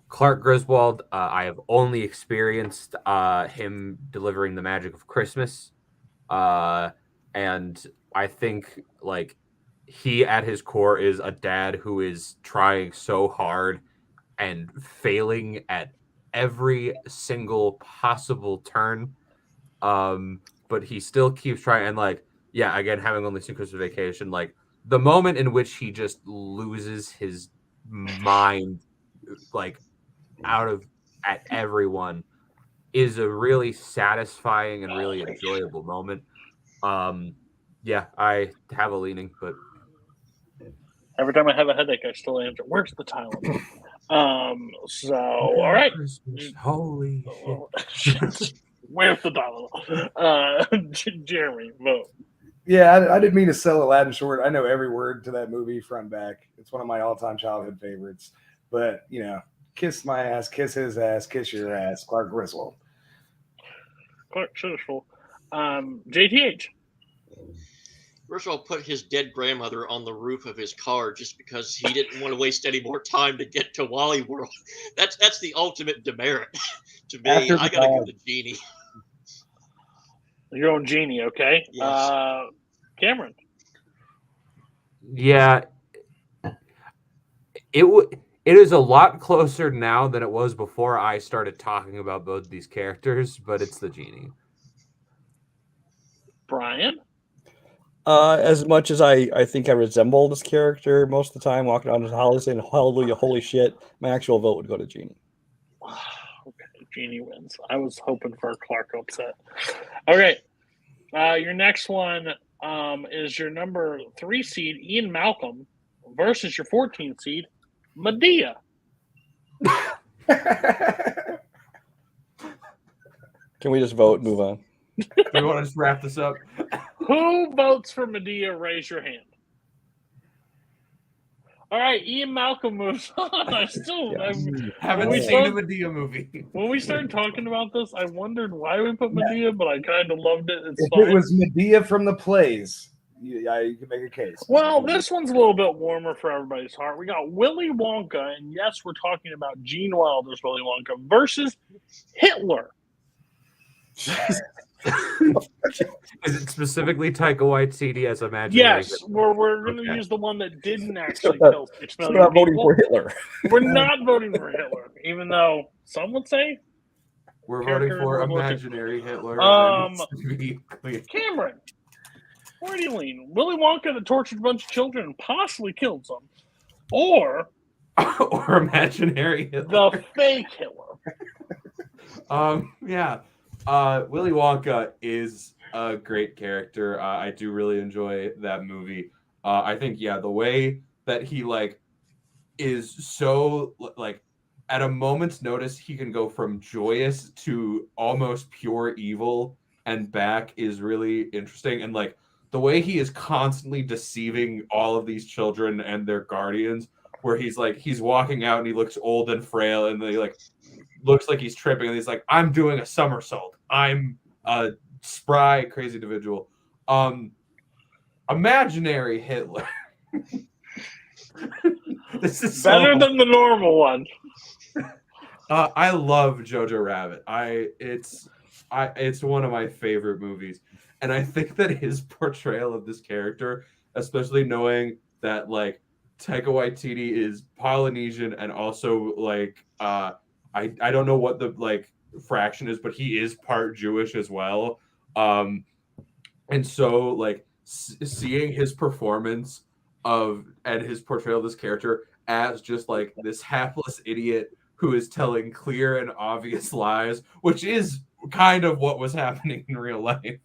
Clark Griswold, I have only experienced him delivering the magic of Christmas, and I think like he at his core is a dad who is trying so hard and failing at every single possible turn, but he still keeps trying. And like, yeah, again, having only seen Christmas Vacation, like the moment in which he just loses his mind like at everyone is a really satisfying and really enjoyable moment. Yeah, I have a leaning, but every time I have a headache, I still answer, where's the Tylenol? So, all right. Holy shit. Where's the Tylenol? Jeremy, vote. Yeah, I didn't mean to sell Aladdin short. I know every word to that movie front and back. It's one of my all-time childhood favorites. But, you know, kiss my ass, kiss his ass, kiss your ass, Clark Griswold. Clark Griswold. JTH. Griswold put his dead grandmother on the roof of his car just because he didn't want to waste any more time to get to Wally World. That's the ultimate demerit to me. I gotta go to Genie. You're on Genie, okay? Yes. Cameron. Yeah, it is a lot closer now than it was before I started talking about both these characters, but it's the Genie. Brian. As much as I think I resemble this character most of the time, walking down the holiday saying hallelujah, holy shit, my actual vote would go to Genie. Okay, Genie wins. I was hoping for a Clark upset. Okay. Your next one is your number 3 seed, Ian Malcolm, versus your 14th seed, Medea. Can we just vote and move on? Do you want to just wrap this up? Who votes for Medea? Raise your hand. All right, Ian Malcolm moves on. I still haven't seen a Medea movie. When we started talking about this, I wondered why we put Medea, but I kind of loved it. If it was Medea from the plays, you can make a case. Well, this one's a little bit warmer for everybody's heart. We got Willy Wonka, and yes, we're talking about Gene Wilder's Willy Wonka versus Hitler. Is it specifically Taika Waititi as imaginary? Yes, we're going to use the one that didn't actually kill 6 million We're not voting people. for Hitler. We're not voting for Hitler, even though some would say we're voting for imaginary Hitler. Cameron, where do you lean? Willy Wonka that tortured a bunch of children and possibly killed some, or imaginary Hitler, the fake Hitler? Yeah. Willy Wonka is a great character. I do really enjoy that movie. I think, yeah, the way that he like is so like at a moment's notice he can go from joyous to almost pure evil and back is really interesting. And like the way he is constantly deceiving all of these children and their guardians, where he's walking out and he looks old and frail and they like looks like he's tripping and he's like, I'm doing a somersault, I'm a spry crazy individual. Imaginary Hitler. This is better than the normal one. I love Jojo Rabbit. It's one of my favorite movies, and I think that his portrayal of this character, especially knowing that like Taika Waititi is Polynesian and also like I don't know what the like fraction is, but he is part Jewish as well. And so like seeing his performance and his portrayal of this character as just like this hapless idiot who is telling clear and obvious lies, which is kind of what was happening in real life.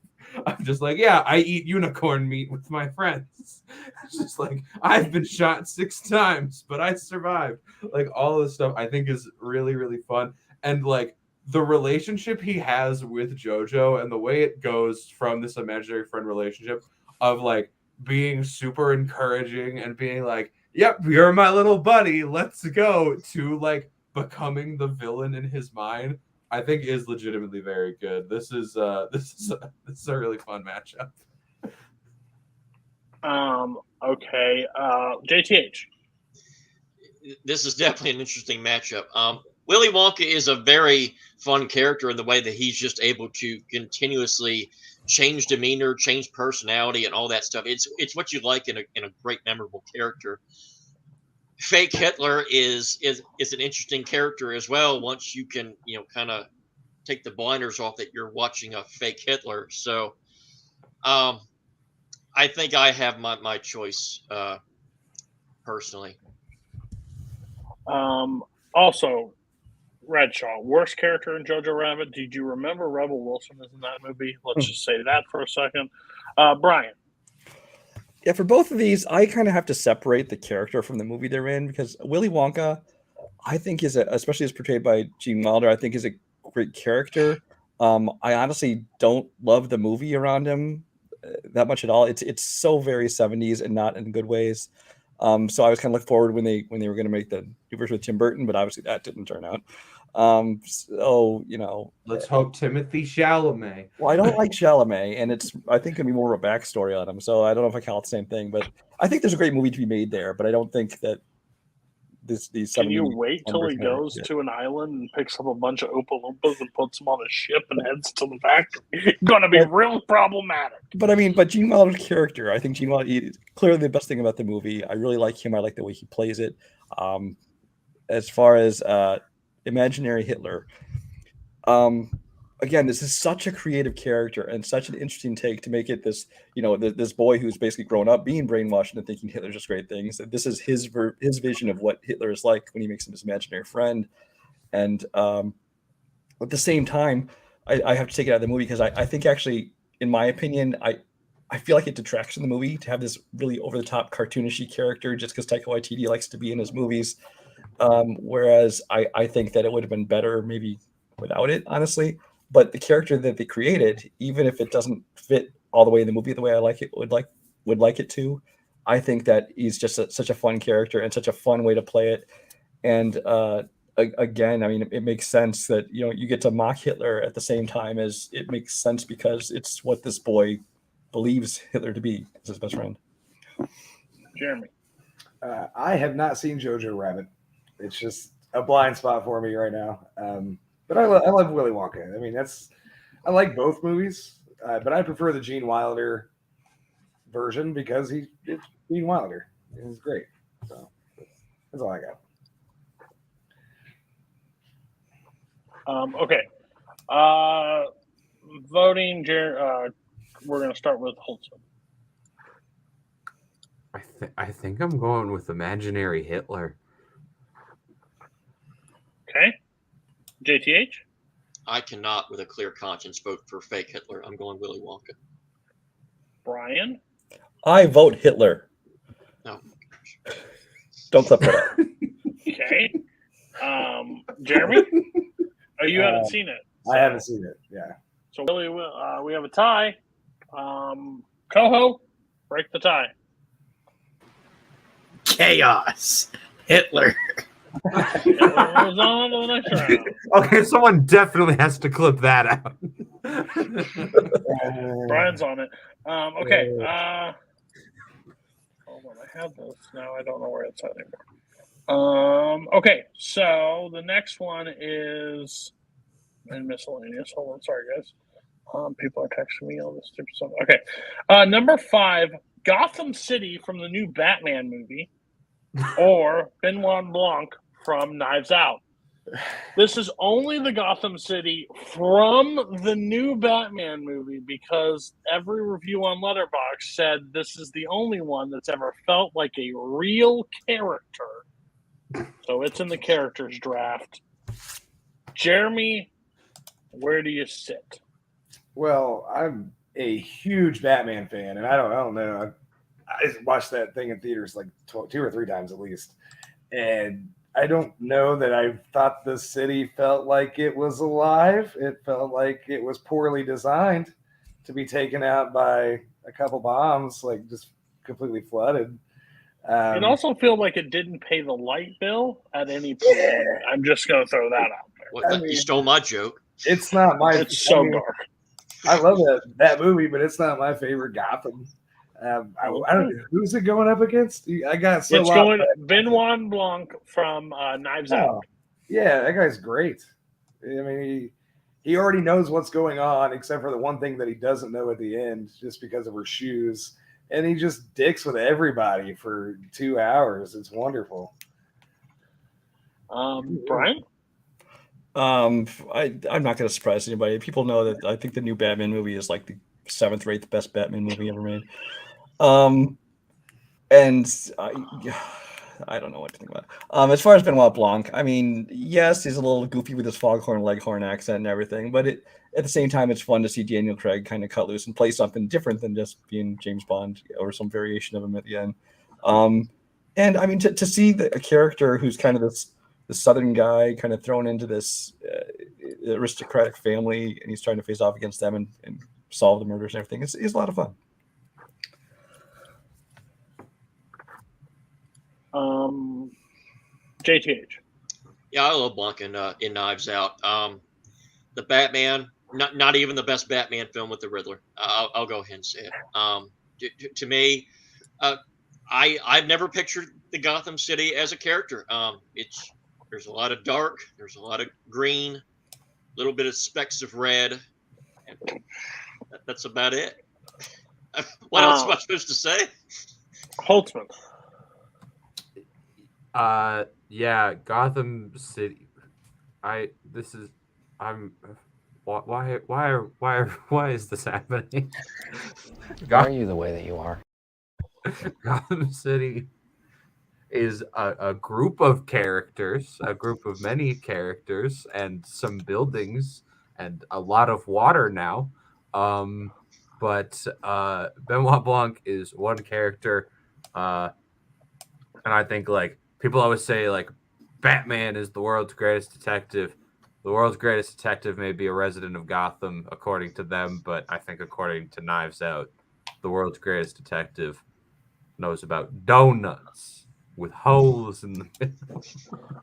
I'm just like, yeah, I eat unicorn meat with my friends. It's just like, I've been shot 6 times, but I survived. Like all of this stuff I think is really, really fun. And like the relationship he has with Jojo and the way it goes from this imaginary friend relationship of like being super encouraging and being like, yep, you're my little buddy, let's go, to like becoming the villain in his mind, I think is legitimately very good. This is a really fun matchup. Okay. JTH. This is definitely an interesting matchup. Willy Wonka is a very fun character in the way that he's just able to continuously change demeanor, change personality, and all that stuff. It's what you like in a great, memorable character. Fake Hitler is an interesting character as well. Once you can, kind of take the blinders off that you're watching a fake Hitler. So, I think I have my choice personally. Also, Redshaw, worst character in Jojo Rabbit. Did you remember Rebel Wilson is in that movie? Let's just say that for a second. Brian. Yeah, for both of these, I kind of have to separate the character from the movie they're in, because Willy Wonka, I think especially as portrayed by Gene Wilder, I think is a great character. I honestly don't love the movie around him that much at all. It's so very 70s and not in good ways. So I was kind of looking forward when they were going to make the new version with Tim Burton, but obviously that didn't turn out. So let's hope Timothy Chalamet. Well, I don't like Chalamet, and I think gonna be more of a backstory on him. So I don't know if I call it the same thing, but I think there's a great movie to be made there. But I don't think that these. Can you wait till he goes to an island and picks up a bunch of Oompa Loompas and puts them on a ship and heads to the factory? Gonna be real problematic. But Gene Wilder's character, I think Gene Wilder is clearly the best thing about the movie. I really like him. I like the way he plays it. As far as imaginary Hitler, again, this is such a creative character and such an interesting take to make it this, this boy who's basically grown up being brainwashed into thinking Hitler's just great things. This is his vision of what Hitler is like when he makes him his imaginary friend. And at the same time, I have to take it out of the movie because I think actually, in my opinion, I feel like it detracts from the movie to have this really over-the-top cartoonishy character just because Taika Waititi likes to be in his movies. Whereas I think that it would have been better maybe without it, honestly. But the character that they created, even if it doesn't fit all the way in the movie the way I would like it to, I think that he's just such a fun character and such a fun way to play it. And again, I mean, it makes sense that you get to mock Hitler at the same time as it makes sense because it's what this boy believes Hitler to be as his best friend. Jeremy. I have not seen Jojo Rabbit. It's just a blind spot for me right now. But I love Willy Wonka. I mean, I like both movies, but I prefer the Gene Wilder version because it's Gene Wilder. It's great. So that's all I got. Okay. Voting, we're going to start with Holtzman. I think I'm going with imaginary Hitler. Okay. JTH? I cannot, with a clear conscience, vote for fake Hitler. I'm going Willy Wonka. Brian? I vote Hitler. No. Don't clip that up. Okay. Jeremy? Oh, you haven't seen it. I haven't seen it. Yeah. So Willie, we have a tie. Koho, break the tie. Chaos. Hitler. Hitler moves on to the next round. Okay, someone definitely has to clip that out. Brian's on it. Okay. Hold on, I have this. Now I don't know where it's at anymore. Okay, so the next one is in miscellaneous. Hold on, sorry guys. People are texting me all this stupid stuff. Okay. Number 5, Gotham City from the new Batman movie, or Benoit Blanc from Knives Out. This is only the Gotham City from the new Batman movie because every review on Letterboxd said this is the only one that's ever felt like a real character. So it's in the characters draft. Jeremy, where do you sit? Well, I'm a huge Batman fan, and I don't know. I watched that thing in theaters like 2 or 3 times at least, and I don't know that I thought the city felt like it was alive. It felt like it was poorly designed to be taken out by a couple bombs, like just completely flooded. It also feels like it didn't pay the light bill at any point. Yeah. I'm just going to throw that out there. What, you stole my joke. It's not my. It's so dark. I love that movie, but it's not my favorite Gotham. I don't know who's it going up against. I got so. It's going Benoit Blanc from Knives Out. Yeah, that guy's great. I mean, he already knows what's going on, except for the one thing that he doesn't know at the end, just because of her shoes, and he just dicks with everybody for 2 hours. It's wonderful. Brian. I'm not going to surprise anybody. People know that I think the new Batman movie is like the 7th or 8th best Batman movie ever made. And I don't know what to think about it. As far as Benoit Blanc, I mean, yes, he's a little goofy with his foghorn leghorn accent and everything, but at the same time, it's fun to see Daniel Craig kind of cut loose and play something different than just being James Bond or some variation of him at the end. And I mean, to see a character who's kind of this Southern guy kind of thrown into this aristocratic family, and he's trying to face off against them and solve the murders and everything. It's a lot of fun. JTH. Yeah, I love Blanc in Knives Out. The Batman, not even the best Batman film with the Riddler. I'll go ahead and say it. To me, I've never pictured the Gotham City as a character. There's a lot of dark, there's a lot of green, a little bit of specks of red. And that's about it. What else am I supposed to say? Holtzman. Yeah, Gotham City. Why is this happening? Why are you the way that you are? Gotham City is a group of characters, a group of many characters, and some buildings, and a lot of water now. But Benoit Blanc is one character, and I think like people always say like Batman is the world's greatest detective. The world's greatest detective may be a resident of Gotham, according to them, but I think according to Knives Out, the world's greatest detective knows about donuts with holes in the middle.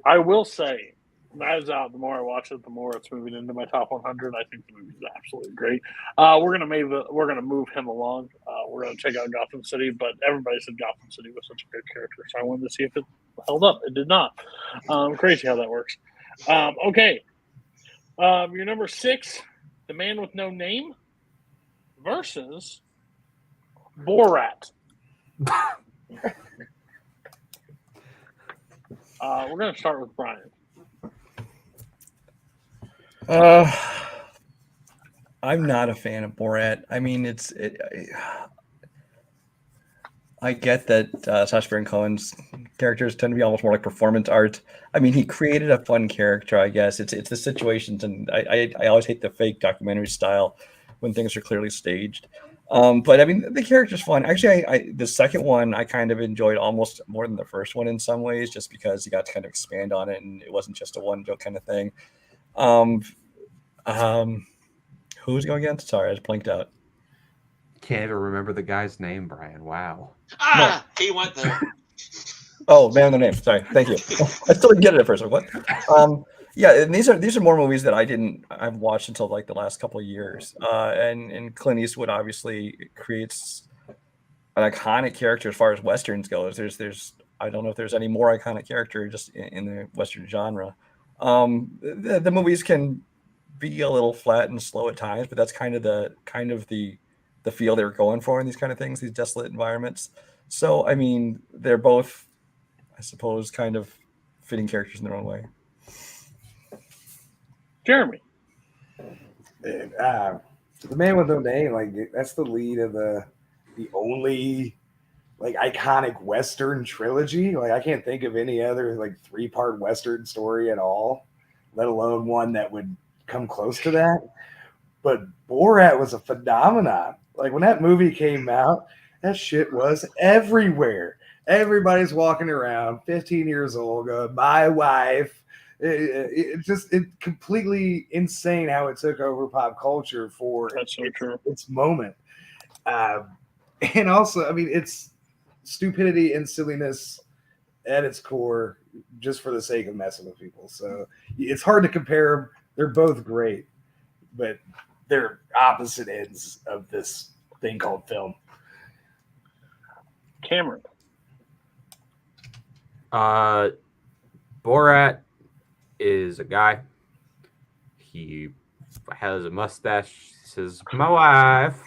I will say, Knives Out, the more I watch it, the more it's moving into my top 100. I think the movie is absolutely great. We're gonna move him along. We're gonna check out Gotham City, but everybody said Gotham City was such a good character, so I wanted to see if it held up. It did not. Crazy how that works. Okay, your number 6, The Man with No Name, versus Borat. We're going to start with Brian. I'm not a fan of Borat. I mean, I get that Sacha Baron Cohen's characters tend to be almost more like performance art. I mean, he created a fun character, I guess. It's the situations, and I always hate the fake documentary style when things are clearly staged. But I mean, the character's fun. Actually, the second one I kind of enjoyed almost more than the first one in some ways, just because you got to kind of expand on it, and it wasn't just a one joke kind of thing. Who's going against? Sorry, I just blinked out. Can't even remember the guy's name, Brian. Wow. He went there. Oh, Man with No Name. Sorry, thank you. I still didn't get it at first. What? Yeah, and these are more movies that I've watched until like the last couple of years. And Clint Eastwood obviously creates an iconic character as far as westerns goes. There's I don't know if there's any more iconic character just in the western genre. The movies can be a little flat and slow at times, but that's kind of the feel they were going for in these kind of things, these desolate environments. So, I mean, they're both, I suppose, kind of fitting characters in their own way. Jeremy. The Man with No Name, like that's the lead of the only like iconic Western trilogy. Like I can't think of any other like 3-part Western story at all, let alone one that would come close to that. But Borat was a phenomenon. Like when that movie came out, that shit was everywhere. Everybody's walking around, 15 years old, going, my wife. It's completely insane how it took over pop culture for its moment. And also, I mean, it's stupidity and silliness at its core, just for the sake of messing with people. So it's hard to compare them. They're both great, but they're opposite ends of this thing called film. Cameron. Borat is a guy. He has a mustache. Says my wife.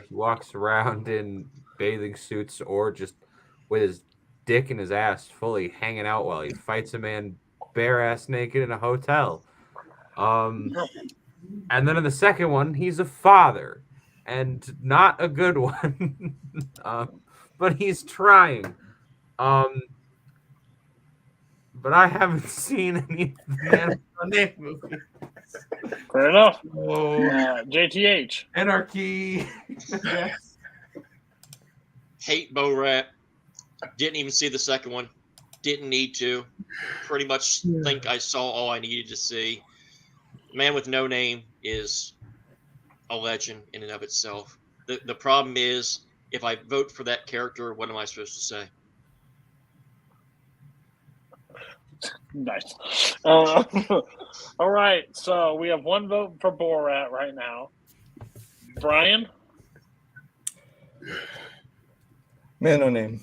He walks around in bathing suits or just with his dick in his ass fully hanging out while he fights a man bare ass naked in a hotel. And then in the second one, he's a father, and not a good one. But he's trying. But I haven't seen any of the Man with No Name movies. Fair enough. Oh. JTH. Anarchy. Yes. Hate Borat. Didn't even see the second one. Didn't need to. Pretty much think I saw all I needed to see. Man with No Name is a legend in and of itself. The problem is, if I vote for that character, what am I supposed to say? Nice. All right, so we have one vote for Borat right now. Brian? Man, No Name.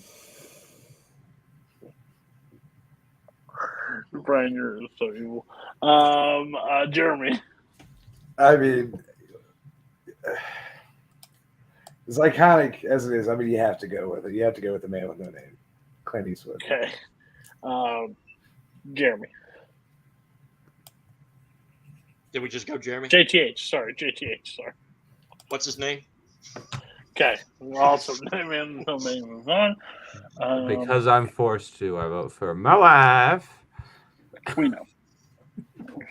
Brian, you're so evil. Jeremy? I mean, as iconic as it is, I mean, you have to go with it. You have to go with the Man with No Name, Clint Eastwood. Okay. Jeremy. Did we just go Jeremy? JTH. Sorry. What's his name? Okay. We're also Man No Name move on. Because I'm forced to, I vote for my wife. We know.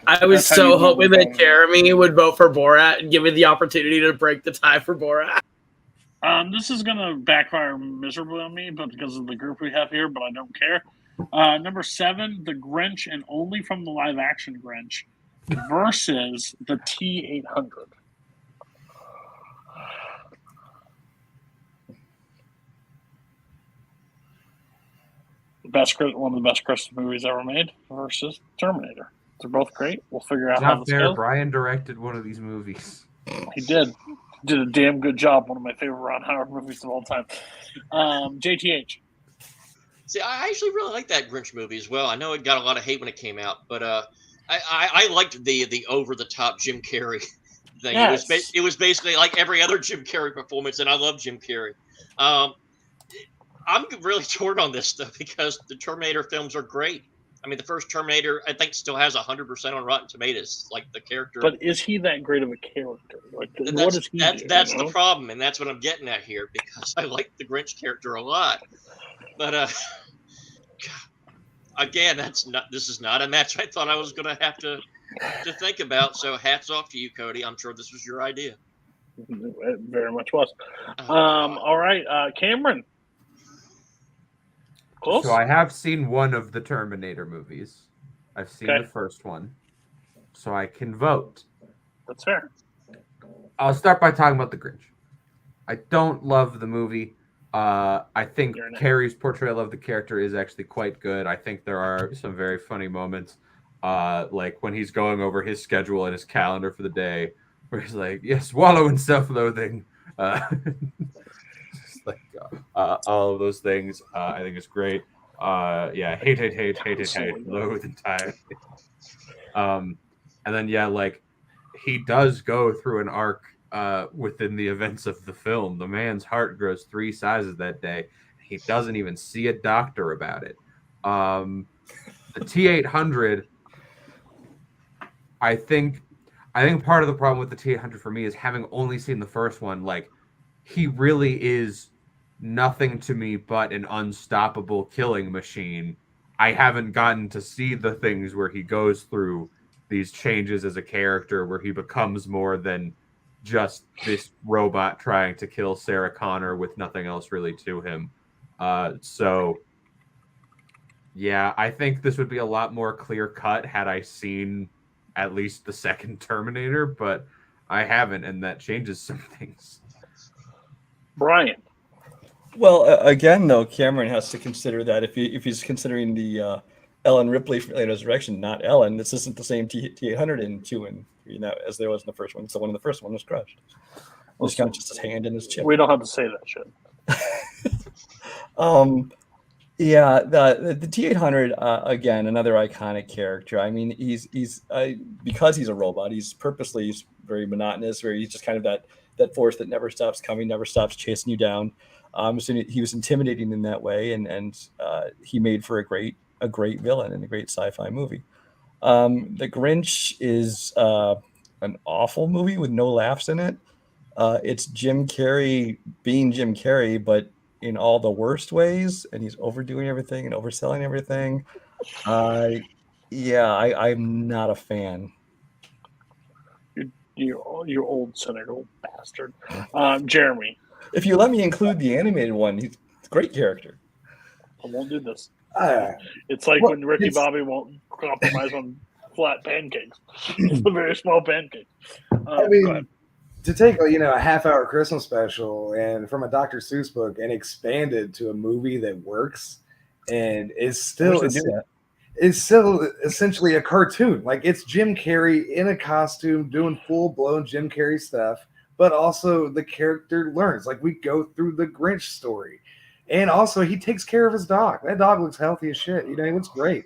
I was so hoping that Jeremy would vote for Borat and give me the opportunity to break the tie for Borat. This is going to backfire miserably on me, but because of the group we have here, but I don't care. Number 7, The Grinch, and only from the live-action Grinch, versus the T-800. One of the best Christmas movies ever made versus Terminator. They're both great. We'll figure out how this goes. Brian directed one of these movies. He did. Did a damn good job. One of my favorite Ron Howard movies of all time. JTH. See, I actually really like that Grinch movie as well. I know it got a lot of hate when it came out, but I liked the over the top Jim Carrey thing. Yes. It was basically like every other Jim Carrey performance, and I love Jim Carrey. I'm really torn on this stuff because the Terminator films are great. I mean, the first Terminator, I think, still has 100% on Rotten Tomatoes. Like the character, But is he that great of a character? Like, what does he do? That's the problem, and that's what I'm getting at here because I like the Grinch character a lot. But again, this is not a match I thought I was going to have to think about. So hats off to you, Cody. I'm sure this was your idea. It very much was. All right, Cameron. Close? So I have seen one of the Terminator movies. I've seen the first one. So I can vote. That's fair. I'll start by talking about The Grinch. I don't love the movie. I think Carrie's portrayal of the character is actually quite good. I think there are some very funny moments. Like when he's going over his schedule and his calendar for the day, where he's like, yes, wallow in self-loathing. Like all of those things, I think it's great. Hate, loathe entirely. And then like he does go through an arc within the events of the film. The man's heart grows 3 sizes that day. He doesn't even see a doctor about it. The T-800, I think part of the problem with the T-800 for me is having only seen the first one. Like, he really is nothing to me but an unstoppable killing machine. I haven't gotten to see the things where he goes through these changes as a character, where he becomes more than just this robot trying to kill Sarah Connor with nothing else really to him. So yeah, I think this would be a lot more clear cut had I seen at least the second Terminator, but I haven't, and that changes some things. Brian. Well, again, though, Cameron has to consider that if he's considering the Ellen Ripley from Alien Resurrection, not Ellen, this isn't the same T-800 in 2 and 3 now as there was in the first one. So one in the first one was crushed. It was kind of just his hand and his chip. We don't have to say that shit. Yeah, the T-800, again, another iconic character. I mean, he's because he's a robot, he's very monotonous, where he's just kind of that force that never stops coming, never stops chasing you down. So he was intimidating in that way, and he made for a great villain in a great sci-fi movie. The Grinch is an awful movie with no laughs in it. It's Jim Carrey being Jim Carrey, but in all the worst ways, and he's overdoing everything and overselling everything. I'm not a fan. You old cynical bastard. Jeremy. If you let me include the animated one, he's a great character. I won't do this. It's like when Ricky Bobby won't compromise on flat pancakes. It's a very small pancake. I mean, to take a half-hour Christmas special and from a Dr. Seuss book and expand it to a movie that works and is still essentially a cartoon. Like, it's Jim Carrey in a costume doing full-blown Jim Carrey stuff, but also the character learns. Like, we go through the Grinch story. And also, he takes care of his dog. That dog looks healthy as shit. He looks great.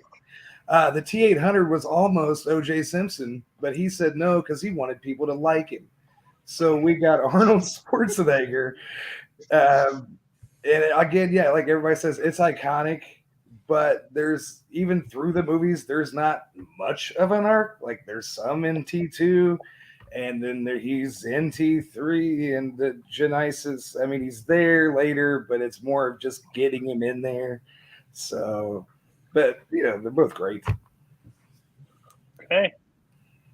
The T-800 was almost O.J. Simpson, but he said no because he wanted people to like him. So we got Arnold Schwarzenegger. And again, like everybody says, it's iconic. But there's, even through the movies, there's not much of an arc. Like, there's some in T2. And then he's in T3 and the Genesis. I mean, he's there later, but it's more of just getting him in there. So, but, they're both great. Okay.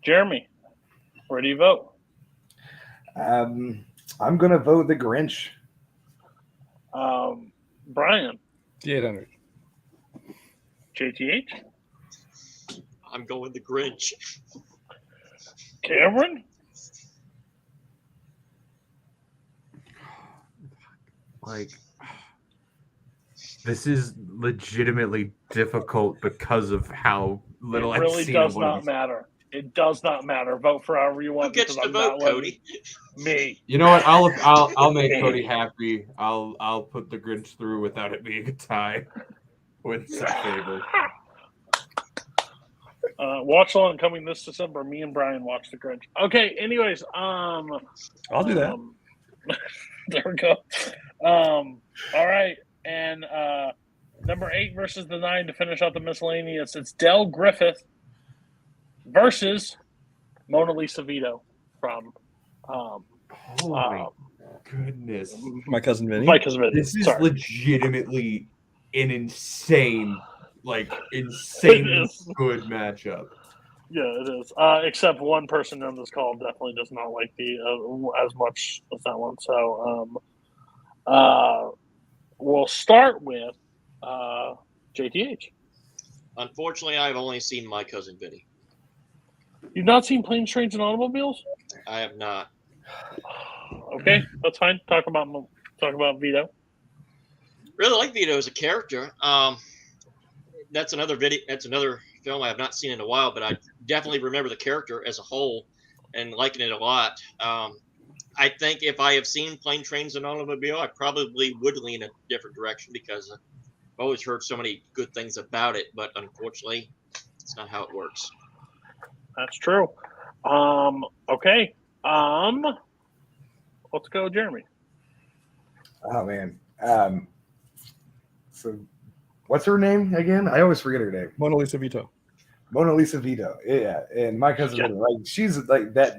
Jeremy, where do you vote? I'm going to vote the Grinch. Brian. T-800. JTH? I'm going the Grinch. Cameron? Like, this is legitimately difficult because of how little I've seen. It really does not matter. It does not matter. Vote for however you want. Who gets to vote, Cody? Me. You know what? I'll make Cody happy. I'll put the Grinch through without it being a tie. With some favor. Watch along coming this December. Me and Brian watch the Grinch. Okay. Anyways, I'll do that. There we go. All right, and Number 8 versus the 9 to finish out the miscellaneous. It's Del Griffith versus Mona Lisa Vito from. Oh my goodness! My cousin Vinny. My cousin Vinny. This is Sorry. legitimately an insane good matchup. Yeah, it is. Except one person on this call definitely does not like the as much as that one. So we'll start with JTH. Unfortunately, I've only seen My Cousin Vinny. You've not seen Planes, Trains, and Automobiles? I have not. Okay, that's fine. Talk about Vito. Really like Vito as a character. That's another video. That's another film I have not seen in a while, but I definitely remember the character as a whole and liking it a lot. I think if I have seen Plane, Trains, and Automobile, I probably would lean a different direction because I've always heard so many good things about it. But unfortunately, it's not how it works. That's true. Okay. Let's go, Jeremy. Oh man. So what's her name again? I always forget her name. Mona Lisa Vito. Mona Lisa Vito. Yeah. And my cousin, like, she's like that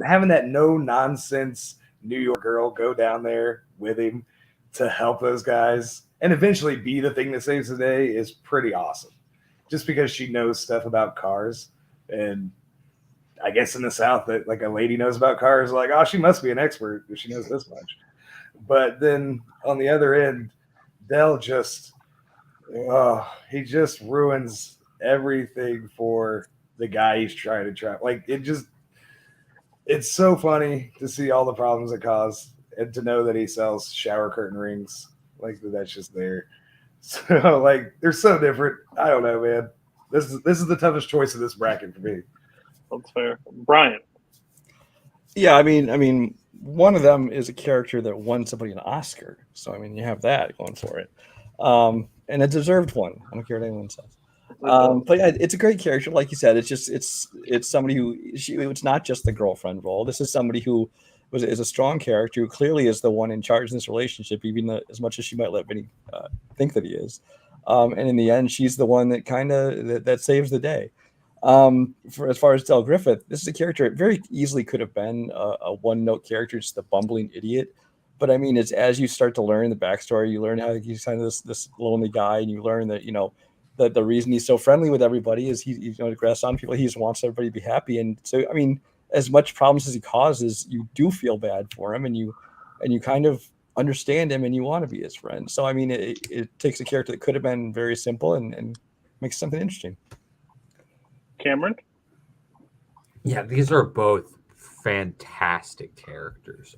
having that no nonsense New York girl go down there with him to help those guys and eventually be the thing that saves the day is pretty awesome. Just because she knows stuff about cars. And I guess in the South that like a lady knows about cars, like, oh, she must be an expert if she knows this much. But then on the other end, Del just, he just ruins everything for the guy he's trying to trap. Like it's so funny to see all the problems it caused and to know that he sells shower curtain rings. Like that's just there. So like they're so different. I don't know, man. This is the toughest choice of this bracket for me. That's fair. Brian. Yeah, I mean, one of them is a character that won somebody an Oscar. So I mean, you have that going for it, and a deserved one. I don't care what anyone says. But yeah, it's a great character, like you said. It's somebody who it's not just the girlfriend role. This is somebody who is a strong character who clearly is the one in charge in this relationship, even as much as she might let Vinny think that he is. And in the end, she's the one that kind of that saves the day. For as far as Del Griffith, this is a character it very easily could have been a one-note character, just a bumbling idiot. But I mean, it's as you start to learn the backstory, you learn how he's kind of this lonely guy, and you learn that that the reason he's so friendly with everybody is he aggress on people. He just wants everybody to be happy, and so I mean, as much problems as he causes, you do feel bad for him, and you kind of understand him, and you want to be his friend. So I mean, it takes a character that could have been very simple and makes something interesting. Cameron? Yeah, these are both fantastic characters.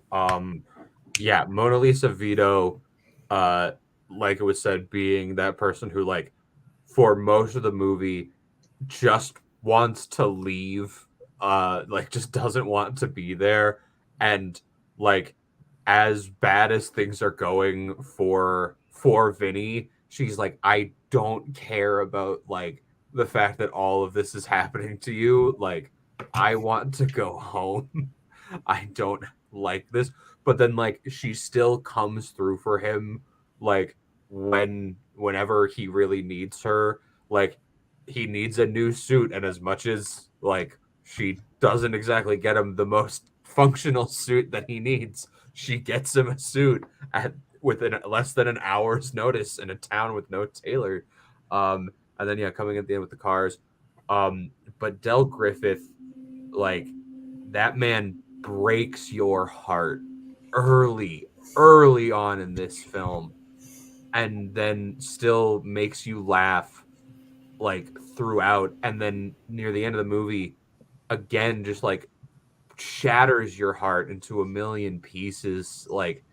Yeah, Mona Lisa Vito, like it was said, being that person who, like, for most of the movie just wants to leave, like, just doesn't want to be there. And, like, as bad as things are going for Vinny, she's like, I don't care about, like, the fact that all of this is happening to you. Like, I want to go home. I don't like this. But then, like, she still comes through for him, like, whenever he really needs her. Like, he needs a new suit, and as much as, like, she doesn't exactly get him the most functional suit that he needs, she gets him a suit within less than an hour's notice in a town with no tailor. And then, yeah, coming at the end with the cars. But Del Griffith, like, that man breaks your heart early on in this film, and then still makes you laugh, like, throughout. And then near the end of the movie, again, just, like, shatters your heart into a million pieces. Like,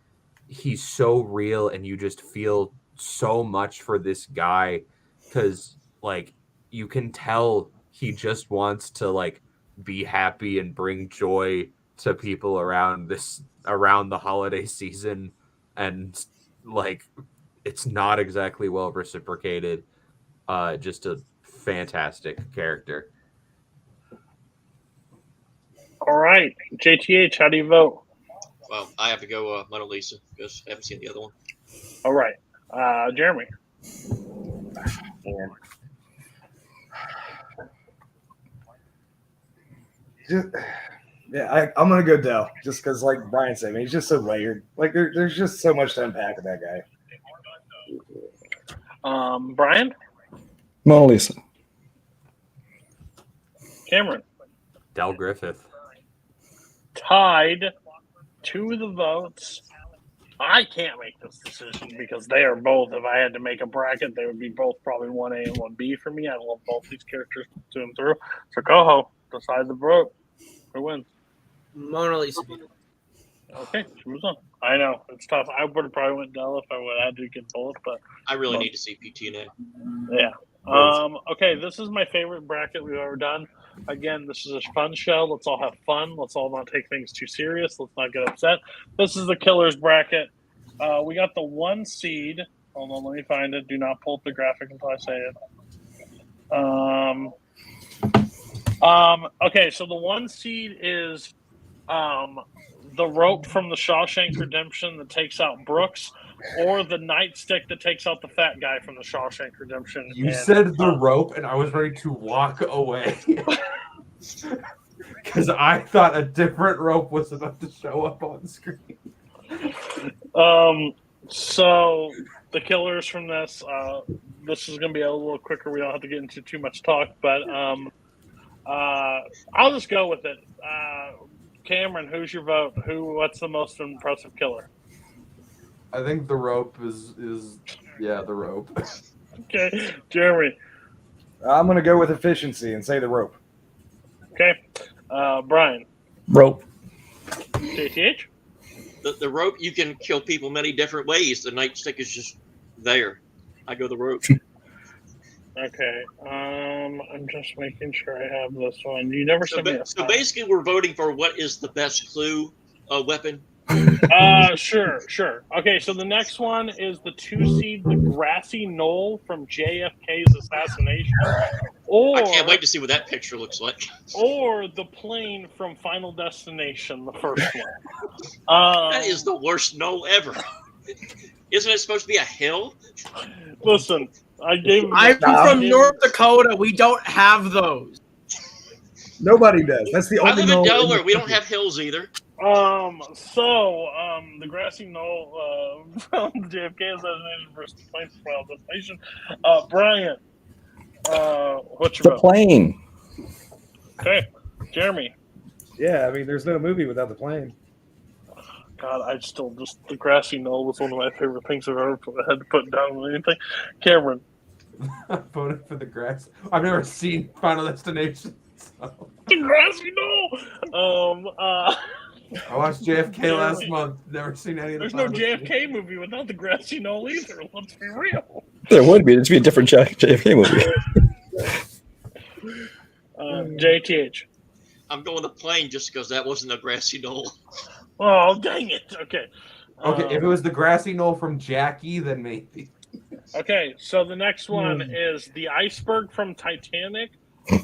he's so real, and you just feel so much for this guy, because, like, you can tell he just wants to, like, be happy and bring joy to people around the holiday season, and, like, it's not exactly well reciprocated. Just a fantastic character. All right, JTH, how do you vote? Well, I have to go Mona Lisa because I haven't seen the other one. All right, Jeremy. Man. I'm gonna go Dell just because, like Brian said, he's just so layered. Like there's just so much to unpack with that guy. Brian, Mona Lisa. Cameron, Del Griffith. tied 2 of the votes. I can't make this decision because they are both. If I had to make a bracket, they would be both probably 1A and 1B for me. I love both these characters to and through. So Koho, decide the vote. Who wins? Mona Lisa. Okay, she moves on. I know it's tough. I would have probably went Dell if I would have had to get both, but I really need to see PT now. yeah. Okay, this is my favorite bracket we've ever done. Again, this is a fun show. Let's all have fun. Let's all not take things too serious. Let's not get upset. This is the Killers bracket. We got the 1 seed. Hold on, let me find it. Do not pull up the graphic until I say it. Okay, so the 1 seed is the rope from the Shawshank Redemption that takes out Brooks, or the nightstick that takes out the fat guy from the Shawshank Redemption. You said the rope, and I was ready to walk away because I thought a different rope was about to show up on screen. So the Killers from this. This is going to be a little quicker. We don't have to get into too much talk, but I'll just go with it. Cameron, who's your vote? What's the most impressive killer? I think the rope is the rope. Okay, Jeremy. I'm gonna go with efficiency and say the rope. Okay, Brian. Rope. JTH. The rope, you can kill people many different ways. The nightstick is just there. I go the rope. Okay, I'm just making sure I have this one. You never sent me a So basically, we're voting for what is the best clue weapon. Sure. Okay, so the next one is the 2 seed, the grassy knoll from JFK's assassination, or I can't wait to see what that picture looks like. Or the plane from Final Destination, the first one. That is the worst knoll ever. Isn't it supposed to be a hill? Listen, I'm from North Dakota. We don't have those. Nobody does. That's the I only. live in Delaware. We don't have hills either. The grassy knoll from JFK assassination versus the plane from Final Destination. Brian, what's your The plane. Okay, Jeremy. Yeah, I mean, there's no movie without the plane. God, the grassy knoll was one of my favorite things I've ever had to put down on anything. Cameron. I voted for the grass. I've never seen Final Destination. So. The grassy knoll. I watched JFK last month. Never seen any of the. There's no JFK movie without the grassy knoll either. Let's be real. There would be. It'd be a different JFK movie. JTH. I'm going the plane just because that wasn't a grassy knoll. Oh, dang it. Okay. Okay, if it was the grassy knoll from Jackie, then maybe. Okay, so the next one is the iceberg from Titanic,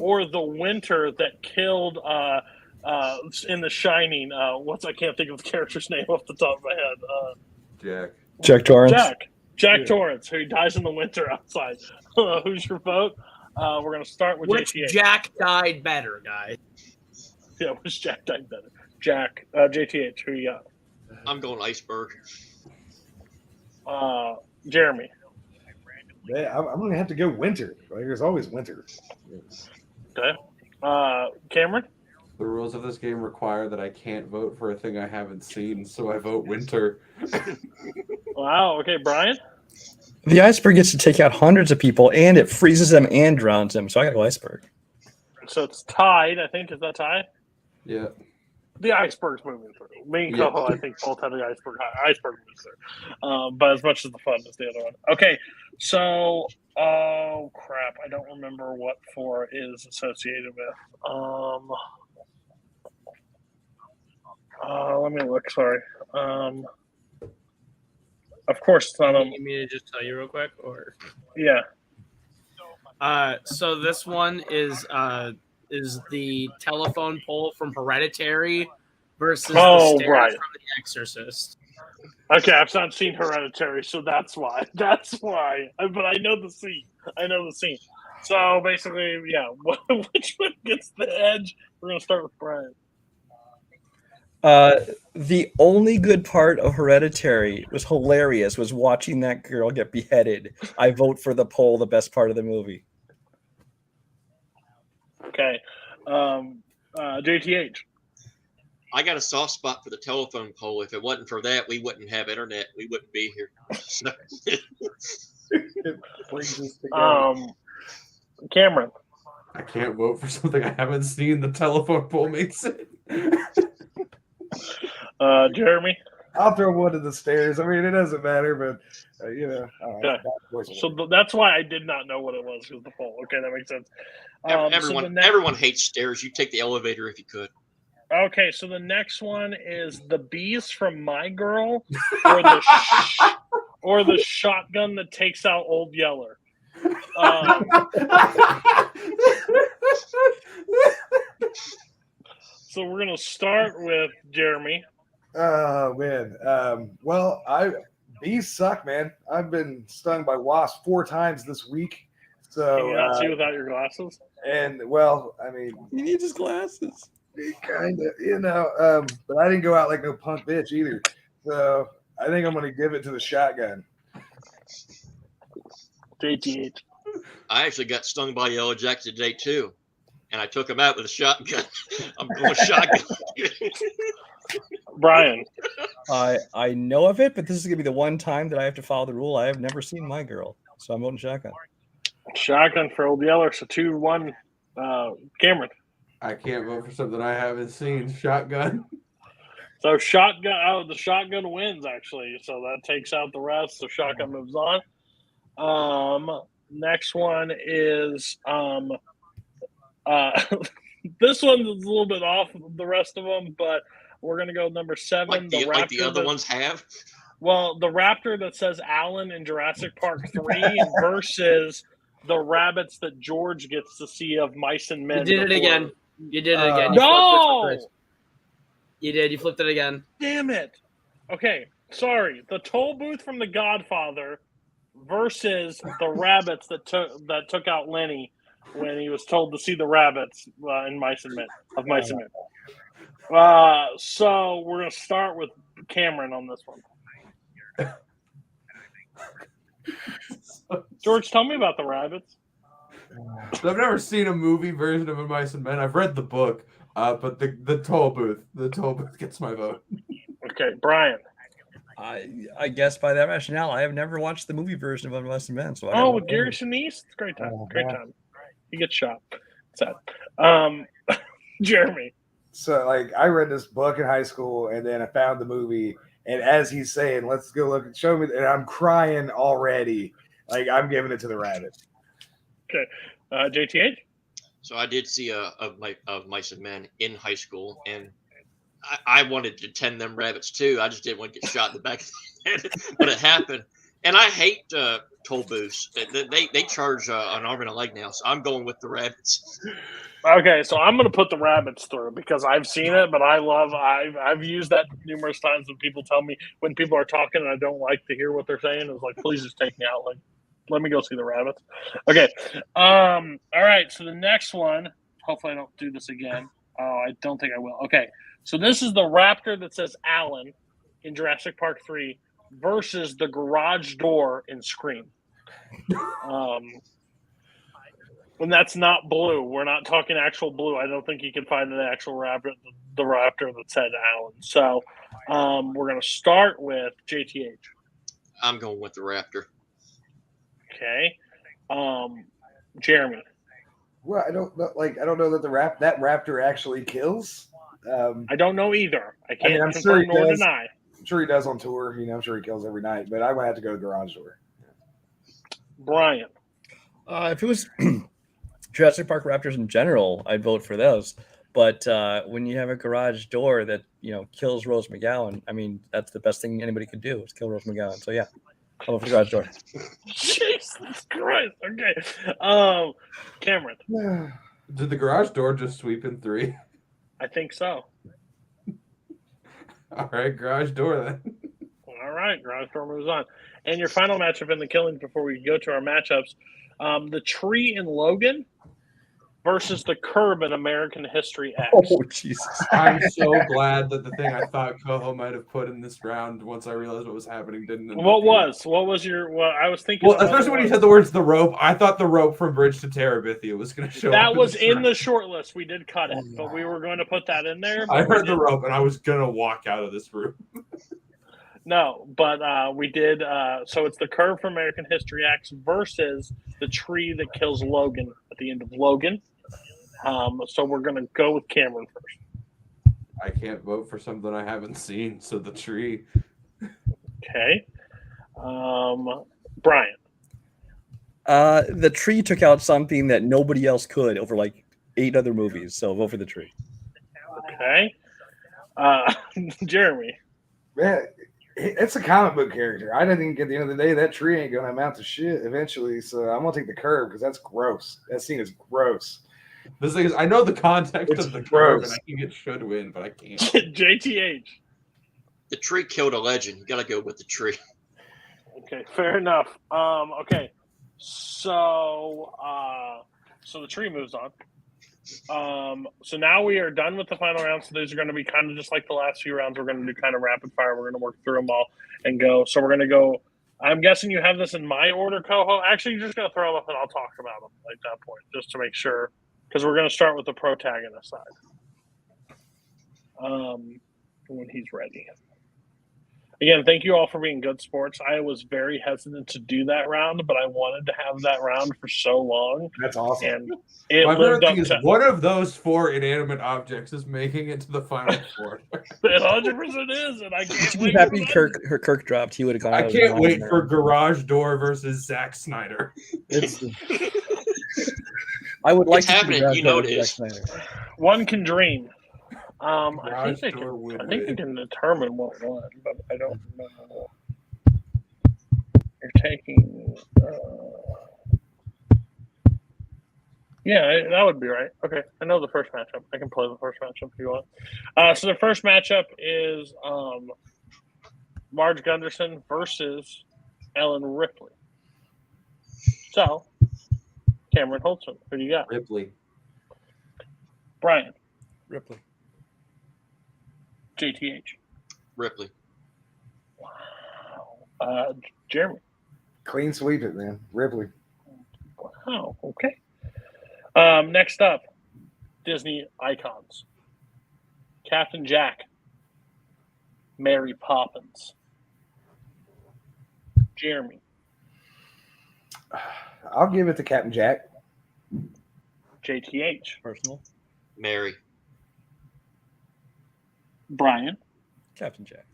or the winter that killed in The Shining. I can't think of the character's name off the top of my head. Jack Torrance. Jack Torrance, who dies in the winter outside. Who's your vote? We're going to start with Which JTH. Jack died better, guys? Yeah, which Jack died better? Jack. JTH, who you got? I'm going iceberg. Jeremy. Yeah, I'm going to have to go winter. Like, there's always winter. Okay. Cameron? The rules of this game require that I can't vote for a thing I haven't seen, so I vote winter. Wow. Okay, Brian? The iceberg gets to take out hundreds of people, and it freezes them and drowns them. So I got to go iceberg. So it's tied, I think. Is that tie? Yeah. The iceberg's moving through. Me and Koho, I think, both had the iceberg moves through. But as much as the fun is the other one. Okay, so, oh, crap. I don't remember what 4 is associated with. Let me look, sorry. Of course, it's not on. You need me to just tell you real quick? Or Yeah. So this one is the telephone pole from Hereditary versus the stairs from The Exorcist. Okay, I've not seen Hereditary, so that's why. That's why. But I know the scene. So basically, yeah. Which one gets the edge? We're gonna start with Brian. The only good part of Hereditary was hilarious. Was watching that girl get beheaded. I vote for the pole. The best part of the movie. Okay, JTH. I got a soft spot for the telephone pole. If it wasn't for that, we wouldn't have internet. We wouldn't be here. So. Cameron. I can't vote for something I haven't seen. The telephone pole makes it. Jeremy. I'll throw one to the stairs. I mean, it doesn't matter, but you know. Okay. So that's why I did not know what it was the pole. Okay, that makes sense. Everyone hates stairs. You take the elevator if you could. Okay, so the next one is the bees from My Girl, or the shotgun that takes out Old Yeller. So we're gonna start with Jeremy. Oh man. Well, bees suck, man. I've been stung by wasps 4 times this week. So can you not see without your glasses? And well, I mean, you need his glasses. Kind of, you know. But I didn't go out like no punk bitch either. So I think I'm gonna give it to the shotgun. JTH. I actually got stung by Yellow Jacket today too, and I took him out with a shotgun. I'm going shotgun. Brian. I know of it, but this is gonna be the one time that I have to follow the rule. I have never seen My Girl, so I'm voting shotgun. Shotgun for Old Yeller. So 2-1. Cameron. I can't vote for something I haven't seen. Shotgun. So shotgun. Oh, the shotgun wins actually. So that takes out the rest. So shotgun moves on. Next one is this one's a little bit off the rest of them, but we're gonna go number 7. Like the other ones have. Well, the raptor that says Alan in Jurassic Park 3 versus the rabbits that George gets to see of Mice and Men. You did it again. You did it again. No! You did. You flipped it again. Damn it. Okay, sorry. The toll booth from The Godfather versus the rabbits that took out Lenny when he was told to see the rabbits in Mice and Men. So we're going to start with Cameron on this one. George, tell me about the rabbits. So I've never seen a movie version of A Mice and Men. I've read the book, but the toll booth gets my vote. Okay, Brian. I guess by that rationale, I have never watched the movie version of A Mice and Men. So with Gary Sinise? It's a great time. Great time. He gets shot. Sad. Jeremy. So like I read this book in high school, and then I found the movie. And as he's saying, let's go look and show me, and I'm crying already. Like I'm giving it to the rabbit. Okay, JTH. So I did see of Mice and Men in high school, and I wanted to tend them rabbits too. I just didn't want to get shot in the back of the head, but it happened. And I hate toll booths. They charge an arm and a leg now, so I'm going with the rabbits. Okay, so I'm going to put the rabbits through because I've seen it, but I've used that numerous times when people tell me, when people are talking and I don't like to hear what they're saying, it's like, please just take me out. Like, let me go see the rabbits. Okay. All right. So the next one, hopefully I don't do this again. Oh, I don't think I will. Okay. So this is the raptor that says Alan in Jurassic Park 3 versus the garage door in Scream. And that's not blue. We're not talking actual blue. I don't think you can find an actual raptor, the raptor that said Alan. So we're going to start with JTH. I'm going with the raptor. Okay. Jeremy. Well, I don't know that that raptor actually kills. I don't know either. I can't I'm confirm sure nor deny. I'm sure he does on tour. You know, I'm sure he kills every night. But I would have to go to garage door. Brian. If it was Jurassic Park raptors in general, I'd vote for those. But when you have a garage door that kills Rose McGowan, I mean that's the best thing anybody could do is kill Rose McGowan. So yeah, I'll vote for the garage door. Jesus Christ. Okay. Cameron. Did the garage door just sweep in 3? I think so. All right, garage door then. right, Garage Door moves on. And your final matchup in the Killings before we go to our matchups, the Tree in Logan versus the Curb in American History X. Oh, Jesus. I'm so glad that the thing I thought Koho might have put in this round once I realized what was happening didn't. What was your? Well, I was thinking. Well, especially when you said the words "the rope," I thought the rope from Bridge to Terabithia was going to show up. That was in the short list. We did cut it, but we were going to put that in there. I heard the rope, and I was going to walk out of this room. No, but we did. So it's the Curve from American History X versus the Tree that kills Logan at the end of Logan. So we're going to go with Cameron first. I can't vote for something I haven't seen, so the Tree. Okay. Brian. The Tree took out something that nobody else could over like 8 other movies, so vote for the Tree. Okay. Jeremy. Man, it's a comic book character. I don't think at the end of the day that tree ain't gonna amount to shit eventually. So I'm gonna take the Curve because that's gross. That scene is gross. The thing is, I know the context It's of the gross. Curve, and I think it should win, but I can't. JTH. The Tree killed a legend. You got to go with the Tree. Okay, fair enough. Okay, so the Tree moves on. So now we are done with the final round. So these are going to be kind of just like the last few rounds. We're going to do kind of rapid fire. We're going to work through them all and go. So we're going to go. I'm guessing you have this in my order, Koho. Actually, you're just going to throw them up and I'll talk about them at that point, just to make sure, because we're going to start with the protagonist side. When he's ready. Again, thank you all for being good sports. I was very hesitant to do that round, but I wanted to have that round for so long. That's awesome. And it My favorite lived up thing is to one of those 4 inanimate objects is making it to the final 4. It 100% is, and I can't wait. Happy Kirk dropped. He would have gone. I out can't of wait line for there. Garage Door versus Zack Snyder. I would like It's to see happening. Garage You know Door it with is. Zack Snyder. One can dream. I Garage think Door would they win. can determine what won, but I don't know. You're taking. Yeah, that would be right. Okay, I know the first matchup. I can play the first matchup if you want. So the first matchup is Marge Gunderson versus Ellen Ripley. So, Cameron Holtzman, who do you got? Ripley. Brian. Ripley. JTH. Ripley. Jeremy. Clean sweep it, man. Ripley. Wow, okay. Next up, Disney icons. Captain Jack. Mary Poppins. Jeremy. I'll give it to Captain Jack. JTH. Personal. Mary. Brian. Captain Jack.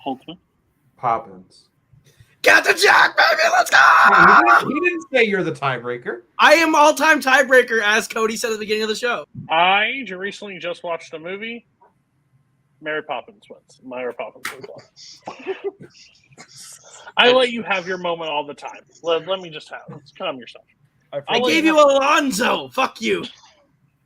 Holtzman. Poppins. Captain Jack, baby, let's go! He didn't say you're the tiebreaker. I am all-time tiebreaker, as Cody said at the beginning of the show. I recently just watched a movie. Mary Poppins wins. Mary Poppins wins. I let you have your moment all the time. Let me just have it. Calm yourself. I gave you Alonzo. Fuck you.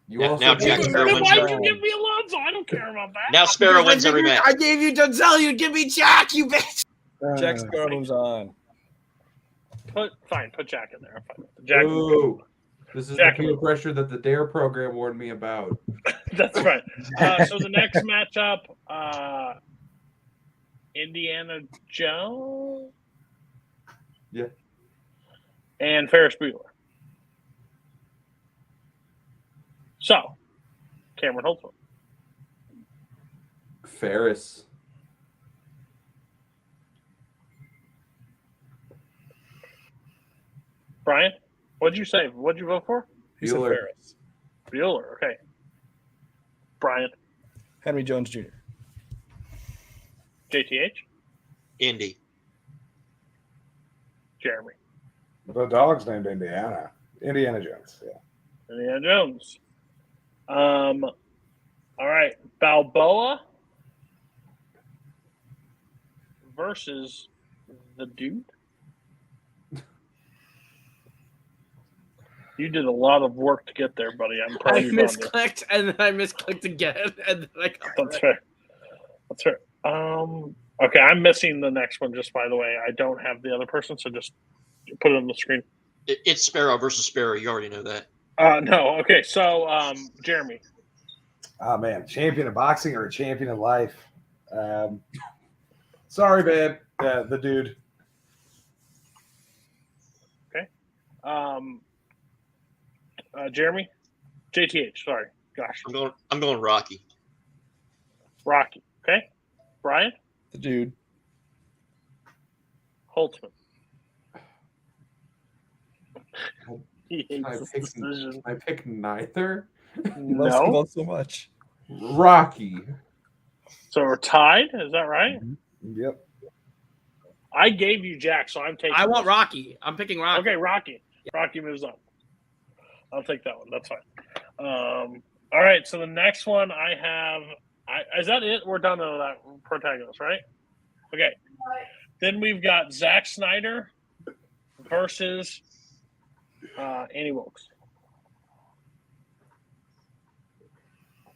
Now Jack Sparrow wins. Why'd you give me Alonzo? I don't care about that. Now Sparrow wins every match. I gave you Denzel. You give me Jack, you bitch. Jack Sparrow moves on. Put Jack in there. I'm fine with it. Jack. Ooh, this is Jack the peer pressure that the DARE program warned me about. That's right. So the next matchup, Indiana Jones. Yeah. And Ferris Bueller. So, Cameron Holtzman. Ferris. Brian, what'd you say? What'd you vote for? He said Bueller. Ferris. Bueller, okay. Brian. Henry Jones Jr. JTH. Indy. Jeremy. The dog's named Indiana. Indiana Jones. Yeah. Indiana Jones. All right. Balboa versus the dude. You did a lot of work to get there, buddy. I'm proud I of you. misclicked and then I misclicked again, and then I got That's fair. That's fair. Okay, I'm missing the next one. Just by the way, I don't have the other person, so just put it on the screen. It's Sparrow versus Sparrow. You already know that. No. Okay, so Jeremy. Oh man, champion of boxing or a champion of life? Sorry, babe. The dude. Okay. Jeremy. JTH. Sorry. Gosh. I'm going Rocky. Rocky. Okay. Brian. The dude. Holtzman. He hates this decision. I pick neither. No. So much. Rocky. So we're tied. Is that right? Yep. I gave you Jack, so I'm taking. I want Rocky. I'm picking Rocky. Okay, Rocky. Rocky moves on. I'll take that one. That's fine. All right. So the next one I have. Is that it? We're done with that protagonist, right? Okay. Then we've got Zack Snyder versus Annie Wilkes.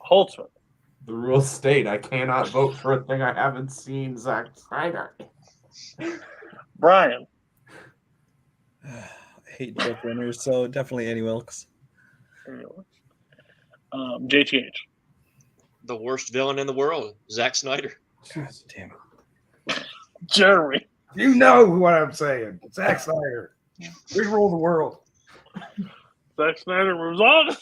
Holtzman. The rules state I cannot vote for a thing I haven't seen. Zack Snyder. Brian. I hate joke winners, so definitely Annie Wilkes. JTH. The worst villain in the world, Zack Snyder. God damn it. Jeremy. You know what I'm saying. Zack Snyder. We rule the world. Zack Snyder moves on.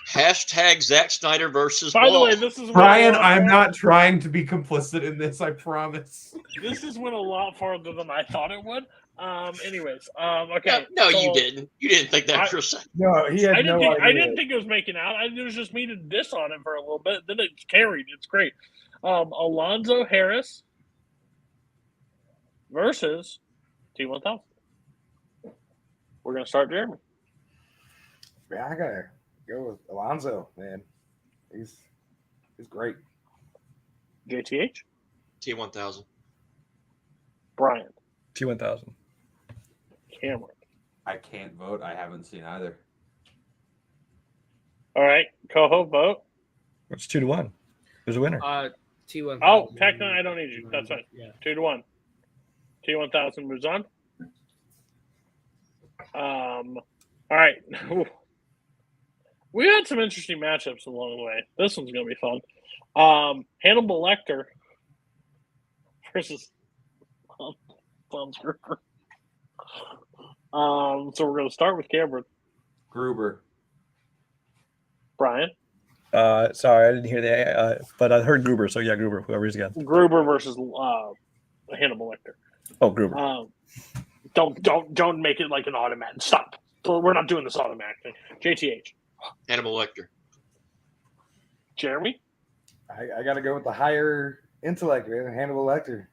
Hashtag Zack Snyder versus By the Wall. way, this is Brian, I'm not trying to be complicit in this, I promise. This has went a lot farther than I thought it would. Anyways, okay. No, so you didn't. You didn't think that for a second. No, he had no idea. I didn't think it was making out. It was just me to diss on it for a little bit. Then it carried. It's great. Alonzo Harris versus T1000. We're gonna start Jeremy. Yeah, I gotta go with Alonzo, man. He's great. JTH. T1000. Brian. T1000. Cameron. I can't vote. I haven't seen either. All right, Koho, vote. It's 2-1. Who's a winner? T1000. Oh, technically, I don't need you. That's fine. Yeah. 2-1. T1000 moves on. All right. We had some interesting matchups along the way. This one's going to be fun. Hannibal Lecter versus Hans Graber. So we're going to start with Cameron. Gruber. Brian. Sorry, I didn't hear the, but I heard Gruber. So yeah, Gruber. Whoever he's against. Gruber versus Hannibal Lecter. Oh, Gruber. Don't make it like an automatic. Stop. We're not doing this automatically. JTH. Hannibal Lecter. Jeremy. I got to go with the higher intellect, man. Hannibal Lecter.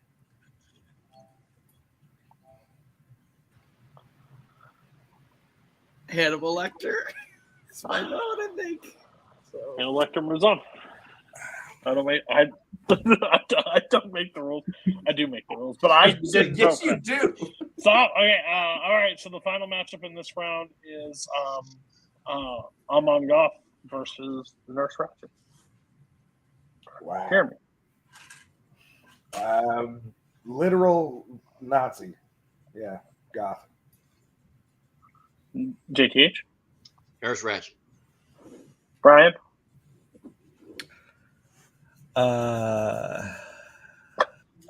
Hannibal Lecter. So I know what I think. So. Hannibal Lecter moves on. I don't make. I don't make the rules. I do make the rules, but I didn't. Yes, you do. Stop. Okay. All right. So the final matchup in this round is Amon Goth versus Nurse Ratched. Wow. Jeremy. Literal Nazi. Yeah, Goth. JTH. Nurse Ratched. Brian.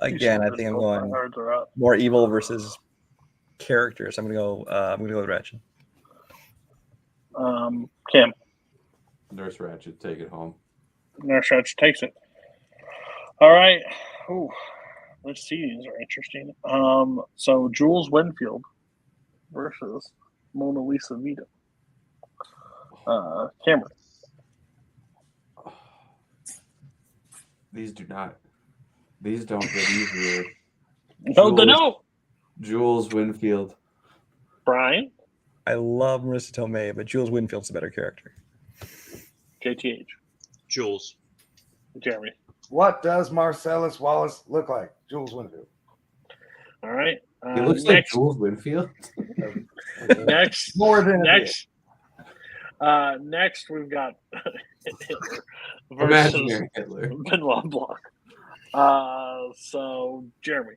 Again, I think I'm going more evil versus characters. I'm gonna go with Ratched. Cam. Nurse Ratched, take it home. Nurse Ratched takes it. All right. Ooh. Let's see. These are interesting. So Jules Winfield versus Mona Lisa Vita. Cameron. These don't get easier. No, they don't. Jules Winfield. Brian. I love Marissa Tomei, but Jules Winfield's a better character. JTH. Jules. Jeremy. What does Marcellus Wallace look like? Jules Winfield. All right. He looks like Jules Winfield. Next. More than next. Next, we've got Hitler versus Imaginary Hitler. Benoit Blanc. So Jeremy.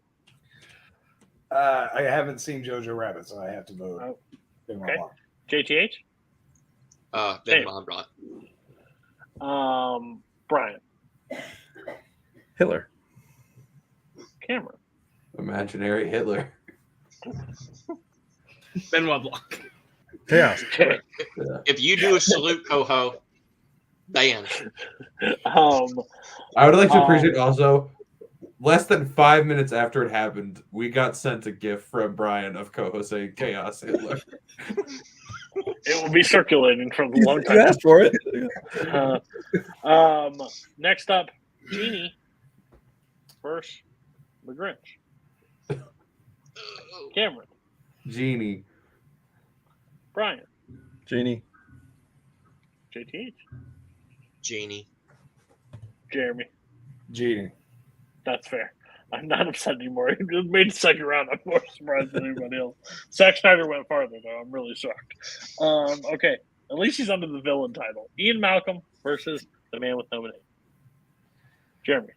I haven't seen Jojo Rabbit, so I have to vote. Okay. JTH. Benoit Blanc. Brian. Hitler. Cameron. Imaginary Hitler. Benoit Blanc. Yeah. If you do a salute, Koho, banned. I would like to appreciate also, less than 5 minutes after it happened, we got sent a gift from Brian of Koho saying Chaos Hitler. It will be circulating for a long time. You asked for it. Next up, Genie versus the Grinch. Cameron. Genie. Brian. Genie. JTH. Genie. Jeremy. Genie. That's fair. I'm not upset anymore. He just made the second round. I'm more surprised than anybody else. Zack Snyder went farther, though. I'm really shocked. Okay. At least he's under the villain title. Ian Malcolm versus the man with no name. Jeremy.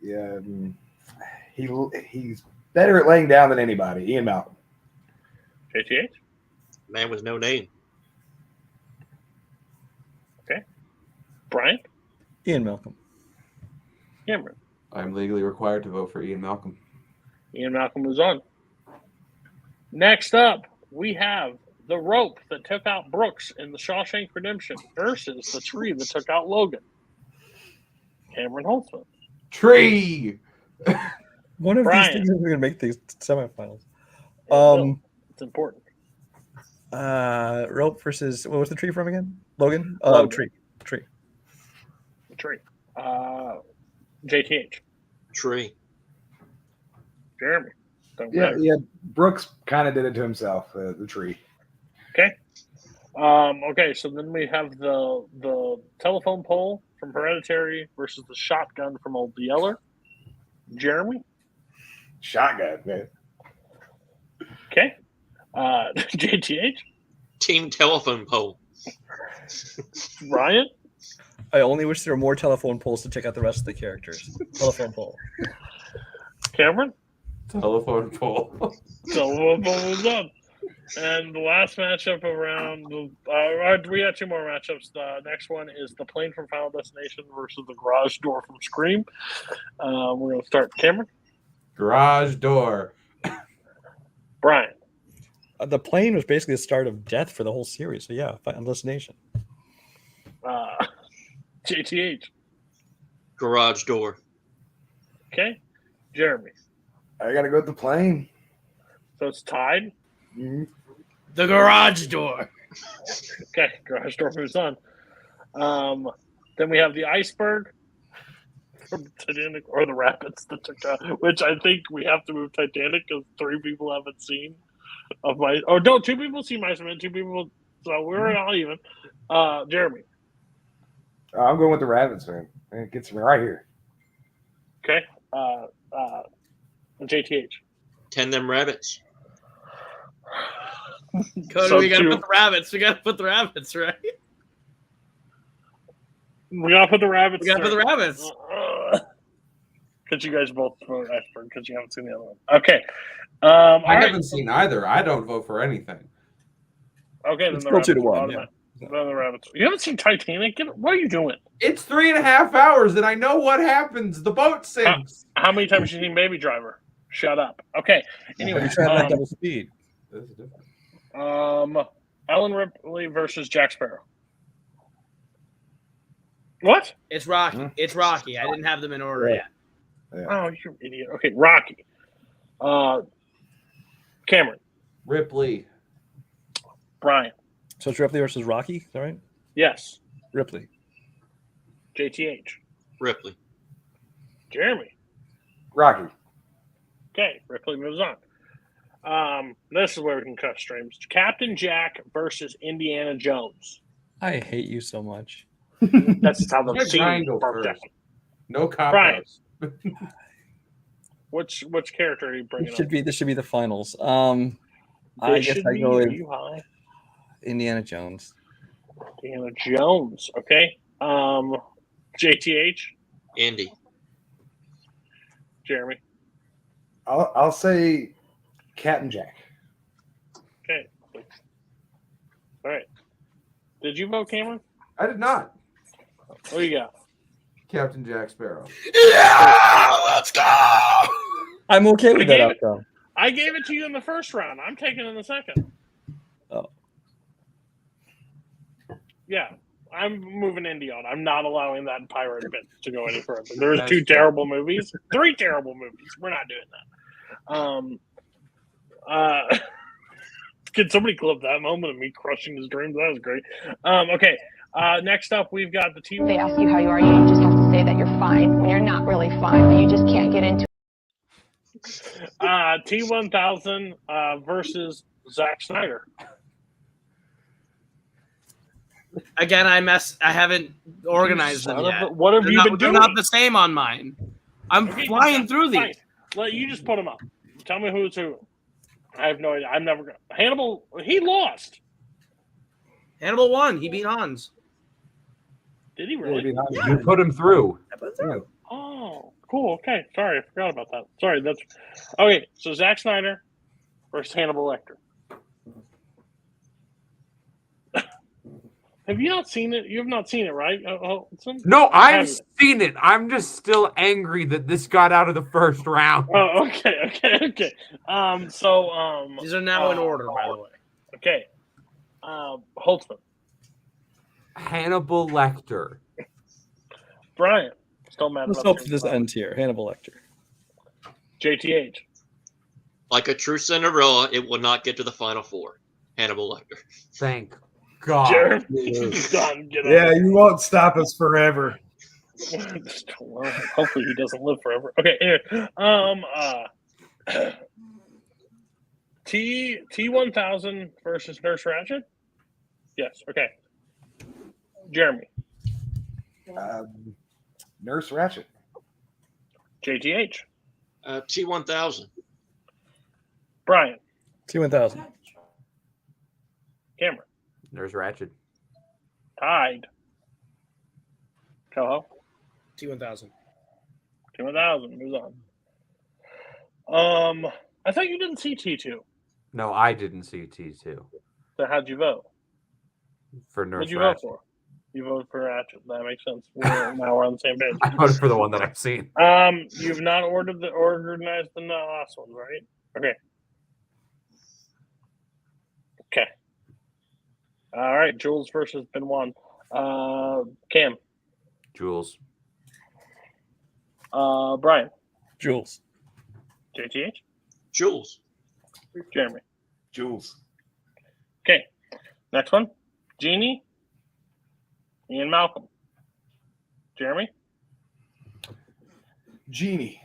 Yeah, he's better at laying down than anybody. Ian Malcolm. JTH. Man with no name. Okay. Brian. Ian Malcolm. Cameron. I'm legally required to vote for Ian Malcolm. Ian Malcolm was on. Next up, we have the rope that took out Brooks in the Shawshank Redemption versus the tree that took out Logan. Cameron Holtzman. Tree! One of Brian. these things is going to make these semifinals. It's important. Rope versus, what was the tree from again? Logan? Logan. Tree. The tree. JTH. Tree. Jeremy. Yeah. Brooks kind of did it to himself. The tree. Okay. Okay. So then we have the telephone pole from Hereditary versus the shotgun from Old Yeller. Jeremy. Shotgun, man. Okay. JTH. Team telephone pole. Ryan. I only wish there were more telephone poles to take out the rest of the characters. Telephone pole. Cameron. Telephone pole. Telephone pole was on. And the last matchup around, we have two more matchups. The next one is the plane from Final Destination versus the garage door from Scream. We're going to start. Cameron. Garage door. Brian. The plane was basically the start of death for the whole series. So yeah, Final Destination. JTH. Garage door. Okay. Jeremy. I got to go with the plane. So it's tied. Mm-hmm. The garage door. Okay. Garage door moves on. Then we have the iceberg from Titanic or the rapids that took out, which I think we have to move Titanic because 3 people haven't seen of my. Oh, no, 2 people see Mice Men, 2 people. So we're all even. Jeremy. I'm going with the rabbits, man. It gets me right here. Okay. JTH. 10 them rabbits. Cody, So we got to 2. put the rabbits. We got to put the rabbits, right? We got to put the rabbits. We got to put the rabbits. Because you guys both vote iceberg because you haven't seen the other one. Okay. I haven't seen either. I don't vote for anything. Okay, then It's the still rabbits. 2-1, yeah. Then the rabbits. You haven't seen Titanic? What are you doing? It's 3.5 hours, and I know what happens. The boat sinks. How many times have you seen Baby Driver? Shut up. Okay. Anyway, You try that double speed. Ellen Ripley versus Jack Sparrow. What? It's Rocky. It's Rocky. I didn't have them in order yet. Yeah. Oh, you're an idiot. Okay, Rocky. Cameron. Ripley. Brian. So it's Ripley versus Rocky, is that right? Yes. Ripley. JTH. Ripley. Jeremy. Rocky. Okay, Ripley moves on. This is where we can cut streams. Captain Jack versus Indiana Jones. I hate you so much. That's how the Let scene Brian go worked out. first. No cop Brian. outs. Which character are you bringing This up? should be the finals. I guess I go with Indiana Jones. Indiana Jones. Okay. JTH. Indy. Jeremy. I'll say Captain Jack. Okay. All right. Did you vote, Cameron? I did not. What do you got? Captain Jack Sparrow. Yeah, let's go. I'm okay with that outcome. I gave it to you in the first round. I'm taking it in the second. Oh. Yeah. I'm moving Indy on. I'm not allowing that pirate bit to go any further. There's 2 terrible movies. 3 terrible movies. We're not doing that. Can somebody clip that moment of me crushing his dreams? That was great. Okay. Next up, we've got the T. They ask you how you are, you just have to say that you're fine when you're not really fine, but you just can't get into T1000 versus Zack Snyder. Again, I haven't organized them yet. What have you been doing? They're not the same on mine. I'm flying through these. Let you just put them up. Tell me who's who. I have no idea. I'm never going. Hannibal. He lost. Hannibal won. He beat Hans. Did he really? You put him through. Oh, cool. Okay. Sorry, I forgot about that. Sorry. That's okay. So Zack Snyder versus Hannibal Lecter. Have you not seen it? You have not seen it, right? No, I've seen it. I'm just still angry that this got out of the first round. Oh, okay. These are now in order, by the way. Okay. Holtzman. Hannibal Lecter. Brian. Still mad Let's about hope this ends here. Hannibal Lecter. JTH. Like a true Cinderella, it will not get to the final 4. Hannibal Lecter. Thank God. Jared, Yeah, you won't stop us forever. Well, hopefully he doesn't live forever. Okay, anyway, T1000 versus Nurse Ratched. Yes. Okay. Jeremy. Nurse Ratched. JTH. T1000. Brian. T1000. Cameron. Nurse Ratched. Tied. Koho. T1000. T1000 moves on. I thought you didn't see T2. No, I didn't see T2. So how'd you vote? For Nurse What'd you Ratched. vote for? You voted for Ratched. That makes sense. Now we're on the same page. I voted for the one that I've seen. You've not organized the last one, right? Okay. Okay. All right. Jules versus Benoit. Cam. Jules. Brian. Jules. JTH. Jules. Jeremy. Jules. Okay. Next one. Jeannie. Ian Malcolm. Jeremy. Genie.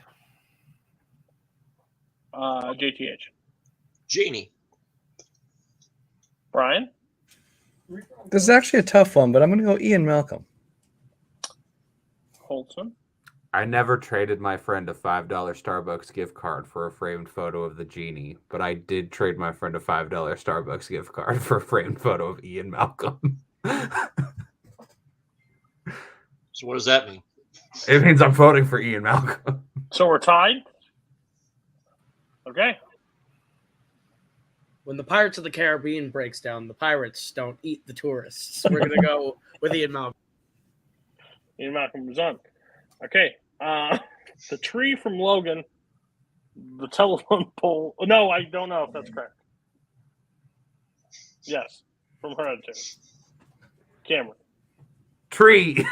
JTH. Genie. Brian. This is actually a tough one, but I'm going to go Ian Malcolm. Holtzman. I never traded my friend a $5 Starbucks gift card for a framed photo of the genie, but I did trade my friend a $5 Starbucks gift card for a framed photo of Ian Malcolm. So what does that mean? It means I'm voting for Ian Malcolm. So we're tied? Okay. When the Pirates of the Caribbean breaks down, the pirates don't eat the tourists. We're going to go with Ian Malcolm. Ian Malcolm was on. Okay. The tree from Logan, the telephone pole. No, I don't know if that's correct. Yes, from Hereditary. Cameron. Tree.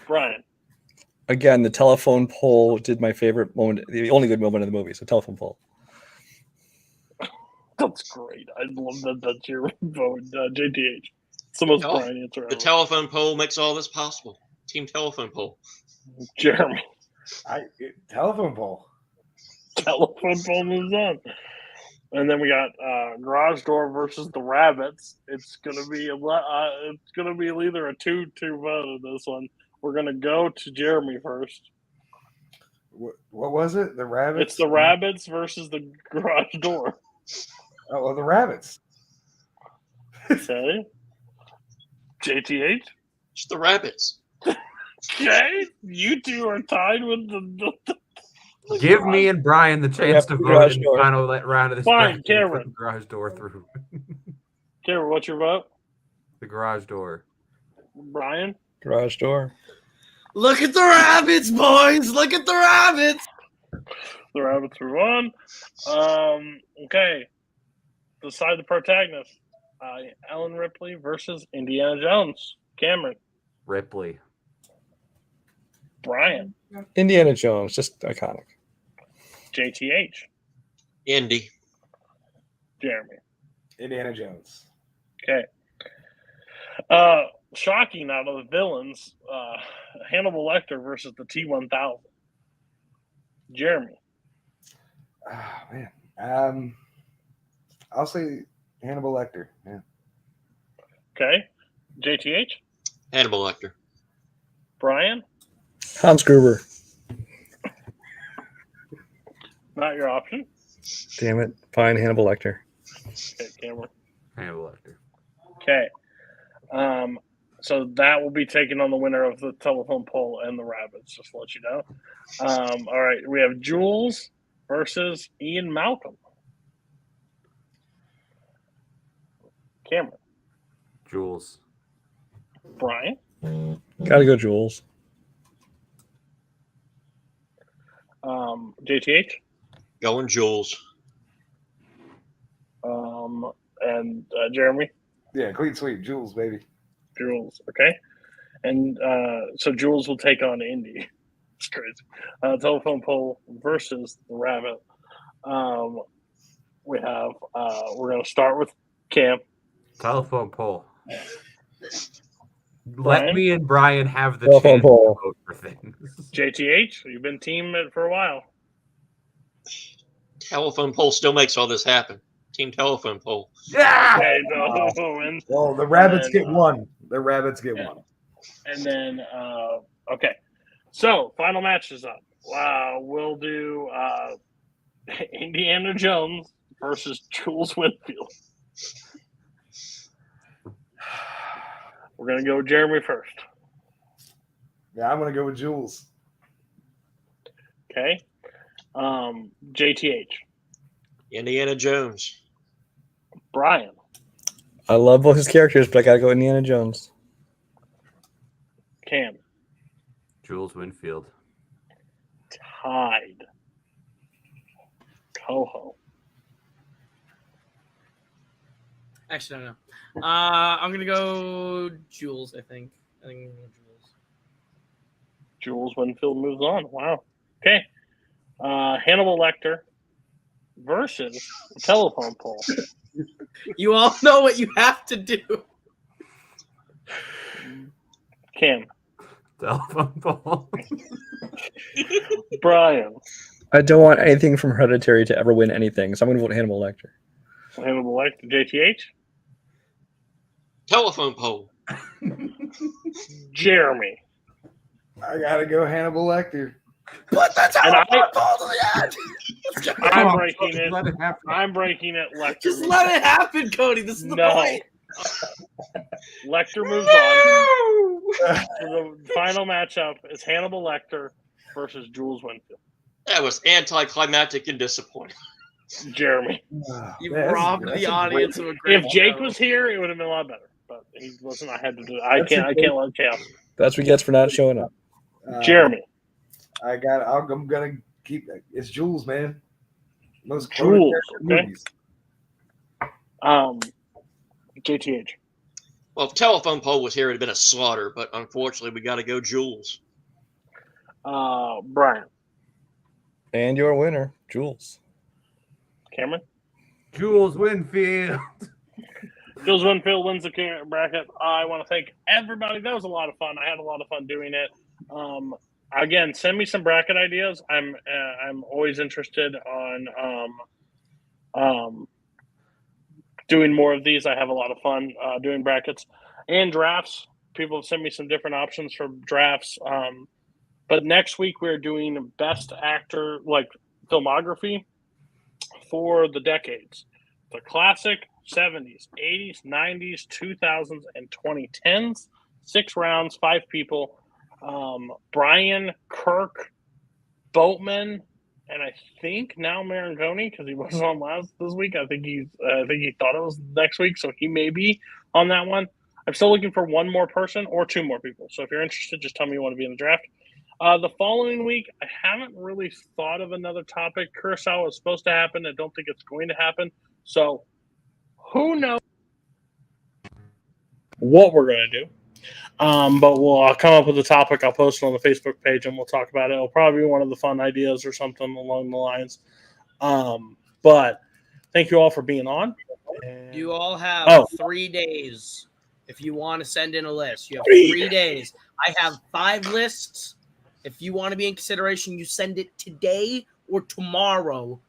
Brian. Again, the telephone pole did my favorite moment, the only good moment in the movie. So telephone pole. That's great. I love that. That's your vote, JTH. It's the most Brian answer ever. The telephone pole makes all this possible. Team telephone pole. Jeremy. Telephone pole. Telephone pole moves on. And then we got garage door versus the rabbits. It's gonna be either a 2-2 vote in this one. We're gonna go to Jeremy first. What was it? The rabbits? It's the rabbits versus the garage door. Oh, well, the rabbits. Okay. JTH? It's the rabbits. Okay, you two are tied with the Give me and Brian the chance to vote in the final round of this Fine, bracket. Cameron. Put the garage door through. Cameron, what's your vote? The garage door. Brian? Garage door. Look at the rabbits, boys! Look at the rabbits! The rabbits are on. Okay. Decide the protagonist. Ellen Ripley versus Indiana Jones. Cameron. Ripley. Brian. Indiana Jones, just iconic. JTH. Indy. Jeremy. Indiana Jones. Okay. Shocking out of the villains, Hannibal Lecter versus the T-1000. Jeremy. Oh, man. I'll say Hannibal Lecter. Yeah. Okay. JTH. Hannibal Lecter. Brian. Hans Gruber. Not your option. Damn it. Fine, Hannibal Lecter. Okay, Cameron. Hannibal Lecter. Okay. So that will be taken on the winner of the telephone poll and the rabbits, just to let you know. All right. We have Jules versus Ian Malcolm. Cameron. Jules. Brian. Gotta go, Jules. JTH. Going Jules. And Jeremy. Yeah, clean sweep. Jules, baby. Jules. Okay. And so Jules will take on Indy. It's crazy. Telephone poll versus the rabbit. We have. We're going to start with Cam. Telephone poll. Brian? Let me and Brian have the Telephone chance poll. to vote for things. JTH, you've been team it for a while. Telephone poll still makes all this happen. Team telephone poll. Yeah. Okay, no, and, Well, the rabbits and then, get one. The rabbits get one. And then, okay. So, final match is up. We'll do Indiana Jones versus Jules Winfield. We're going to go with Jeremy first. Yeah, I'm going to go with Jules. Okay. JTH. Indiana Jones. Brian. I love both his characters, but I gotta go Indiana Jones. Cam. Jules Winfield. Tied. Koho. Actually, no. I'm gonna go Jules. I think I'm gonna go Jules. Jules Winfield moves on. Wow. Okay. Hannibal Lecter versus the telephone poll. You all know what you have to do. Cam. Telephone poll. Brian. I don't want anything from Hereditary to ever win anything, so I'm going to vote Hannibal Lecter. Hannibal Lecter. JTH. Telephone poll. Jeremy. I got to go Hannibal Lecter. Put the telephone poll to the end. I'm breaking it. I'm breaking it. Lecter. Just let it happen, Cody. This is the point. Lecter moves on. The final matchup is Hannibal Lecter versus Jules Winfield. That was anticlimactic and disappointing. Jeremy. You robbed the audience of a great If Jake show. was here, it would have been a lot better. But he wasn't. I had to do it. I can't let chaos. That's what he gets for not showing up. Jeremy. I'm gonna keep it. It's Jules, man. Most Jules. Okay. movies. JTH. Well, if telephone poll was here, it'd have been a slaughter, but unfortunately, we got to go Jules. Brian. And your winner, Jules. Cameron. Jules Winfield. Jules Winfield wins the bracket. I want to thank everybody. That was a lot of fun. I had a lot of fun doing it. Again, send me some bracket ideas. I'm always interested on doing more of these. I have a lot of fun doing brackets and drafts. People send me some different options for drafts. But next week we're doing best actor, like filmography for the decades. The classic 70s, 80s, 90s, 2000s, and 2010s. 6 rounds, 5 people. Brian, Kirk, Boatman, and I think now Marangoni, because he wasn't on this week. I think he thought it was next week, so he may be on that one. I'm still looking for one more person or two more people. So if you're interested, just tell me you want to be in the draft. The following week, I haven't really thought of another topic. Kurosawa is supposed to happen. I don't think it's going to happen. So who knows what we're going to do. But I'll come up with a topic. I'll post it on the Facebook page and we'll talk about it. It'll probably be one of the fun ideas or something along the lines. But thank you all for being on. You all have 3 days if you want to send in a list. You have 3 days. I have 5 lists. If you want to be in consideration, you send it today or tomorrow.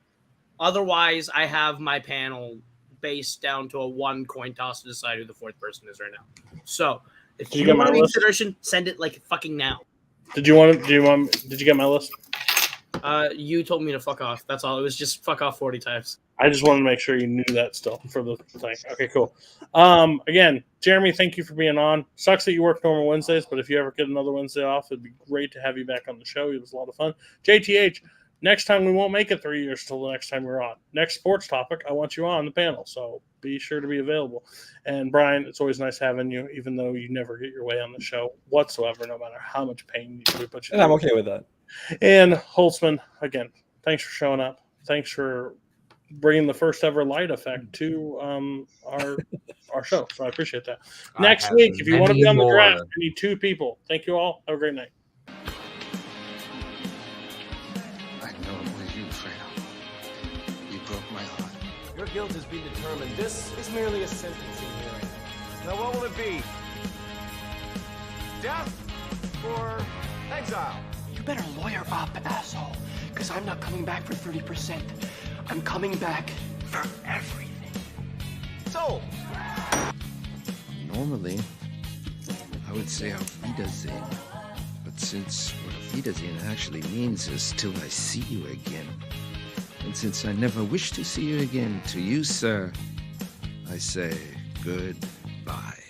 Otherwise, I have my panel based down to a 1 coin toss to decide who the 4th person is right now. So if you want to be in consideration, send it like fucking now. Did you get my list? You told me to fuck off. That's all. It was just fuck off 40 times. I just wanted to make sure you knew that still for the thing. Okay, cool. Again, Jeremy, thank you for being on. Sucks that you work normal Wednesdays, but if you ever get another Wednesday off, it'd be great to have you back on the show. It was a lot of fun. JTH, next time we won't make it 3 years till the next time you're on. Next sports topic, I want you on the panel, so be sure to be available. And Brian, it's always nice having you, even though you never get your way on the show whatsoever, no matter how much pain we put you And I'm okay with that. And Holtzman, again, thanks for showing up. Thanks for bringing the first ever light effect to our show. So I appreciate that. Next week, if you want to be on the draft, we need 2 people. Thank you all. Have a great night. I know it was you, Fredo. You broke my heart. Your guilt has been determined. This is merely a sentencing hearing. Now, what will it be? Death or exile? You better lawyer up, asshole, because I'm not coming back for 30%. I'm coming back for everything. So, Normally, I would say auf Wiedersehen. But since what auf Wiedersehen actually means is till I see you again, and since I never wish to see you again, to you, sir, I say goodbye.